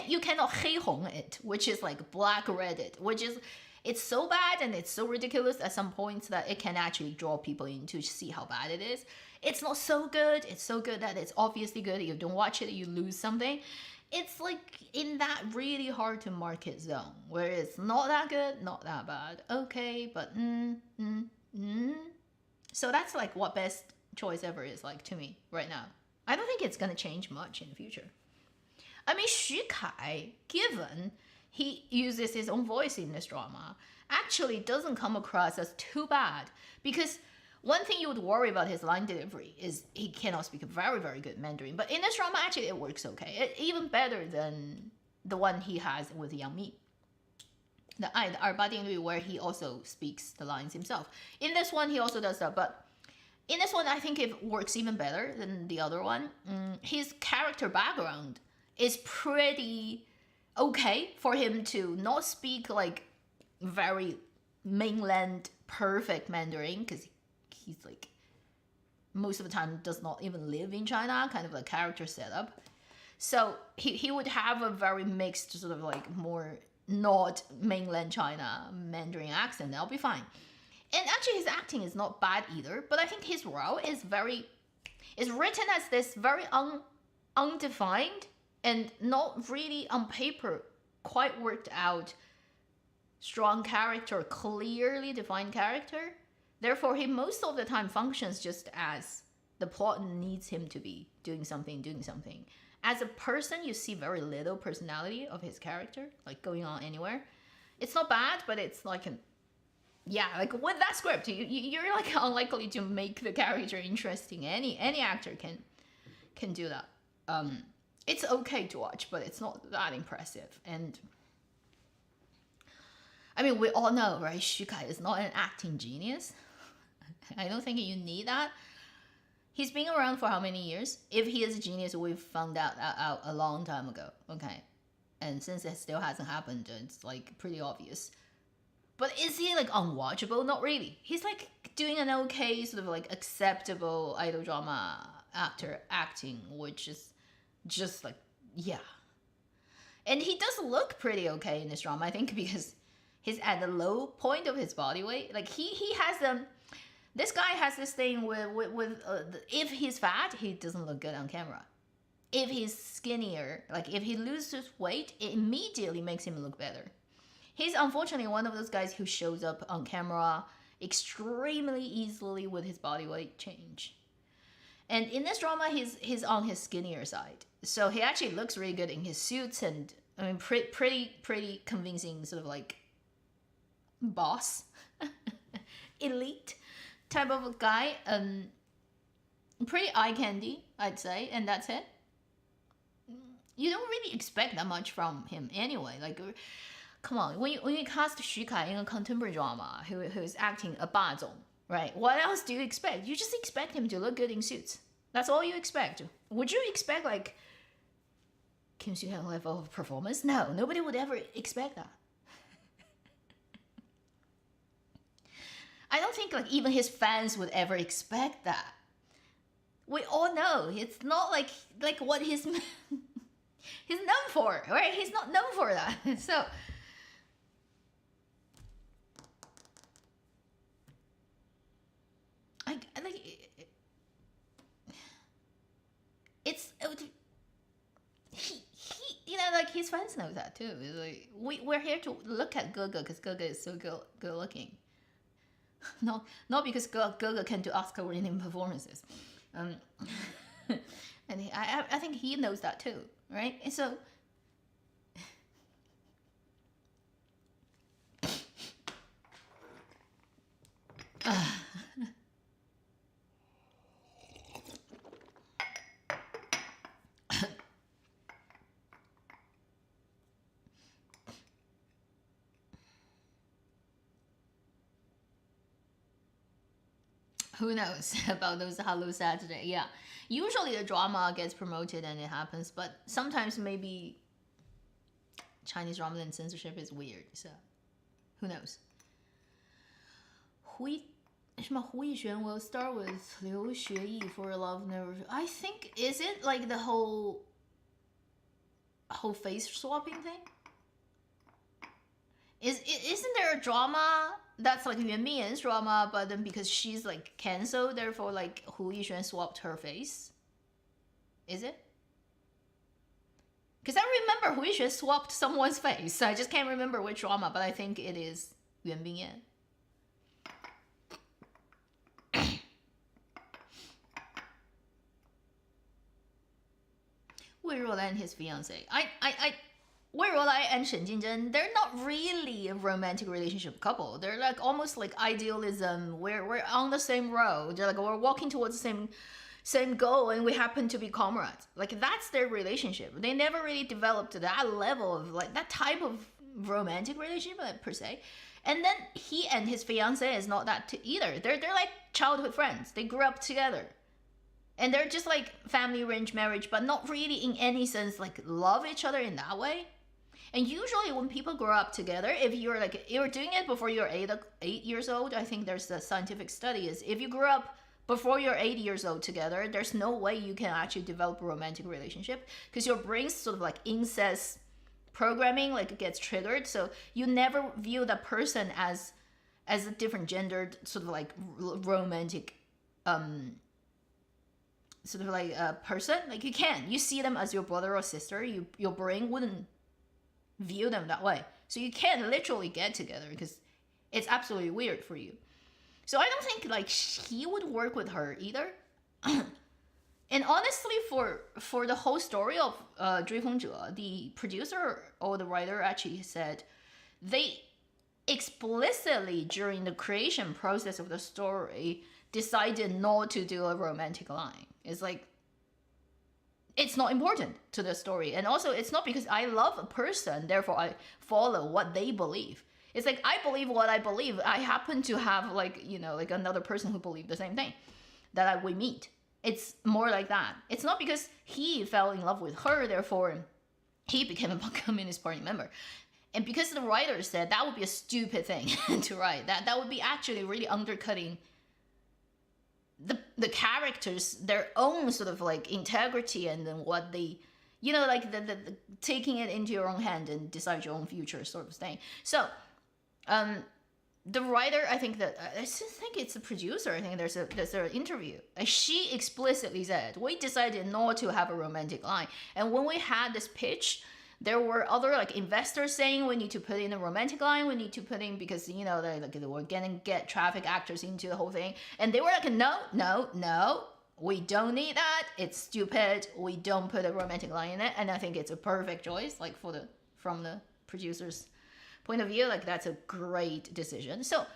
you cannot 黑红 it, which is like black Reddit, which is, it's so bad and it's so ridiculous at some points that it can actually draw people in to see how bad it is. It's not so good. It's so good that it's obviously good. If you don't watch it, you lose something. It's like in that really hard to market zone where it's not that good, not that bad. Okay, but So that's like what best choice ever is like to me right now. I don't think it's going to change much in the future. I mean, Xu Kai, given he uses his own voice in this drama, actually doesn't come across as too bad because one thing you would worry about his line delivery is he cannot speak a very, very good Mandarin. But in this drama, actually, it works okay. Even better than the one he has with Yang Mi. The Arbading where he also speaks the lines himself. In this one, he also does that. But in this one, I think it works even better than the other one. His character background is pretty okay for him to not speak like very mainland perfect Mandarin because he's like most of the time does not even live in China, kind of a character setup. So he would have a very mixed sort of like more not mainland China Mandarin accent. That'll be fine. And actually his acting is not bad either, but I think his role is written as this very undefined and not really on paper quite worked out strong character, clearly defined character. Therefore, he most of the time functions just as the plot needs him to be doing something. As a person, you see very little personality of his character, like going on anywhere. It's not bad, but it's like like with that script, you're like unlikely to make the character interesting. Any actor can do that. It's okay to watch, but it's not that impressive. And I mean, we all know, right? Xu Kai is not an acting genius. I don't think you need that. He's been around for how many years? If he is a genius, we've found out a long time ago. Okay. And since it still hasn't happened, it's like pretty obvious. But is he like unwatchable? Not really. He's like doing an okay sort of like acceptable idol drama actor acting, which is just like, yeah. And he does look pretty okay in this drama, I think, because he's at the low point of his body weight. Like he has this guy has this thing with if he's fat, he doesn't look good on camera. If he's skinnier, like if he loses weight, it immediately makes him look better. He's unfortunately one of those guys who shows up on camera extremely easily with his body weight change. And in this drama, he's on his skinnier side, so he actually looks really good in his suits, and I mean, pretty convincing sort of like boss, elite type of a guy. Pretty eye candy, I'd say, and that's it. You don't really expect that much from him anyway. Like, come on, when you cast Xu Kai in a contemporary drama who's acting a 霸总, right? What else do you expect? You just expect him to look good in suits. That's all you expect. Would you expect like Kim Soo-hyun level of performance? No, nobody would ever expect that. I don't think like even his fans would ever expect that. We all know it's not like what he's known for, right? He's not known for that. So he you know, like his fans know that too. It's like we're here to look at Gaga because Gaga is so good looking. Not because Gaga can do Oscar-winning performances. And I think he knows that too, right? And so who knows about those Hello Saturday? Yeah, usually the drama gets promoted and it happens, but sometimes maybe Chinese drama and censorship is weird. So who knows? Hu Yixuan will start with Liu Xueyi for Love Never. I think, is it like the whole face swapping thing? Isn't there a drama that's like Yuan Mian's drama, but then because she's like cancelled, therefore like Hu Yixuan swapped her face? Is it? Because I remember Hu Yixuan swapped someone's face. I just can't remember which drama, but I think it is Yuan Mian. Wei Ruolai and his fiance. Wei Ruolai and Shen Jinzhen, they're not really a romantic relationship couple. They're like almost like idealism. We're on the same road. They're like we're walking towards the same goal, and we happen to be comrades. Like that's their relationship. They never really developed that level of like that type of romantic relationship per se. And then he and his fiance is not that either. They're like childhood friends. They grew up together. And they're just like family arranged marriage, but not really in any sense like love each other in that way. And usually when people grow up together, if you're doing it before you're 8 years old, I think there's a scientific study is if you grew up before you're 8 years old together, there's no way you can actually develop a romantic relationship because your brain's sort of like incest programming, like it gets triggered. So you never view that person as a different gendered sort of like romantic sort of like a person. Like you see them as your brother or sister. Your brain wouldn't view them that way. So you can't literally get together because it's absolutely weird for you. So I don't think like he would work with her either. And honestly, for the whole story of 追风者, the producer or the writer actually said they explicitly during the creation process of the story decided not to do a romantic line. It's like it's not important to the story, and also it's not because I love a person therefore I follow what they believe. It's like I believe what I believe. I happen to have like like another person who believes the same thing that we meet. It's more like that. It's not because he fell in love with her therefore he became a communist party member. And because the writer said that would be a stupid thing to write, that would be actually really undercutting the characters, their own sort of like integrity, and then what they, like the taking it into your own hand and decide your own future sort of thing. So the writer, I think it's a producer, I think there's an interview. She explicitly said, we decided not to have a romantic line. And when we had this pitch, there were other like investors saying we need to put in a romantic line, we need to put in, because they were gonna get traffic actors into the whole thing. And they were like, no, we don't need that. It's stupid. We don't put a romantic line in it. And I think it's a perfect choice, like from the producers' point of view, like that's a great decision. So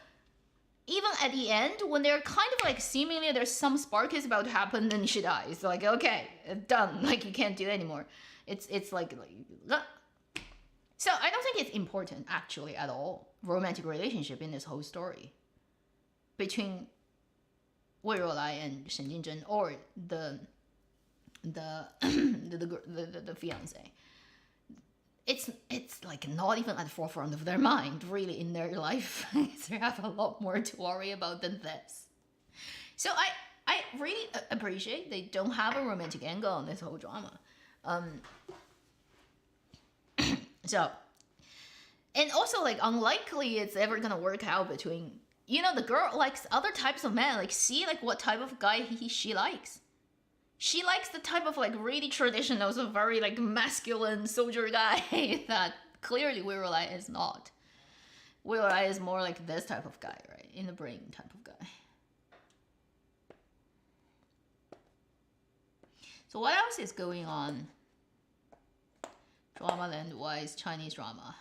even at the end, when they're kind of like seemingly there's some spark is about to happen, then she dies. Like, okay, done. Like you can't do it anymore. It's like so I don't think it's important actually at all, romantic relationship in this whole story between Wei Ruolai and Shen Jinzhen, or the fiance. It's like not even at the forefront of their mind, really, in their life. They have a lot more to worry about than this. So I really appreciate they don't have a romantic angle on this whole drama. So, and also like unlikely it's ever gonna work out between, the girl likes other types of men, like see like what type of guy she likes. She likes the type of like really traditional, so very like masculine soldier guy that clearly Wei Ruolai is not. Wei Ruolai is more like this type of guy, right? In the brain type of guy. So what else is going on drama land wise, Chinese drama?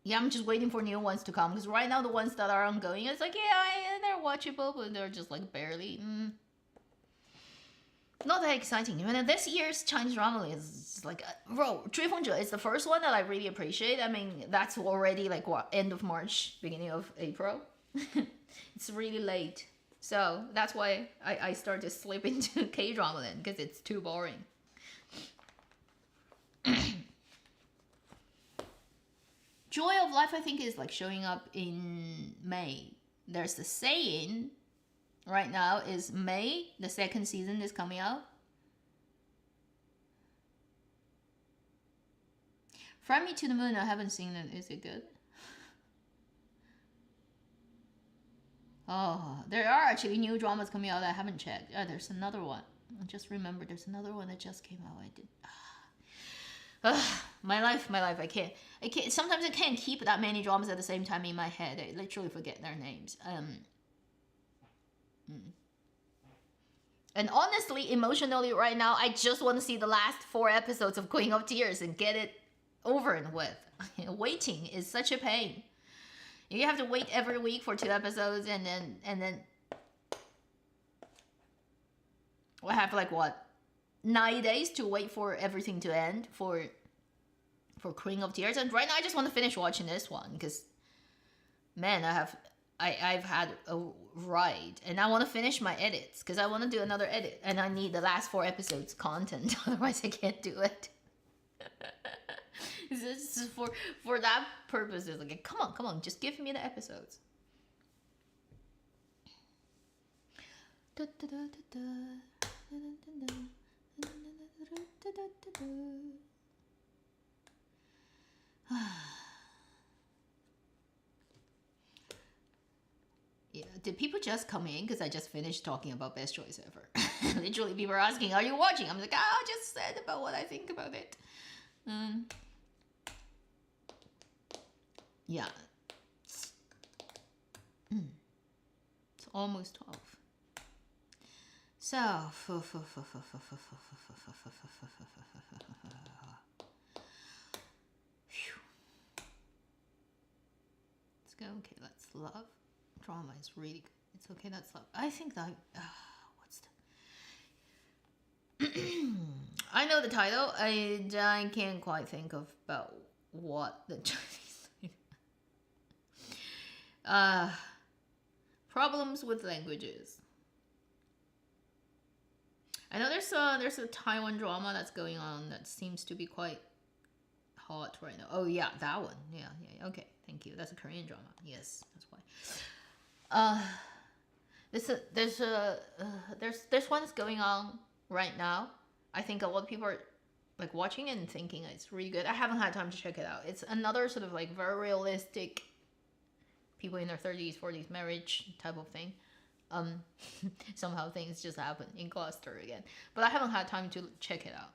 Yeah, I'm just waiting for new ones to come, because right now the ones that are ongoing, it's like, yeah, they're watchable, but they're just like barely not that exciting. This year's Chinese drama is like, bro, 追风者 is the first one that I really appreciate. I mean, that's already like what, end of March, beginning of April. It's really late. So that's why I started to slip into K-drama then, because it's too boring. Joy of Life, I think, is like showing up in May. There's the saying right now is May, the second season is coming out. Fly Me to the Moon, I haven't seen it. Is it good? Oh, there are actually new dramas coming out that I haven't checked. Oh, there's another one. I just remembered there's another one that just came out. I did. My life. I can't. Sometimes I can't keep that many dramas at the same time in my head. I literally forget their names. And honestly, emotionally, right now, I just want to see the last 4 episodes of Queen of Tears and get it over and with. Waiting is such a pain. You have to wait every week for 2 episodes, and then I have like what, 9 days to wait for everything to end for Queen of Tears. And right now I just want to finish watching this one, because man, I've had a ride, and I want to finish my edits, because I want to do another edit, and I need the last 4 episodes content. Otherwise I can't do it. This is for that purpose. It's like, come on, just give me the episodes. Yeah, did people just come in because I just finished talking about Best Choice Ever? Literally, people are asking, "Are you watching?" I'm like, I just said about what I think about it. Yeah. It's almost 12. So, let's go. Okay, let's love. Drama is really good. It's okay, that's love. I think that, what's the... I know the title. I can't quite think of about what the Chinese problems with languages. I know there's a Taiwan drama that's going on that seems to be quite hot right now. Oh yeah, that one. Yeah. Okay, thank you. That's a Korean drama. Yes, that's why. There's one that's going on right now. I think a lot of people are like watching it and thinking it's really good. I haven't had time to check it out. It's another sort of like very realistic people in their 30s, 40s marriage type of thing. Somehow things just happen in cluster again. But I haven't had time to check it out.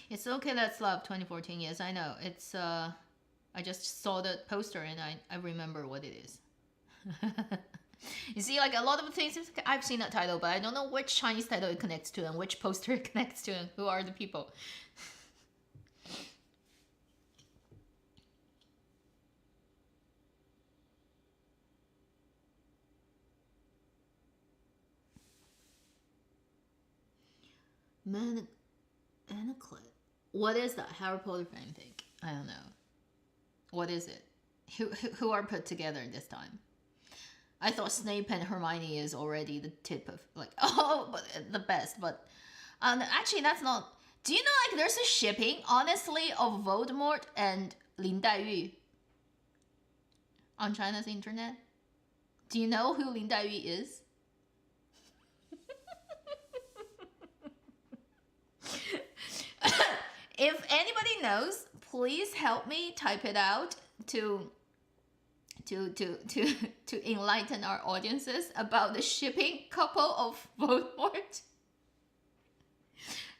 It's Okay That's Love 2014. Yes, I know. It's I just saw the poster and I remember what it is. You see, like a lot of things I've seen that title, but I don't know which Chinese title it connects to and which poster it connects to and who are the people. Manaclet. What is that? Harry Potter fan think? I don't know. What is it? Who are put together this time? I thought Snape and Hermione is already the tip of like but the best, but actually that's not. Do you know like there's a shipping honestly of Voldemort and Lin Daiyu on China's internet? Do you know who Lin Daiyu is? If anybody knows, please help me type it out to enlighten our audiences about the shipping couple of Voldemort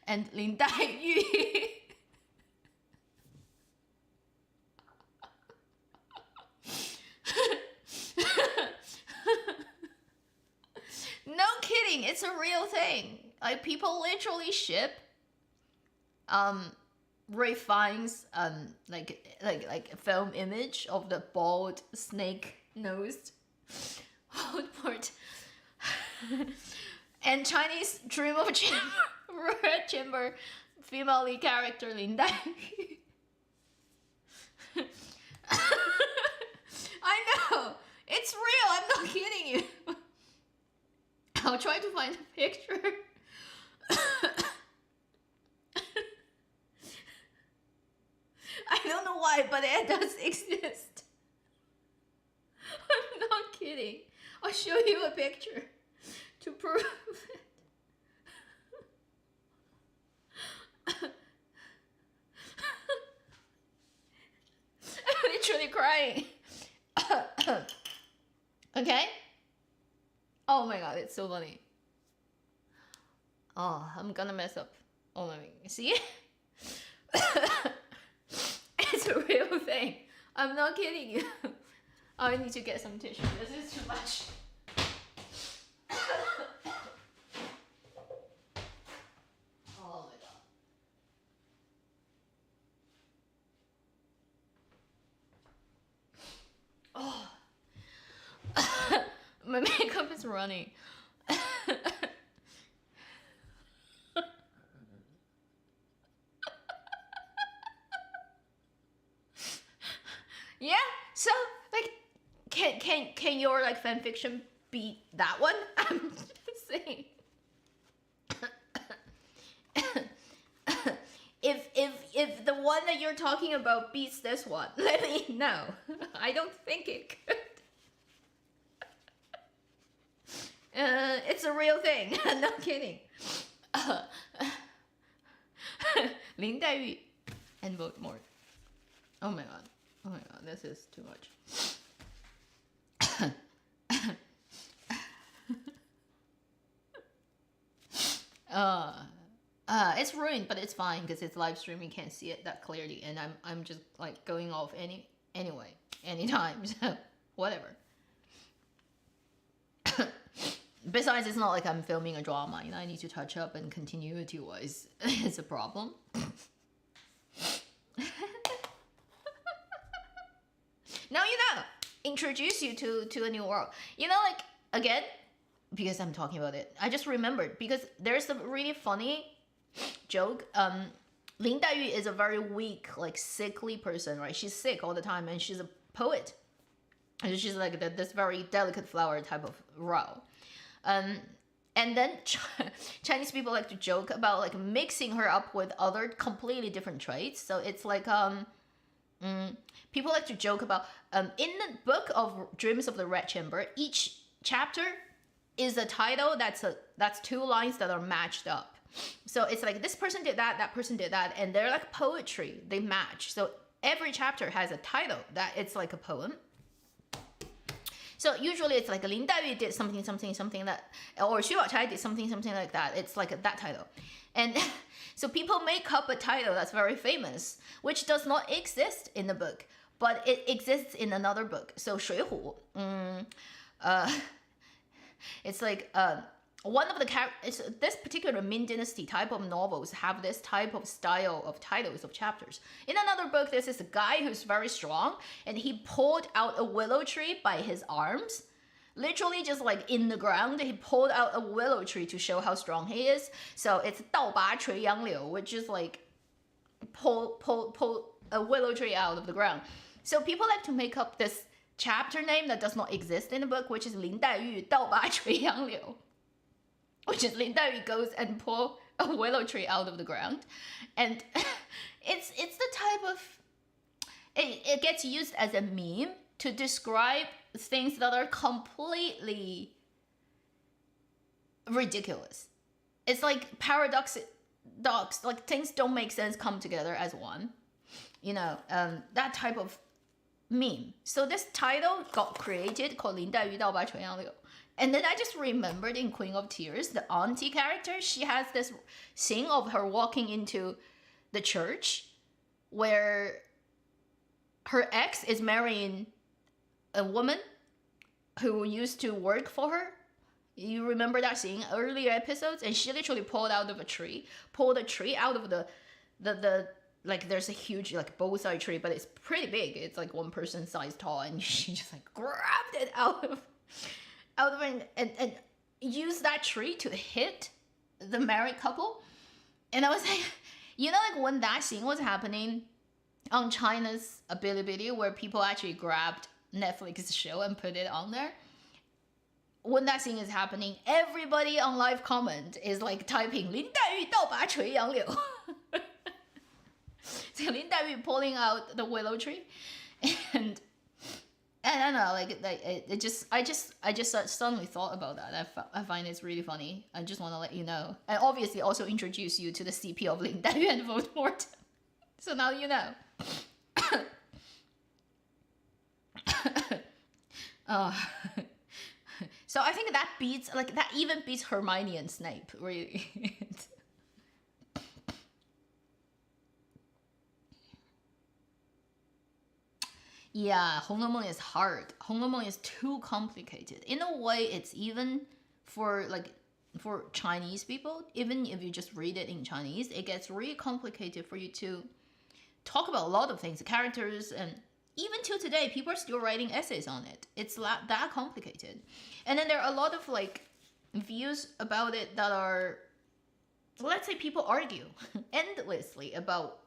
and Lin Daiyu. No kidding, it's a real thing. Like people literally ship Ray Fiennes like a film image of the bald snake-nosed Voldemort and Chinese Dream of Chamber Red Chamber female lead character Lin Dai. I know it's real. I'm not kidding you. I'll try to find a picture. I don't know why, but it does exist. I'm not kidding. I'll show you a picture to prove it. I'm literally crying. Okay? Oh my god, it's so funny. Oh, I'm gonna mess up. Oh my god, see? It's a real thing. I'm not kidding you. I need to get some tissue. This is too much. Oh my god. Oh. My makeup is running. Yeah, so like can your like fanfiction beat that one? I'm just saying. If the one that you're talking about beats this one, let me know. I don't think it could. It's a real thing. No kidding. Lin Daiyu and Voldemort. Oh my god. Oh my god, this is too much. It's ruined, but it's fine because it's live streaming. You can't see it that clearly, and I'm just like going off anyway, anytime. So whatever. Besides, it's not like I'm filming a drama. You know, I need to touch up, and continuity-wise, it's a problem. Now you know. Introduce you to a new world. You know, like again, because I'm talking about it, I just remembered because there's a really funny joke. Lin Daiyu is a very weak, like sickly person, right? She's sick all the time, and she's a poet. And she's like this very delicate flower type of role. And then Chinese people like to joke about like mixing her up with other completely different traits. So it's like people like to joke about in the book of Dreams of the Red Chamber, each chapter is a title that's two lines that are matched up. So it's like this person did that, that person did that, and they're like poetry. They match. So every chapter has a title that it's like a poem. So usually it's like Lin Daiyu did something, something, something that, or Xu Baochai did something, something like that. It's like that title. And so people make up a title that's very famous, which does not exist in the book, but it exists in another book. So 水浒, it's like one of the characters, this particular Ming Dynasty type of novels have this type of style of titles of chapters. In another book, there's this guy who's very strong, and he pulled out a willow tree by his arms. Literally just like in the ground, he pulled out a willow tree to show how strong he is. So it's 倒拔垂杨柳, which is like pull a willow tree out of the ground. So people like to make up this chapter name that does not exist in the book, which is 林黛玉倒拔垂杨柳. Which is Lin Daiyu goes and pull a willow tree out of the ground. And it's the type of... It gets used as a meme to describe things that are completely ridiculous. It's like paradox, like things don't make sense come together as one. You know, that type of meme. So this title got created called 林黛玉倒拔垂杨柳. And then I just remembered in Queen of Tears, the auntie character, she has this scene of her walking into the church where her ex is marrying a woman who used to work for her. You remember that scene earlier episodes? And she literally pulled a tree out of the like there's a huge like bonsai tree, but it's pretty big. It's like one person size tall, and she just like grabbed it out of and use that tree to hit the married couple. And I was like, you know, like when that scene was happening on China's Bilibili, where people actually grabbed Netflix's show and put it on there, when that scene is happening, everybody on live comment is like typing 林黛玉倒拔垂杨柳. So 林黛玉 pulling out the willow tree, and I don't know, I just suddenly thought about that. I find it's really funny. I just want to let you know, and obviously also introduce you to the CP of Lin Daiyu and Voldemort. So now you know. So I think that even beats Hermione and Snape, really. Yeah, 红楼梦 is hard. 红楼梦 is too complicated. In a way, it's even for Chinese people, even if you just read it in Chinese, it gets really complicated for you to talk about a lot of things, characters, and even till today, people are still writing essays on it. It's that complicated. And then there are a lot of like views about it that are, let's say, people argue endlessly about,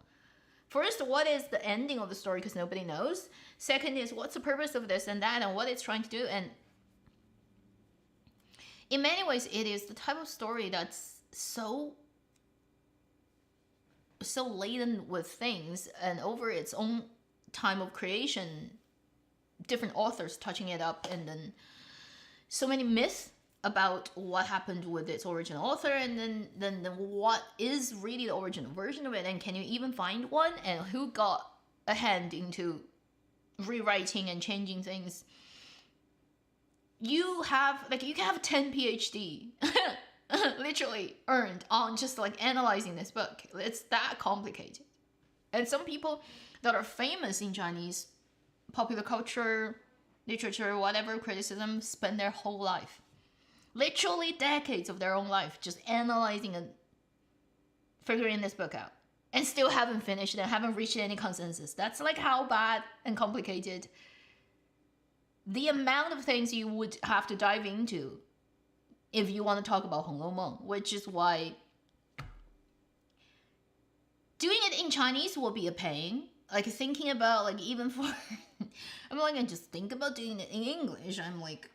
first, what is the ending of the story, because nobody knows. Second is, what's the purpose of this and that, and what it's trying to do. And in many ways, it is the type of story that's so laden with things, and over its own time of creation, different authors touching it up, and then so many myths about what happened with its original author, and then what is really the original version of it, and can you even find one, and who got a hand into rewriting and changing things. You can have 10 PhD literally earned on just like analyzing this book. It's that complicated. And some people that are famous in Chinese popular culture, literature, whatever criticism, spend their whole life, literally decades of their own life, just analyzing and figuring this book out, and still haven't finished and haven't reached any consensus. That's like how bad and complicated the amount of things you would have to dive into if you want to talk about 红楼梦, which is why doing it in Chinese will be a pain. Like thinking about like even for I'm like I just think about doing it in English. I'm like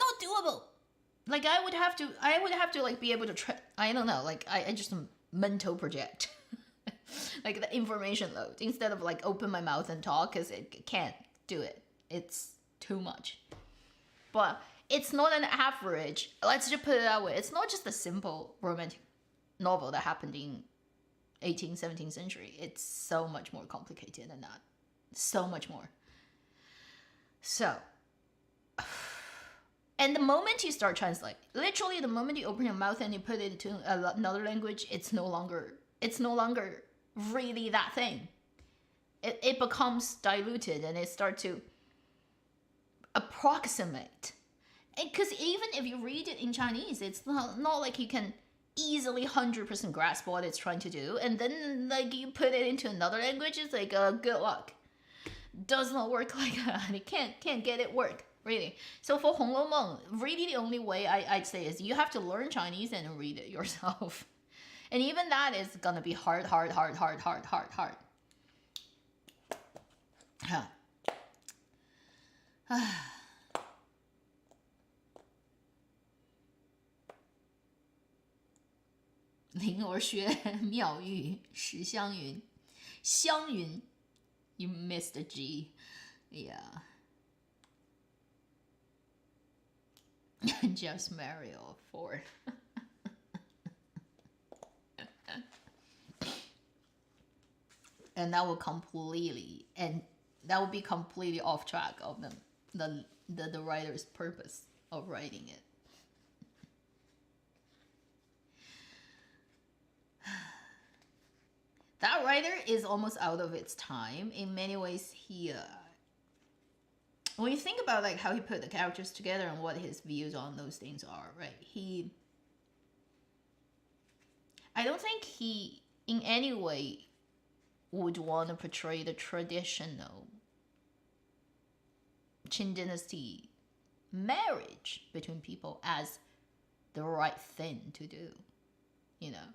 not doable. Like I would have to like be able to I don't know, like I just mental project like the information load instead of like open my mouth and talk, because it can't do it. It's too much. But it's not an average, let's just put it that way, it's not just a simple romantic novel that happened in 18th, 17th century. It's so much more complicated than that. So much more. So, and the moment you start translate, literally the moment you open your mouth and you put it into another language, it's no longer really that thing. It becomes diluted and it starts to approximate. Because even if you read it in Chinese, it's not like you can easily 100% grasp what it's trying to do, and then like you put it into another language, it's like good luck. Does not work like that. It can't get it work, really. So for 红楼梦, really the only way I'd say is you have to learn Chinese and read it yourself. And even that is gonna be hard.灵儿轩妙玉石香云，香云 you missed a G. Yeah. Just Mario 4. And that will be completely off track of the writer's purpose of writing it. That writer is almost out of its time. In many ways, he when you think about like how he put the characters together and what his views on those things are, right? I don't think he in any way would want to portray the traditional Qin dynasty marriage between people as the right thing to do, you know.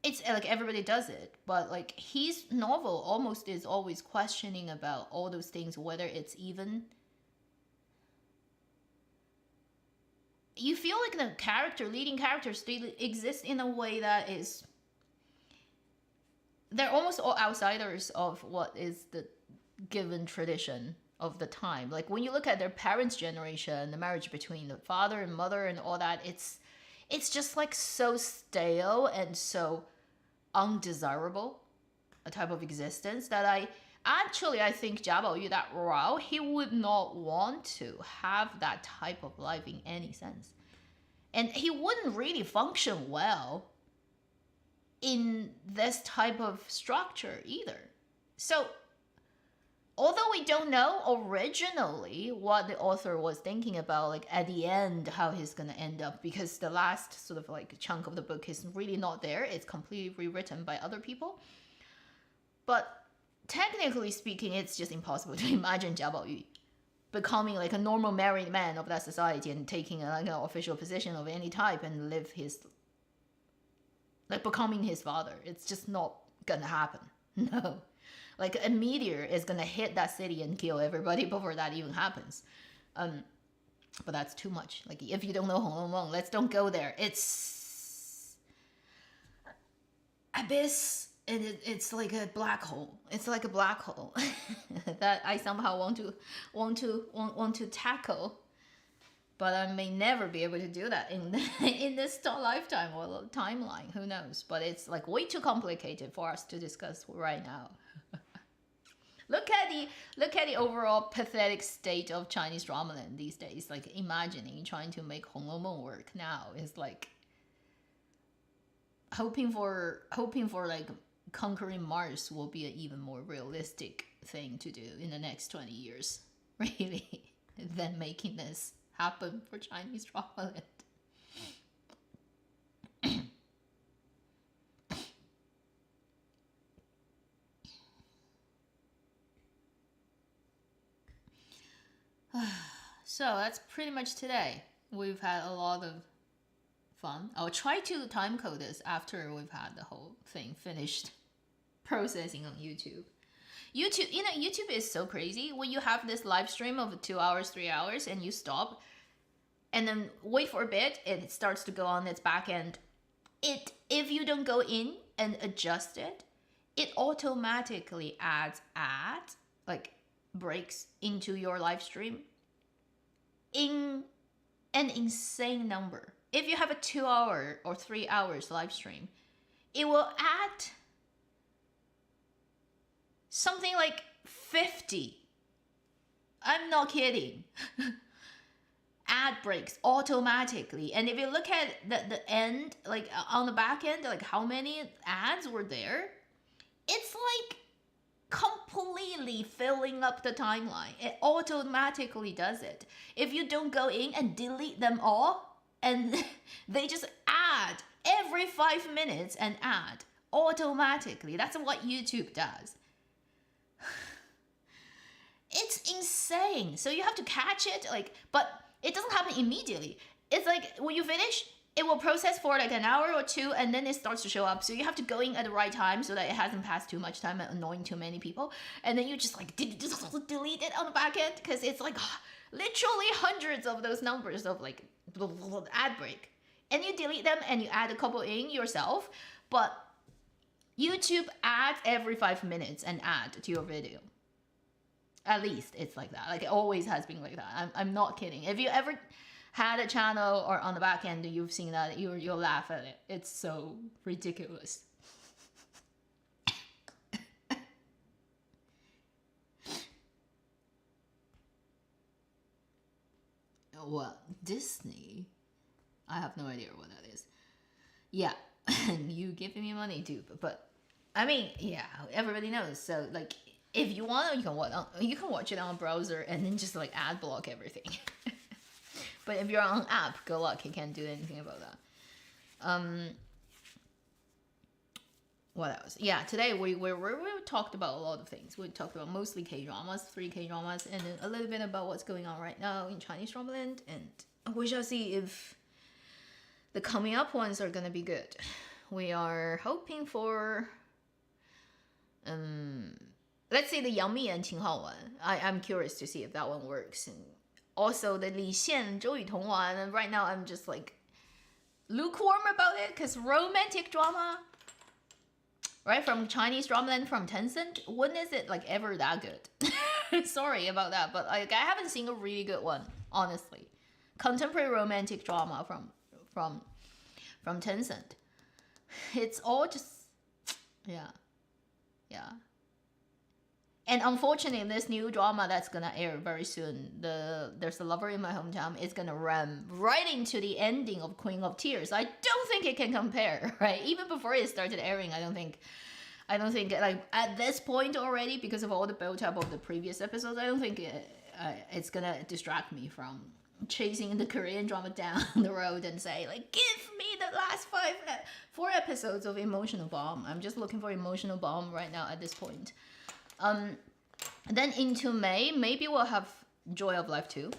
It's like everybody does it, but like his novel almost is always questioning about all those things, whether it's even. You feel like the leading characters, they exist in a way that is. They're almost all outsiders of what is the given tradition of the time. Like when you look at their parents' generation, the marriage between the father and mother and all that, it's just like so stale and so undesirable a type of existence that I think Jia Baoyu, that Rao, he would not want to have that type of life in any sense. And he wouldn't really function well in this type of structure either. So although we don't know originally what the author was thinking about, like at the end, how he's gonna end up, because the last sort of like chunk of the book is really not there. It's completely rewritten by other people. But technically speaking, it's just impossible to imagine Jia Baoyu becoming like a normal married man of that society and taking an official position of any type and live his, like becoming his father. It's just not gonna happen. No. Like a meteor is gonna hit that city and kill everybody before that even happens. But that's too much. Like if you don't know 红楼梦, let's don't go there. It's abyss, and it's like a black hole. It's like a black hole that I somehow want to tackle, but I may never be able to do that in this lifetime or timeline. Who knows? But it's like way too complicated for us to discuss right now. Look at the overall pathetic state of Chinese drama land these days. Like imagining trying to make 红楼梦 work now is like hoping for like conquering Mars will be an even more realistic thing to do in the next 20 years, really, than making this happen for Chinese drama land. So that's pretty much today. We've had a lot of fun. I'll try to time code this after we've had the whole thing finished processing on YouTube. YouTube is so crazy. When you have this live stream of 2 hours, 3 hours, and you stop, and then wait for a bit, it starts to go on its back end. If you don't go in and adjust it, it automatically adds like breaks into your live stream in an insane number. If you have a 2 hour or 3 hours live stream, it will add something like 50. I'm not kidding. Ad breaks automatically. And if you look at the end, like on the back end, like how many ads were there, it's like completely filling up the timeline. It automatically does it. If you don't go in and delete them all, and they just add every 5 minutes and add automatically. That's what YouTube does. It's insane. So you have to catch it, like, but it doesn't happen immediately. It's like when you finish, it will process for like an hour or two, and then it starts to show up. So you have to go in at the right time so that it hasn't passed too much time and annoying too many people. And then you just like delete it on the back end, because it's like literally hundreds of those numbers of like ad break. And you delete them and you add a couple in yourself. But YouTube adds every 5 minutes and add to your video. At least it's like that. Like it always has been like that. I'm not kidding. If you ever had a channel or on the back end you've seen that, you'll laugh at it. It's so ridiculous. What? Disney? I have no idea what that is. Yeah, and you giving me money too, but I mean, yeah, everybody knows. So like, if you want, you can watch it on a browser and then just like ad block everything. But if you're on app, good luck. You can't do anything about that. What else? Yeah, today we talked about a lot of things. We talked about mostly K-dramas, 3 K-dramas, and then a little bit about what's going on right now in Chinese drama land. And we shall see if the coming up ones are gonna be good. We are hoping for let's say the Yang Mi and Qing Hao one. I'm curious to see if that one works. And also the Li Xian, Zhou Yutong one. And right now I'm just like lukewarm about it, because romantic drama, right, from Chinese drama and from Tencent, when is it like ever that good? Sorry about that, but like I haven't seen a really good one, honestly. Contemporary romantic drama from Tencent. It's all just yeah. And unfortunately, this new drama that's gonna air very soon, There's a Lover in My Hometown, is gonna run right into the ending of Queen of Tears. I don't think it can compare, right? Even before it started airing, I don't think like at this point already, because of all the build up of the previous episodes, I don't think it's gonna distract me from chasing the Korean drama down the road and say like, give me the last 4 episodes of emotional bomb. I'm just looking for emotional bomb right now at this point. Then into May, maybe we'll have Joy of Life 2.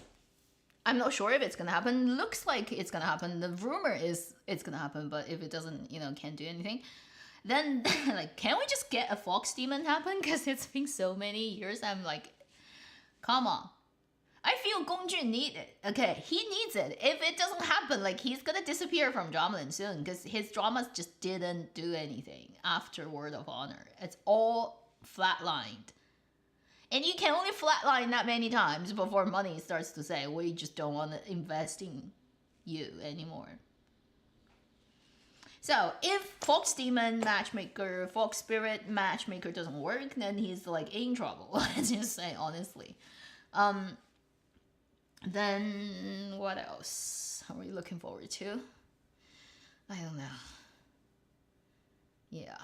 I'm not sure if it's gonna happen. Looks like it's gonna happen. The rumor is it's gonna happen, but if it doesn't, can't do anything. Then, like, can we just get a Fox Demon happen? Because it's been so many years. I'm like, come on. I feel Gong Jun needs it. Okay, he needs it. If it doesn't happen, like, he's gonna disappear from Dramaland soon, because his dramas just didn't do anything after Word of Honor. It's all flatlined. And you can only flatline that many times before money starts to say, we just don't want to invest in you anymore. So if Fox Demon Matchmaker, Fox Spirit Matchmaker doesn't work, then he's like in trouble. Let's just say honestly. Then what else are we looking forward to? I don't know. Yeah.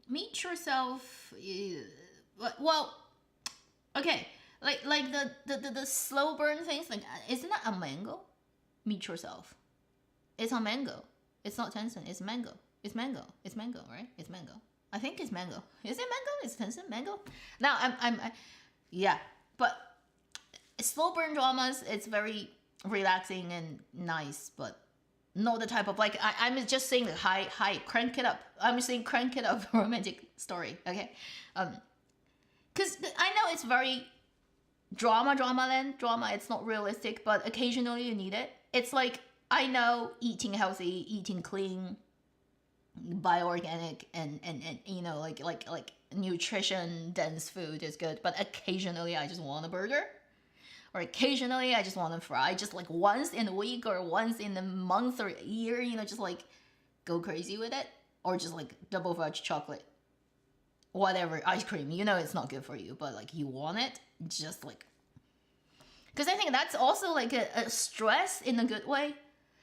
Meet Yourself. Well, okay. Like the slow burn things, like, isn't that a Mango? Meet Yourself. It's on Mango. It's not Tencent. It's Mango. It's Mango, right? It's Mango. I think it's Mango. Is it Mango? Is Tencent Mango? Now yeah. But slow burn dramas, it's very relaxing and nice, but not the type of like I'm just saying like high crank it up. I'm saying crank it up romantic story. Okay, because I know it's very drama land drama. It's not realistic, but occasionally you need it. It's like I know eating healthy, eating clean, bioorganic, and you know like nutrition dense food is good, but occasionally I just want a burger. Or occasionally I just want to fry, just like once in a week or once in a month or a year, you know, just like go crazy with it. Or just like double fudge chocolate, whatever, ice cream. You know it's not good for you, but like you want it, just like. Because I think that's also like a stress in a good way.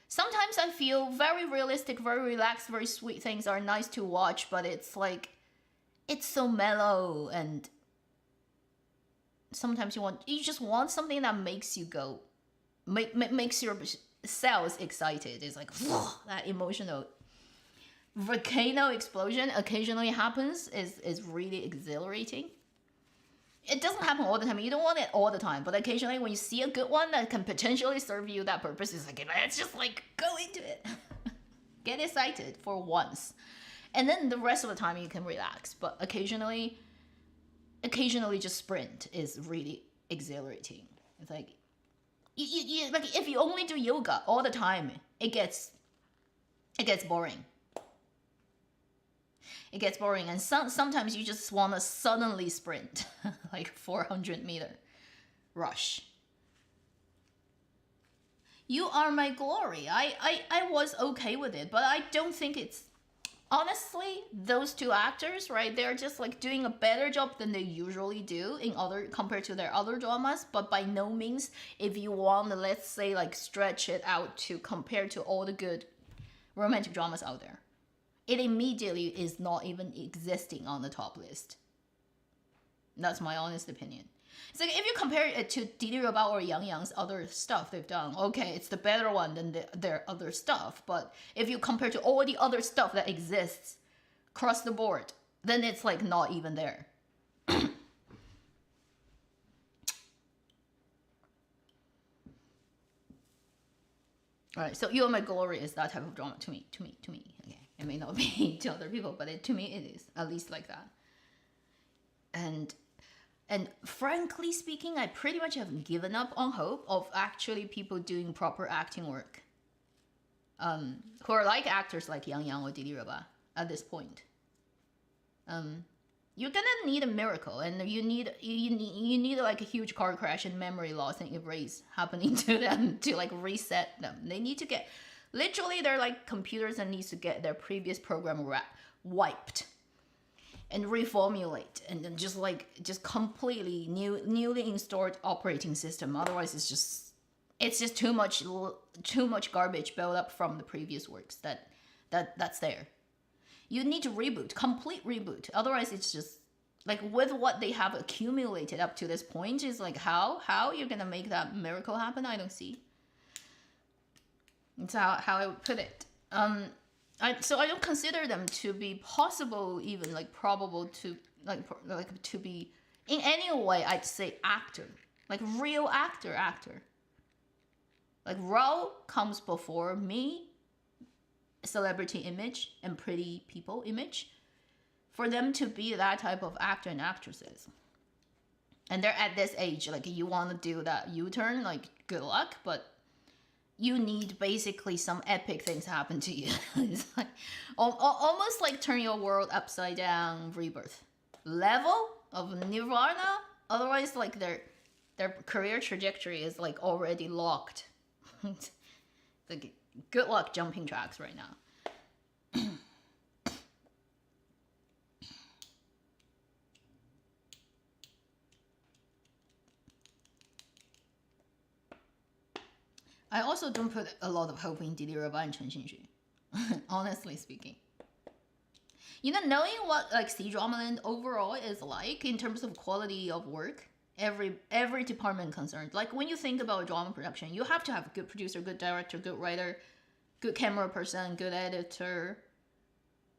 Sometimes I feel very realistic, very relaxed, very sweet things are nice to watch, but it's like, it's so mellow and sometimes you just want something that makes you go, makes your cells excited. It's like that emotional volcano explosion occasionally happens is really exhilarating. It doesn't happen all the time. You don't want it all the time, but occasionally when you see a good one that can potentially serve you that purpose, it's like, let's just like go into it. Get excited for once, and then the rest of the time you can relax. But occasionally just sprint is really exhilarating. It's like you like if you only do yoga all the time, it gets boring. It gets boring, and sometimes you just want to suddenly sprint like 400-meter rush. You Are My Glory. I was okay with it, but I don't think it's, honestly, those two actors, right, they're just like doing a better job than they usually do in other, compared to their other dramas. But by no means, if you want to, let's say, like stretch it out to compare to all the good romantic dramas out there, it immediately is not even existing on the top list. That's my honest opinion. It's like if you compare it to Didi Robao or Yang Yang's other stuff they've done, okay, it's the better one than their other stuff. But if you compare to all the other stuff that exists across the board, then it's like not even there. Alright, so You Are My Glory is that type of drama to me. Okay, it may not be to other people, but to me it is, at least like that. And frankly speaking, I pretty much have given up on hope of actually people doing proper acting work. Who are like actors like Yang Yang or Didi Roba at this point. You're gonna need a miracle, and you need like a huge car crash and memory loss and erase happening to them to like reset them. They need to get, literally, they're like computers that needs to get their previous program wiped and reformulate, and then just completely newly installed operating system. Otherwise, it's just too much garbage built up from the previous works that's there. You need to complete reboot. Otherwise, it's just like with what they have accumulated up to this point is like how you're gonna make that miracle happen. I don't see. That's how I would put it. So I don't consider them to be possible, even like probable to like to be in any way. I'd say actor, like real actor. Like Rao comes before me, celebrity image and pretty people image, for them to be that type of actor and actresses. And they're at this age, like you want to do that U-turn, like good luck, but you need basically some epic things happen to you. It's like almost like turn your world upside down rebirth level of nirvana. Otherwise, like their career trajectory is like already locked. Like good luck jumping tracks right now. I also don't put a lot of hope in Didi Roba and Chen Xinxu. Honestly speaking. You know, knowing what like C-Drama Land overall is like in terms of quality of work, every department concerned. Like when you think about drama production, you have to have a good producer, good director, good writer, good camera person, good editor.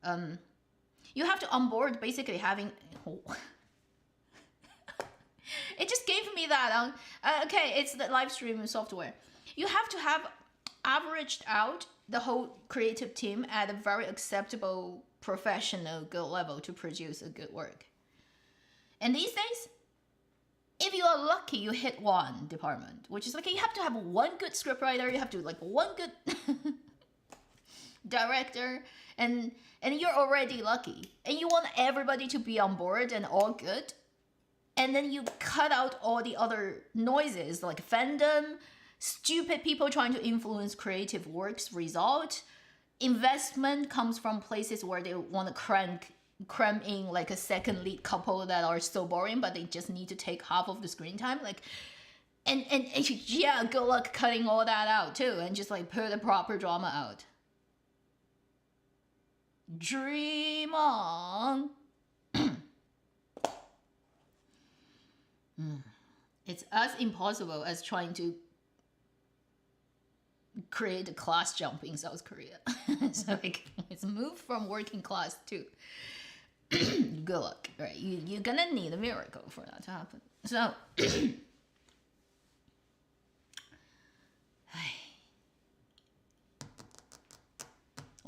You have to onboard basically having It just gave me that. Okay, it's the live streaming software. You have to have averaged out the whole creative team at a very acceptable, professional, good level to produce a good work. And these days, if you are lucky, you hit one department, which is like you have to have one good scriptwriter, you have to like one good director, and you're already lucky. And you want everybody to be on board and all good. And then you cut out all the other noises like fandom, stupid people trying to influence creative works result. Investment comes from places where they want to cram in like a second lead couple that are so boring, but they just need to take half of the screen time. Like, and yeah, good luck cutting all that out too, and just like put a proper drama out. Dream on. It's as impossible as trying to create a class jump in South Korea. So like, it's moved from working class to good luck, right? You're gonna need a miracle for that to happen. So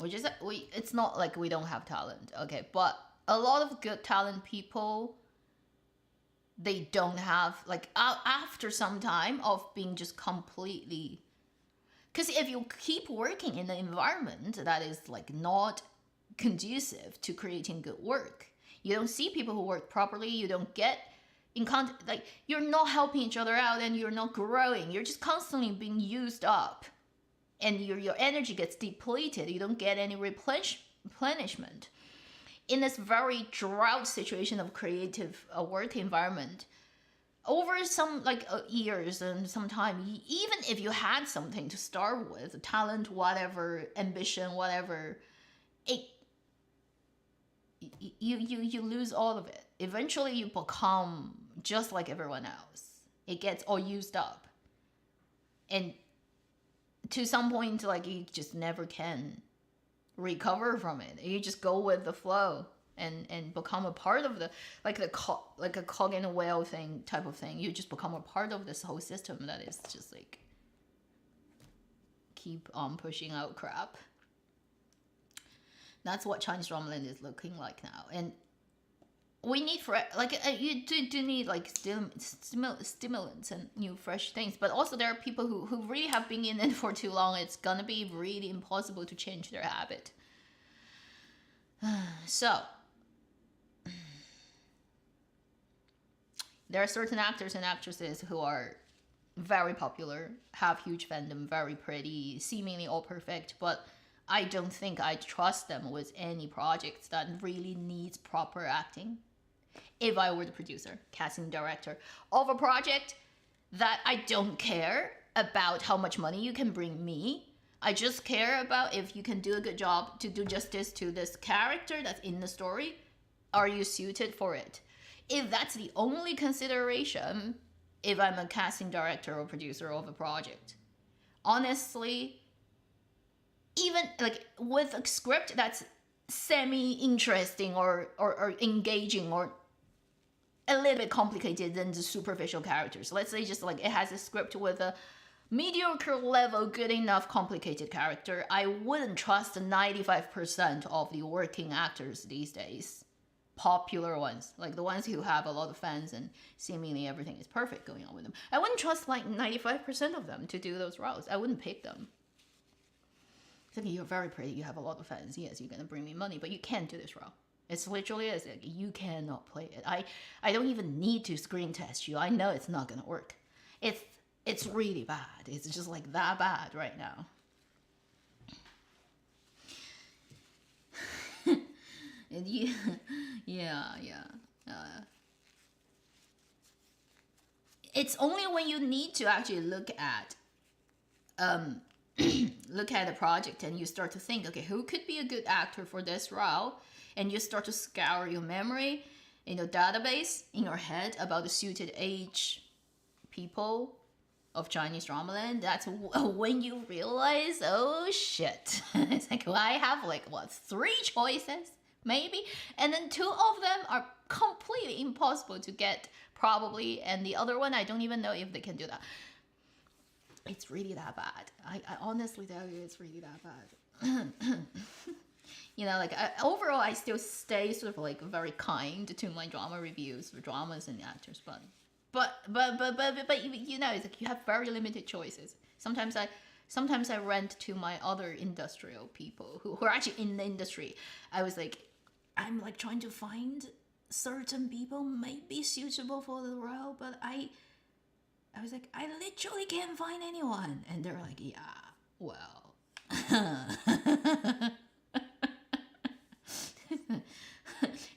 it's not like we don't have talent, okay? But a lot of good talent people, they don't have, like, after some time of being just completely, because if you keep working in an environment that is like not conducive to creating good work, you don't see people who work properly, you don't get in contact, like you're not helping each other out, and you're not growing, you're just constantly being used up, and your energy gets depleted, you don't get any replenishment. In this very drought situation of creative work environment, over some years and some time, even if you had something to start with, talent, whatever, ambition, whatever, you lose all of it. Eventually you become just like everyone else. It gets all used up, and to some point, like, you just never can recover from it. You just go with the flow and become a part of the like a cog in a wheel thing type of thing. You just become a part of this whole system that is just like keep on pushing out crap. That's what Chinese drama is looking like now, and we need you do need like stimulants and new fresh things. But also there are people who really have been in it for too long. It's gonna be really impossible to change their habit. So there are certain actors and actresses who are very popular, have huge fandom, very pretty, seemingly all perfect, but I don't think I trust them with any projects that really needs proper acting. If I were the producer, casting director of a project that I don't care about how much money you can bring me, I just care about if you can do a good job to do justice to this character that's in the story. Are you suited for it? If that's the only consideration, if I'm a casting director or producer of a project, honestly, even like with a script that's semi-interesting or engaging or a little bit complicated than the superficial characters. Let's say just like it has a script with a mediocre level, good enough, complicated character. I wouldn't trust 95% of the working actors these days. Popular ones, like the ones who have a lot of fans and seemingly everything is perfect going on with them. I wouldn't trust like 95% of them to do those roles. I wouldn't pick them. Thinking you're very pretty, you have a lot of fans. Yes, you're gonna bring me money, but you can't do this role. It's literally as like, you cannot play it. I don't even need to screen test you. I know it's not gonna work. It's really bad. It's just like that bad right now. Yeah. It's only when you need to actually look at a project and you start to think, okay, who could be a good actor for this role? And you start to scour your memory, database in your head about the suited age people of Chinese drama land. That's when you realize, oh shit. It's like, well, I have 3 choices maybe, and then 2 of them are completely impossible to get probably, and the other one I don't even know if they can do that. It's really that bad. I honestly tell you, it's really that bad. You know, like overall, I still stay sort of like very kind to my drama reviews for dramas and actors, but you know, it's like you have very limited choices. Sometimes I rent to my other industrial people who are actually in the industry. I was like, I'm like trying to find certain people might be suitable for the role, but I was like, I literally can't find anyone, and they're like, yeah, well.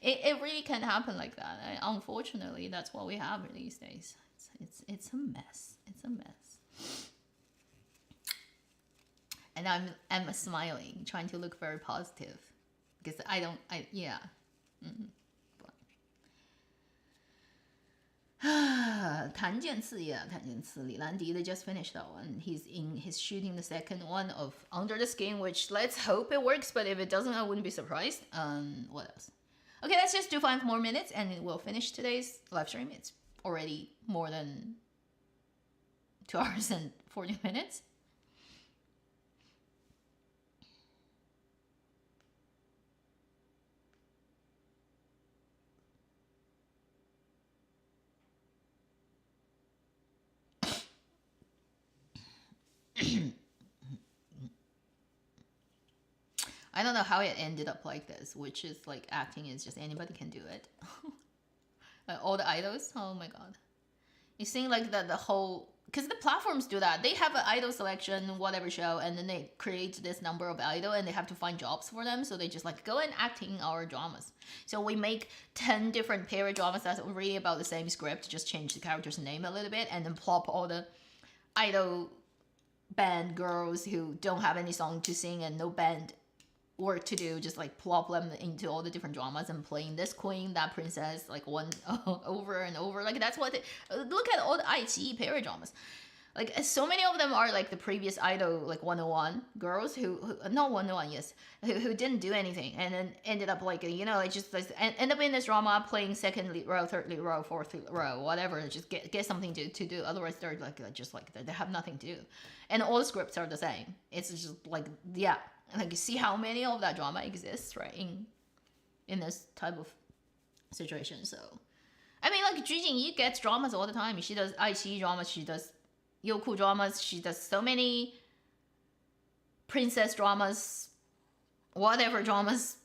It really can happen like that. Unfortunately, that's what we have these days. It's a mess. It's a mess. And I'm smiling, trying to look very positive, because yeah. Mm-hmm. 檀健次 yeah, 檀健次 李兰迪 they just finished that one. He's shooting the second one of Under the Skin, which let's hope it works, but if it doesn't, I wouldn't be surprised. What else? Okay, let's just do 5 more minutes and we'll finish today's live stream. It's already more than 2 hours and 40 minutes. I don't know how it ended up like this, which is like acting is just anybody can do it. All the idols, oh my god. You think like the whole, because the platforms do that. They have an idol selection, whatever show, and then they create this number of idol and they have to find jobs for them. So they just like go and act in our dramas. So we make 10 different period dramas that's really about the same script, just change the character's name a little bit, and then plop all the idol band girls who don't have any song to sing and no band work to do, just like plop them into all the different dramas and playing this queen, that princess, like one over and over. Like that's what look at all the iQIYI period dramas. Like so many of them are like the previous idol, like 101 girls who not 101, yes, who didn't do anything and then ended up like, you know, like just like, end up in this drama playing second lead role, third lead role, fourth lead role, whatever, just get something to do. Otherwise they're like just like they have nothing to do, and all the scripts are the same. It's just like, yeah, like you see how many of that drama exists, right, in this type of situation. So I mean, like Ju Jingyi gets dramas all the time. She does iQIYI dramas, she does Youku dramas, she does so many princess dramas, whatever dramas.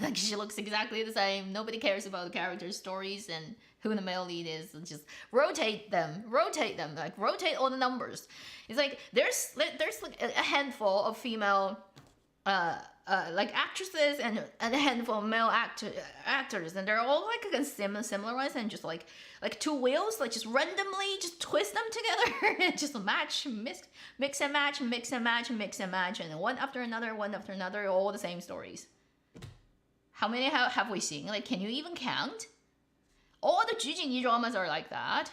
Like she looks exactly the same. Nobody cares about the characters' stories and who the male lead is, and just rotate them, like rotate all the numbers. It's like there's like a handful of female like actresses and a handful of male actors, and they're all like similar ones, and just like two wheels, like just randomly just twist them together and just mix and match, and then one after another, all the same stories. How many have we seen? Like, can you even count? All the Ju Jingyi dramas are like that.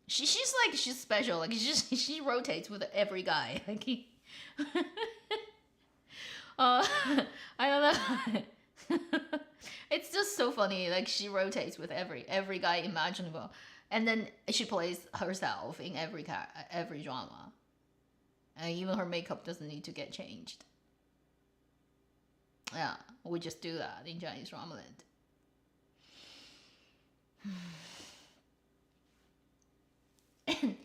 She's special. Like she rotates with every guy. Like I don't know. It's just so funny. Like she rotates with every guy imaginable, and then she plays herself in every drama, and even her makeup doesn't need to get changed. Yeah, we just do that in Chinese drama land. And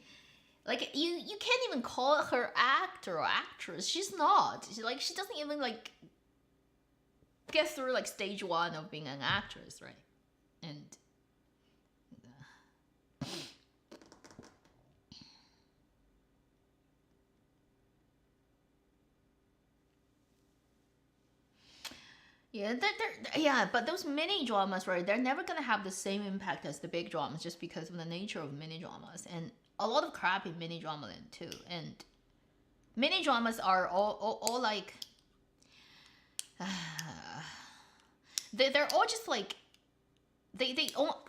like you can't even call her actor or actress. She's not. She doesn't even like get through like stage 1 of being an actress, right? And yeah, but those mini dramas, right? They're never gonna have the same impact as the big dramas, just because of the nature of mini dramas, and a lot of crap in mini drama land too. And mini dramas are all like they're all just like they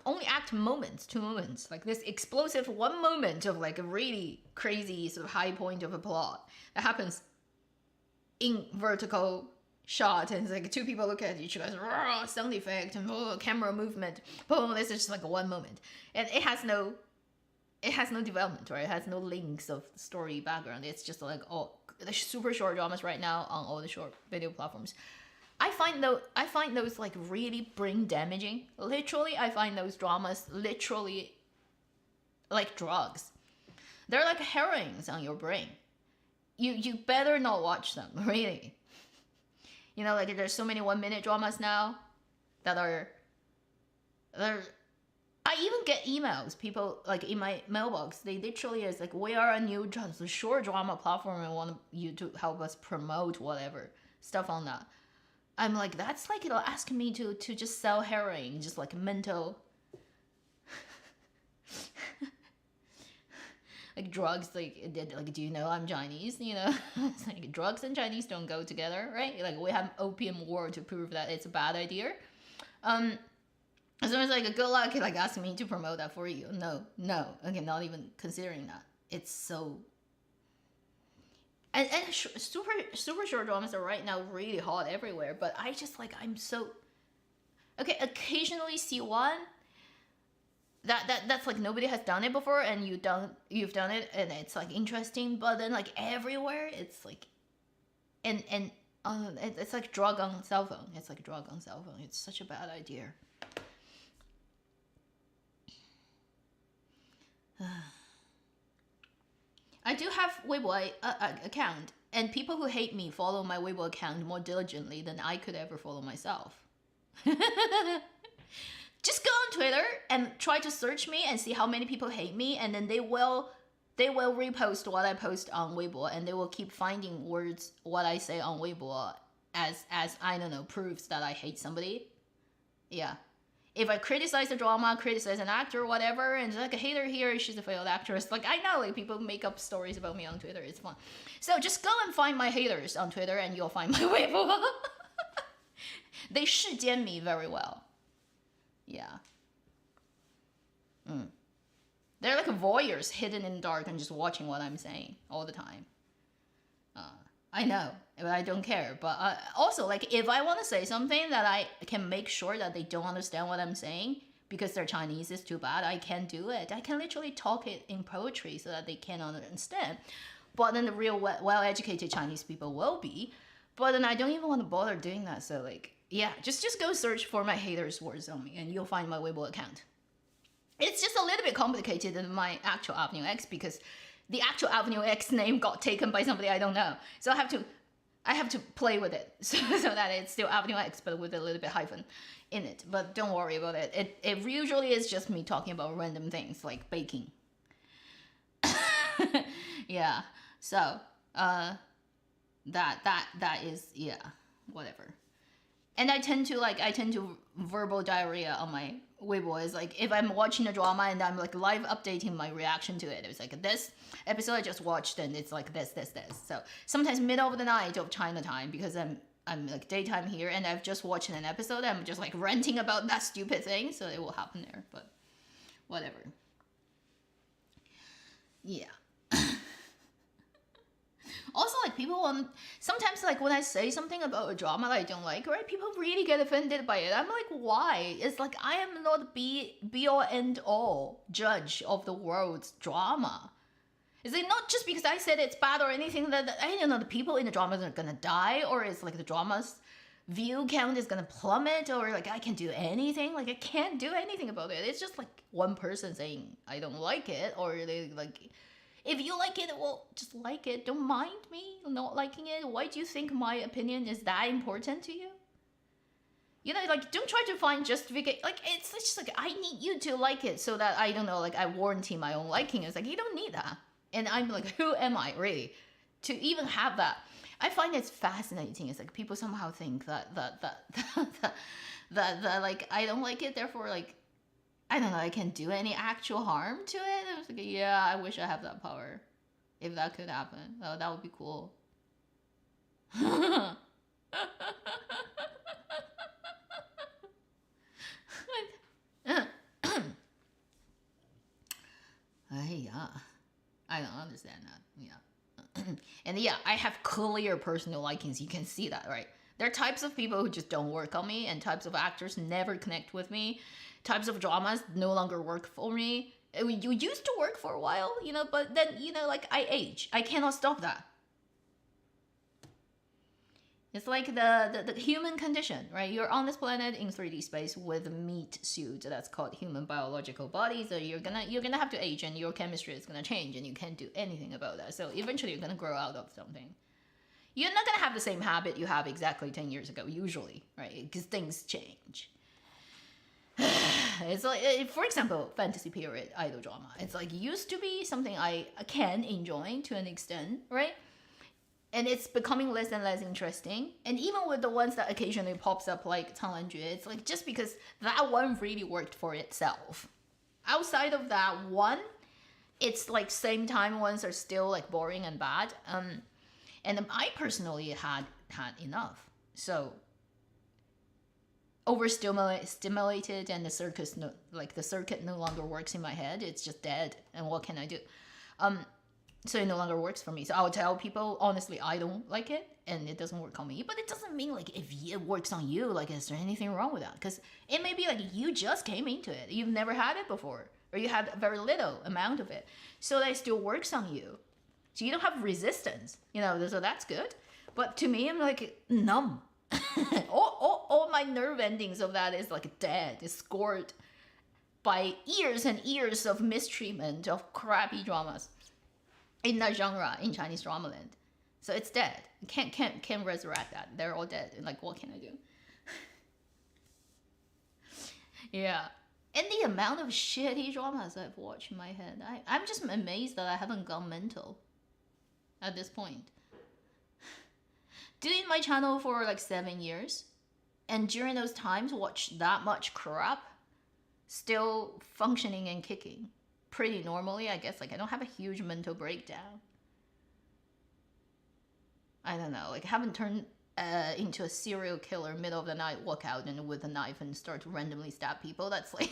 only act two moments, like this explosive one moment of like a really crazy sort of high point of a plot that happens in vertical shot, and it's like two people look at each other, sound effect and camera movement, boom. This is just like one moment, and it has no development, right? It has no links of story background. It's just like the super short dramas right now on all the short video platforms. I find those like really brain damaging. Literally, I find those dramas literally like drugs. They're like heroines on your brain. You better not watch them, really. You know, like there's so many 1 minute dramas now that are I even get emails, people like in my mailbox, they literally is like, we are a new short drama platform and want you to help us promote whatever stuff on that. I'm like, that's like it'll ask me to just sell heroin, just like mental like drugs, like do you know I'm Chinese? You know, it's like drugs and Chinese don't go together, right? Like we have opium war to prove that it's a bad idea. So it's like, good luck, like asking me to promote that for you. No, okay, not even considering that. It's so. And super short dramas are right now really hot everywhere. But I just like, I'm so. Okay, occasionally see one. That's like nobody has done it before, and you've done it, and it's like interesting. But then like everywhere, it's like, and it's like drug on cell phone. It's like drug on cell phone. It's such a bad idea. I do have Weibo account, and people who hate me follow my Weibo account more diligently than I could ever follow myself. Just go on Twitter and try to search me and see how many people hate me, and then they will repost what I post on Weibo, and they will keep finding words what I say on Weibo as I don't know, proofs that I hate somebody. Yeah. If I criticize a drama, criticize an actor, whatever, and like a hater here, she's a failed actress. Like, I know, like, people make up stories about me on Twitter. It's fun. So just go and find my haters on Twitter, and you'll find my Weibo. They 世间 me very well. Yeah. They're like voyeurs hidden in the dark and just watching what I'm saying all the time. I know, but I don't care. But also, like, if I want to say something that I can make sure that they don't understand what I'm saying because their Chinese is too bad, I can do it. I can literally talk it in poetry so that they can understand. But then the real well-educated Chinese people will be. But then I don't even want to bother doing that. So, like, yeah, just go search for my haters' words on me, and you'll find my Weibo account. It's just a little bit complicated than my actual Avenue X because the actual Avenue X name got taken by somebody I don't know. So I have to play with it so that it's still Avenue X, but with a little bit hyphen in it. But don't worry about it. It usually is just me talking about random things like baking. Yeah. So that is, yeah, whatever. And I tend to verbal diarrhea on my Weibo. Is like if I'm watching a drama and I'm like live updating my reaction to it. It's like this episode I just watched and it's like this. So sometimes middle of the night of China time because I'm like daytime here and I've just watched an episode. I'm just like ranting about that stupid thing. So it will happen there, but whatever. Yeah. Also, like, people want... Sometimes, like, when I say something about a drama that I don't like, right, people really get offended by it. I'm like, why? It's like, I am not be-all, end-all judge of the world's drama. Is it not just because I said it's bad or anything that I don't know, the people in the dramas are gonna die, or it's like the drama's view count is gonna plummet, or like I can do anything? Like, I can't do anything about it. It's just like one person saying, I don't like it, or they like... If you like it, well, just like it. Don't mind me not liking it. Why do you think my opinion is that important to you? You know, like, don't try to find justification. Like, it's just like, I need you to like it so that, I don't know, like, I warranty my own liking. It's like, you don't need that. And I'm like, who am I, really, to even have that? I find it's fascinating. It's like, people somehow think that like, I don't like it, therefore, like, I don't know, I can't do any actual harm to it. I was like, yeah, I wish I have that power. If that could happen. Oh, that would be cool. Yeah. I don't understand that. Yeah. And yeah, I have clear personal likings. You can see that, right? There are types of people who just don't work on me, and types of actors never connect with me. Types of dramas no longer work for me. You used to work for a while, but then, like I age. I cannot stop that. It's like the human condition, right? You're on this planet in 3D space with a meat suit that's called human biological body. So you're gonna have to age, and your chemistry is gonna change, and you can't do anything about that. So eventually, you're gonna grow out of something. You're not gonna have the same habit you have exactly 10 years ago, usually, right? Because things change. It's like, for example, fantasy period idol drama. It's like used to be something I can enjoy to an extent, right? And it's becoming less and less interesting. And even with the ones that occasionally pops up like 苍兰诀, it's like just because that one really worked for itself. Outside of that one, it's like same time ones are still like boring and bad. And I personally had enough. So overstimulated, and the circuit no longer works in my head. It's just dead. And what can I do? So it no longer works for me. So I would tell people, honestly, I don't like it, and it doesn't work on me. But it doesn't mean like if it works on you, like is there anything wrong with that? Because it may be like you just came into it. You've never had it before, or you had very little amount of it. So that still works on you. So you don't have resistance, so that's good. But to me, I'm like numb. all my nerve endings of that is like dead. It's scored by years and years of mistreatment of crappy dramas in that genre in Chinese drama land. So it's dead. Can't resurrect that. They're all dead. Like, what can I do? Yeah. And the amount of shitty dramas I've watched in my head, I'm just amazed that I haven't gone mental at this point. Doing my channel for like 7 years, and during those times watch that much crap, still functioning and kicking pretty normally, I guess. Like I don't have a huge mental breakdown. I don't know, like I haven't turned into a serial killer middle of the night, walk out and with a knife and start to randomly stab people. That's like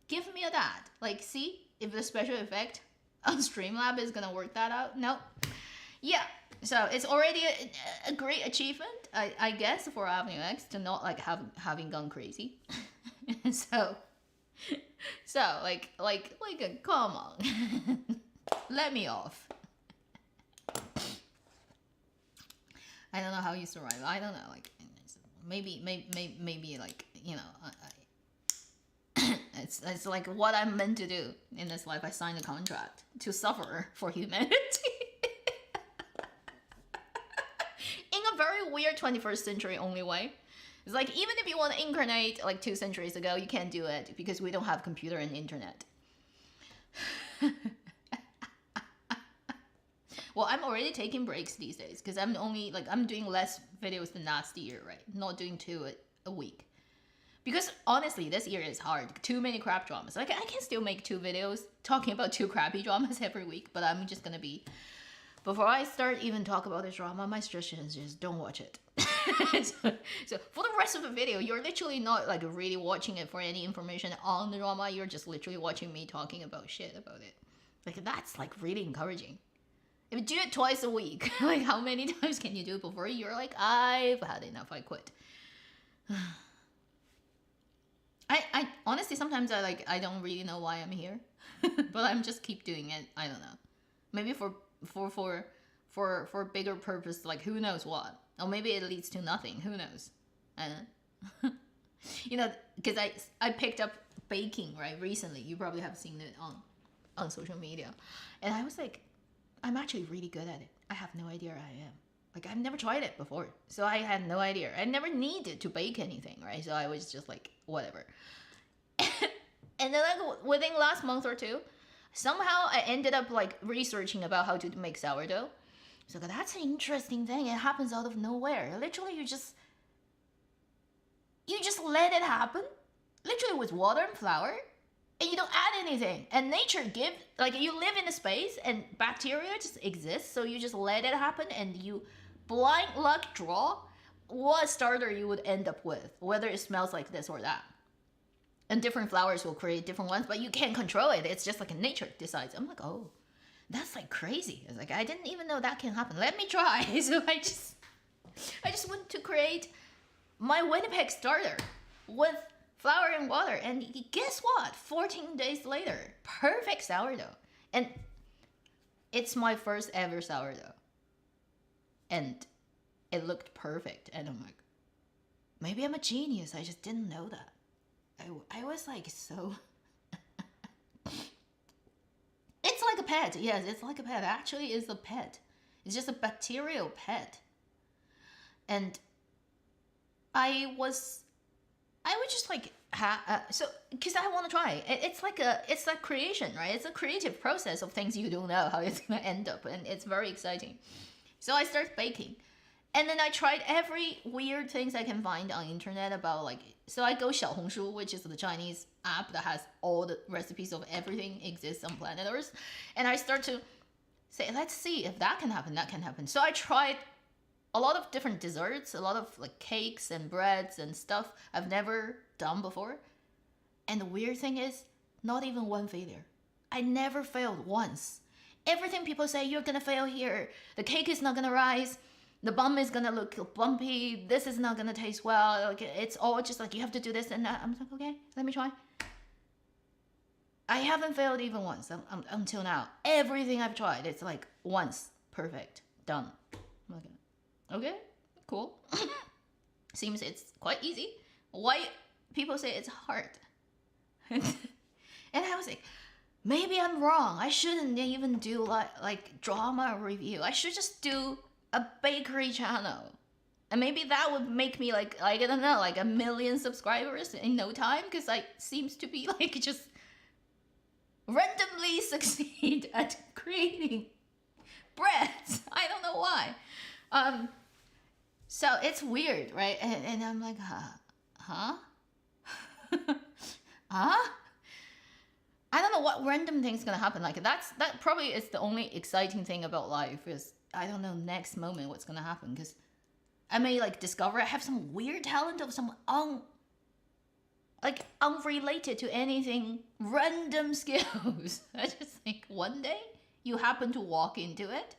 give me that. Like, see if the special effect on Streamlab is gonna work that out. Nope. Yeah, so it's already a great achievement, I guess, for Avenue X to not like having gone crazy. so like come on, let me off. I don't know how you survive. I don't know, like maybe like it's like what I'm meant to do in this life. I signed a contract to suffer for humanity. In a very weird 21st century only way. It's like even if you want to incarnate like 2 centuries ago, you can't do it because we don't have computer and internet. Well, I'm already taking breaks these days because I'm doing less videos than last year, right? Not doing 2 a week. Because honestly, this year is hard. Too many crap dramas. Like I can still make 2 videos talking about 2 crappy dramas every week, but I'm just gonna be... Before I start even talk about this drama, my suggestion is just don't watch it. so for the rest of the video, you're literally not like really watching it for any information on the drama. You're just literally watching me talking about shit about it. Like that's like really encouraging. If you do it twice a week, like how many times can you do it before you're like, I've had enough, I quit. I honestly sometimes I don't really know why I'm here, but I'm just keep doing it. I don't know. Maybe for bigger purpose, like who knows what, or maybe it leads to nothing. Who knows? I don't know. Because I picked up baking right recently. You probably have seen it on social media, and I was like, I'm actually really good at it. I have no idea I am. Like I've never tried it before, so I had no idea. I never needed to bake anything, right? So I was just like whatever. And then like within last month or 2, somehow I ended up like researching about how to make sourdough. So that's an interesting thing. It happens out of nowhere. Literally, you just let it happen. Literally with water and flour, and you don't add anything. And nature gives, like you live in a space and bacteria just exists. So you just let it happen, and you blind luck draw what starter you would end up with, whether it smells like this or that. And different flowers will create different ones, but you can't control it. It's just like nature decides. I'm like, oh, that's like crazy. It's like, I didn't even know that can happen. Let me try. So I just I just want to create my Winnipeg starter with flour and water. And guess what? 14 days later, perfect sourdough. And it's my first ever sourdough. And it looked perfect. And I'm like, maybe I'm a genius. I just didn't know that. I was like so... It's like a pet. Yes, it's like a pet. Actually, it's a pet. It's just a bacterial pet. And I would just like so because I want to try. It's like creation, right? It's a creative process of things you don't know how it's gonna end up, and it's very exciting. So I started baking, and then I tried every weird things I can find on internet about like. So I go Xiaohongshu, which is the Chinese app that has all the recipes of everything exists on planet Earth, and I start to say, let's see if that can happen. That can happen. So I tried a lot of different desserts, a lot of like cakes and breads and stuff I've never done before. And the weird thing is, not even one failure. I never failed once. Everything people say, you're gonna fail here. The cake is not gonna rise. The bun is gonna look bumpy. This is not gonna taste well. Like, it's all just like, you have to do this and that. I'm like, okay, let me try. I haven't failed even once until now. Everything I've tried, it's like once, perfect, done. Okay, cool. Seems it's quite easy. Why people say it's hard? And I was like, maybe I'm wrong. I shouldn't even do like drama review. I should just do a bakery channel. And maybe that would make me like, I don't know, like 1 million subscribers in no time, because I seems to be like just randomly succeed at creating breads. I don't know why. So it's weird, right? And I'm like, huh? Huh? I don't know what random thing's gonna happen. Like that probably is the only exciting thing about life, is I don't know next moment what's gonna happen, because I may like discover I have some weird talent of some unrelated to anything random skills. I just think one day you happen to walk into it.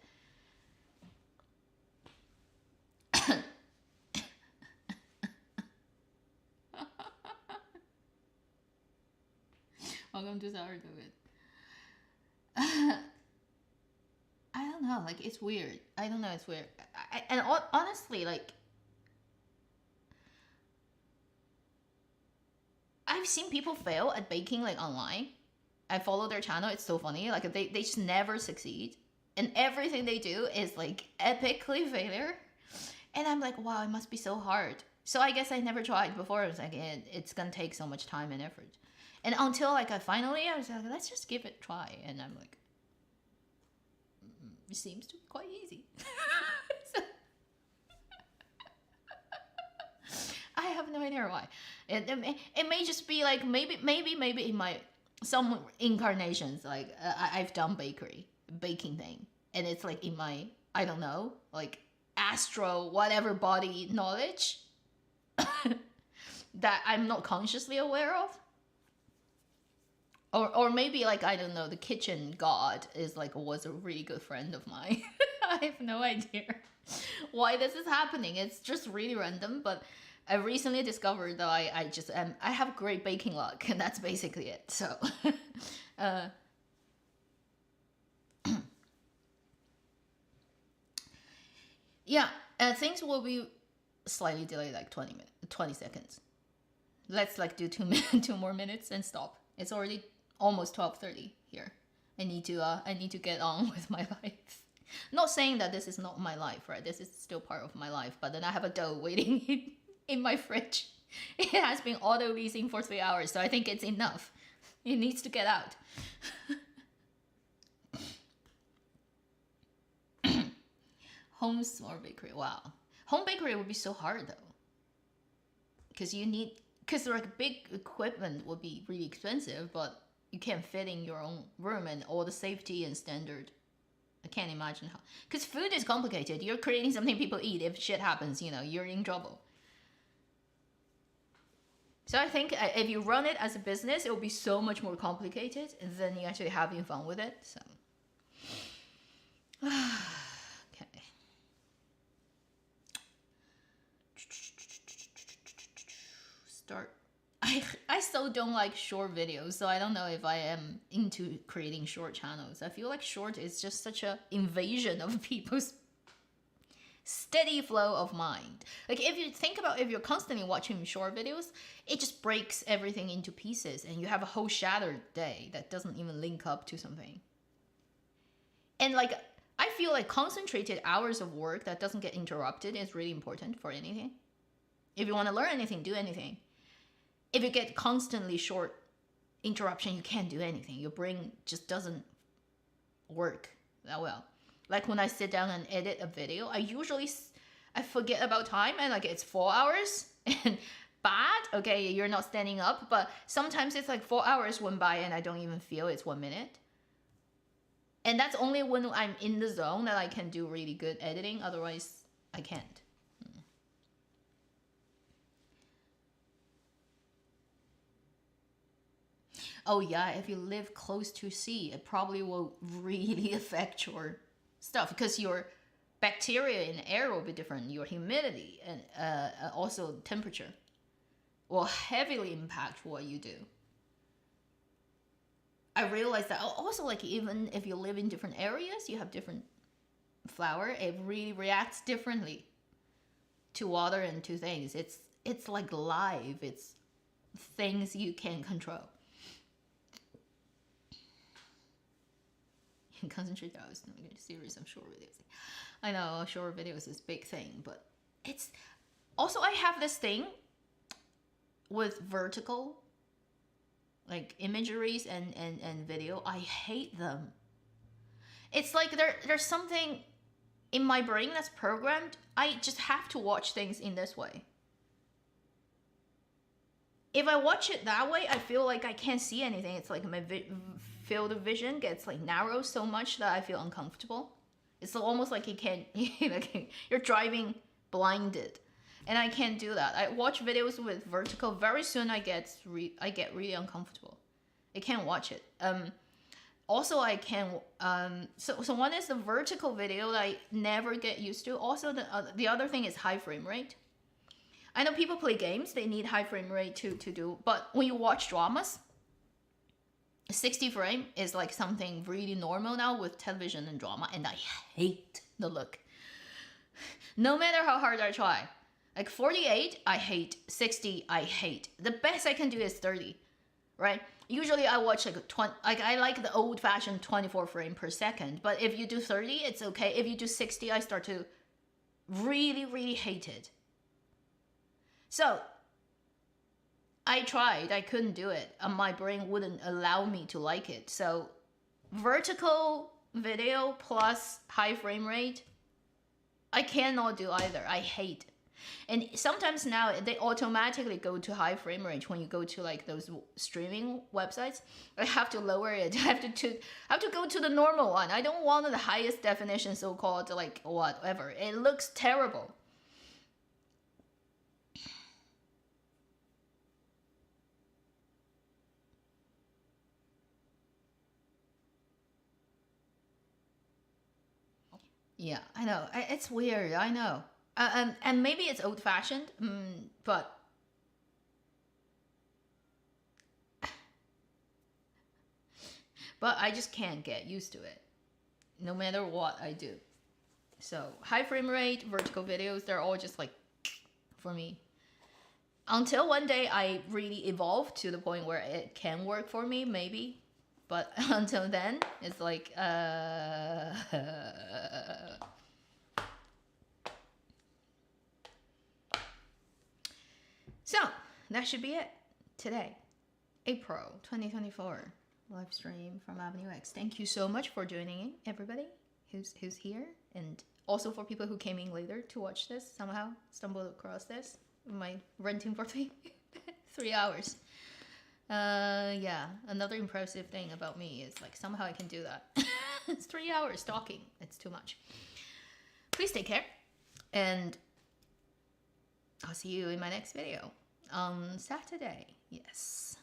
Welcome to Sourdough. I don't know, like it's weird. I don't know, it's weird. And honestly, like I've seen people fail at baking like online. I follow their channel. It's so funny. Like they just never succeed, and everything they do is like epically failure. And I'm like, wow, it must be so hard. So I guess I never tried before. I was like, it's gonna take so much time and effort. And until like I was like, let's just give it a try. And I'm like, it seems to be quite easy. So, I have no idea why. It may just be like maybe in my some incarnations, like I've done baking thing, and it's like in my, I don't know, like astral whatever body knowledge that I'm not consciously aware of. Or maybe like, I don't know, the kitchen god was a really good friend of mine. I have no idea why this is happening. It's just really random, but I recently discovered that I have great baking luck, and that's basically it. So yeah, things will be slightly delayed, like 20 seconds. Let's like do 2 more minutes and stop. It's already almost 12:30 here. I need to get on with my life. Not saying that this is not my life, right? This is still part of my life, but then I have a dough waiting in my fridge. It has been auto leasing for 3 hours, so I think it's enough. It needs to get out. Home or bakery? Wow, home bakery would be so hard though, because like big equipment would be really expensive, but you can't fit in your own room, and all the safety and standard. I can't imagine how, because food is complicated. You're creating something people eat. If shit happens, you're in trouble. So I think if you run it as a business, it will be so much more complicated than you actually having fun with it. So okay. I still don't like short videos, so I don't know if I am into creating short channels. I feel like short is just such a invasion of people's steady flow of mind. Like if you think about if you're constantly watching short videos, it just breaks everything into pieces and you have a whole shattered day that doesn't even link up to something. And like I feel like concentrated hours of work that doesn't get interrupted is really important for anything. If you want to learn anything, do anything. If you get constantly short interruption, you can't do anything. Your brain just doesn't work that well. Like when I sit down and edit a video, I forget about time and like it's 4 hours and bad. Okay, you're not standing up, but sometimes it's like 4 hours went by and I don't even feel it's 1 minute. And that's only when I'm in the zone that I can do really good editing. Otherwise, I can't. Oh yeah, if you live close to sea, it probably will really affect your stuff because your bacteria in the air will be different. Your humidity and also temperature will heavily impact what you do. I realized that also like even if you live in different areas, you have different flower. It really reacts differently to water and to things. It's like live. It's things you can control. Concentrate hours, no series of short videos. I know short videos is a big thing, but it's also I have this thing with vertical like imageries and video. I hate them. It's like there's something in my brain that's programmed. I just have to watch things in this way. If I watch it that way, I feel like I can't see anything. It's like my field of vision gets like narrow so much that I feel uncomfortable. It's almost like you can't, you're driving blinded, and I can't do that. I watch videos with vertical. Very soon, I get really uncomfortable. I can't watch it. Also, I can. So one is the vertical video that I never get used to. Also, the other thing is high frame rate. I know people play games; they need high frame rate to do. But when you watch dramas, 60 frame is like something really normal now with television and drama, and I hate the look. No matter how hard I try. Like 48, I hate. 60, I hate. The best I can do is 30, right? Usually I watch like 20, like I like the old-fashioned 24 frame per second, but if you do 30, it's okay. If you do 60, I start to really, really hate it. So I tried, I couldn't do it. My brain wouldn't allow me to like it. So vertical video plus high frame rate, I cannot do either. I hate. And sometimes now they automatically go to high frame rate when you go to like those streaming websites. I have to lower it. I have to go to the normal one. I don't want the highest definition, so-called like whatever. It looks terrible. Yeah, I know. It's weird. I know. And maybe it's old-fashioned, but I just can't get used to it, no matter what I do. So high frame rate, vertical videos, they're all just like for me. Until one day I really evolve to the point where it can work for me, maybe. But until then, it's like, So, that should be it today. April 2024, live stream from Avenue X. Thank you so much for joining in, everybody who's here. And also for people who came in later to watch this, somehow stumbled across this. My renting for 3 hours. Yeah, another impressive thing about me is like somehow I can do that. It's 3 hours talking. It's too much. Please take care, and I'll see you in my next video on Saturday. Yes.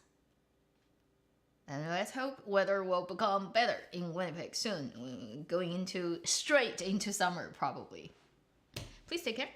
And let's hope weather will become better in Winnipeg soon. Going straight into summer, probably. Please take care.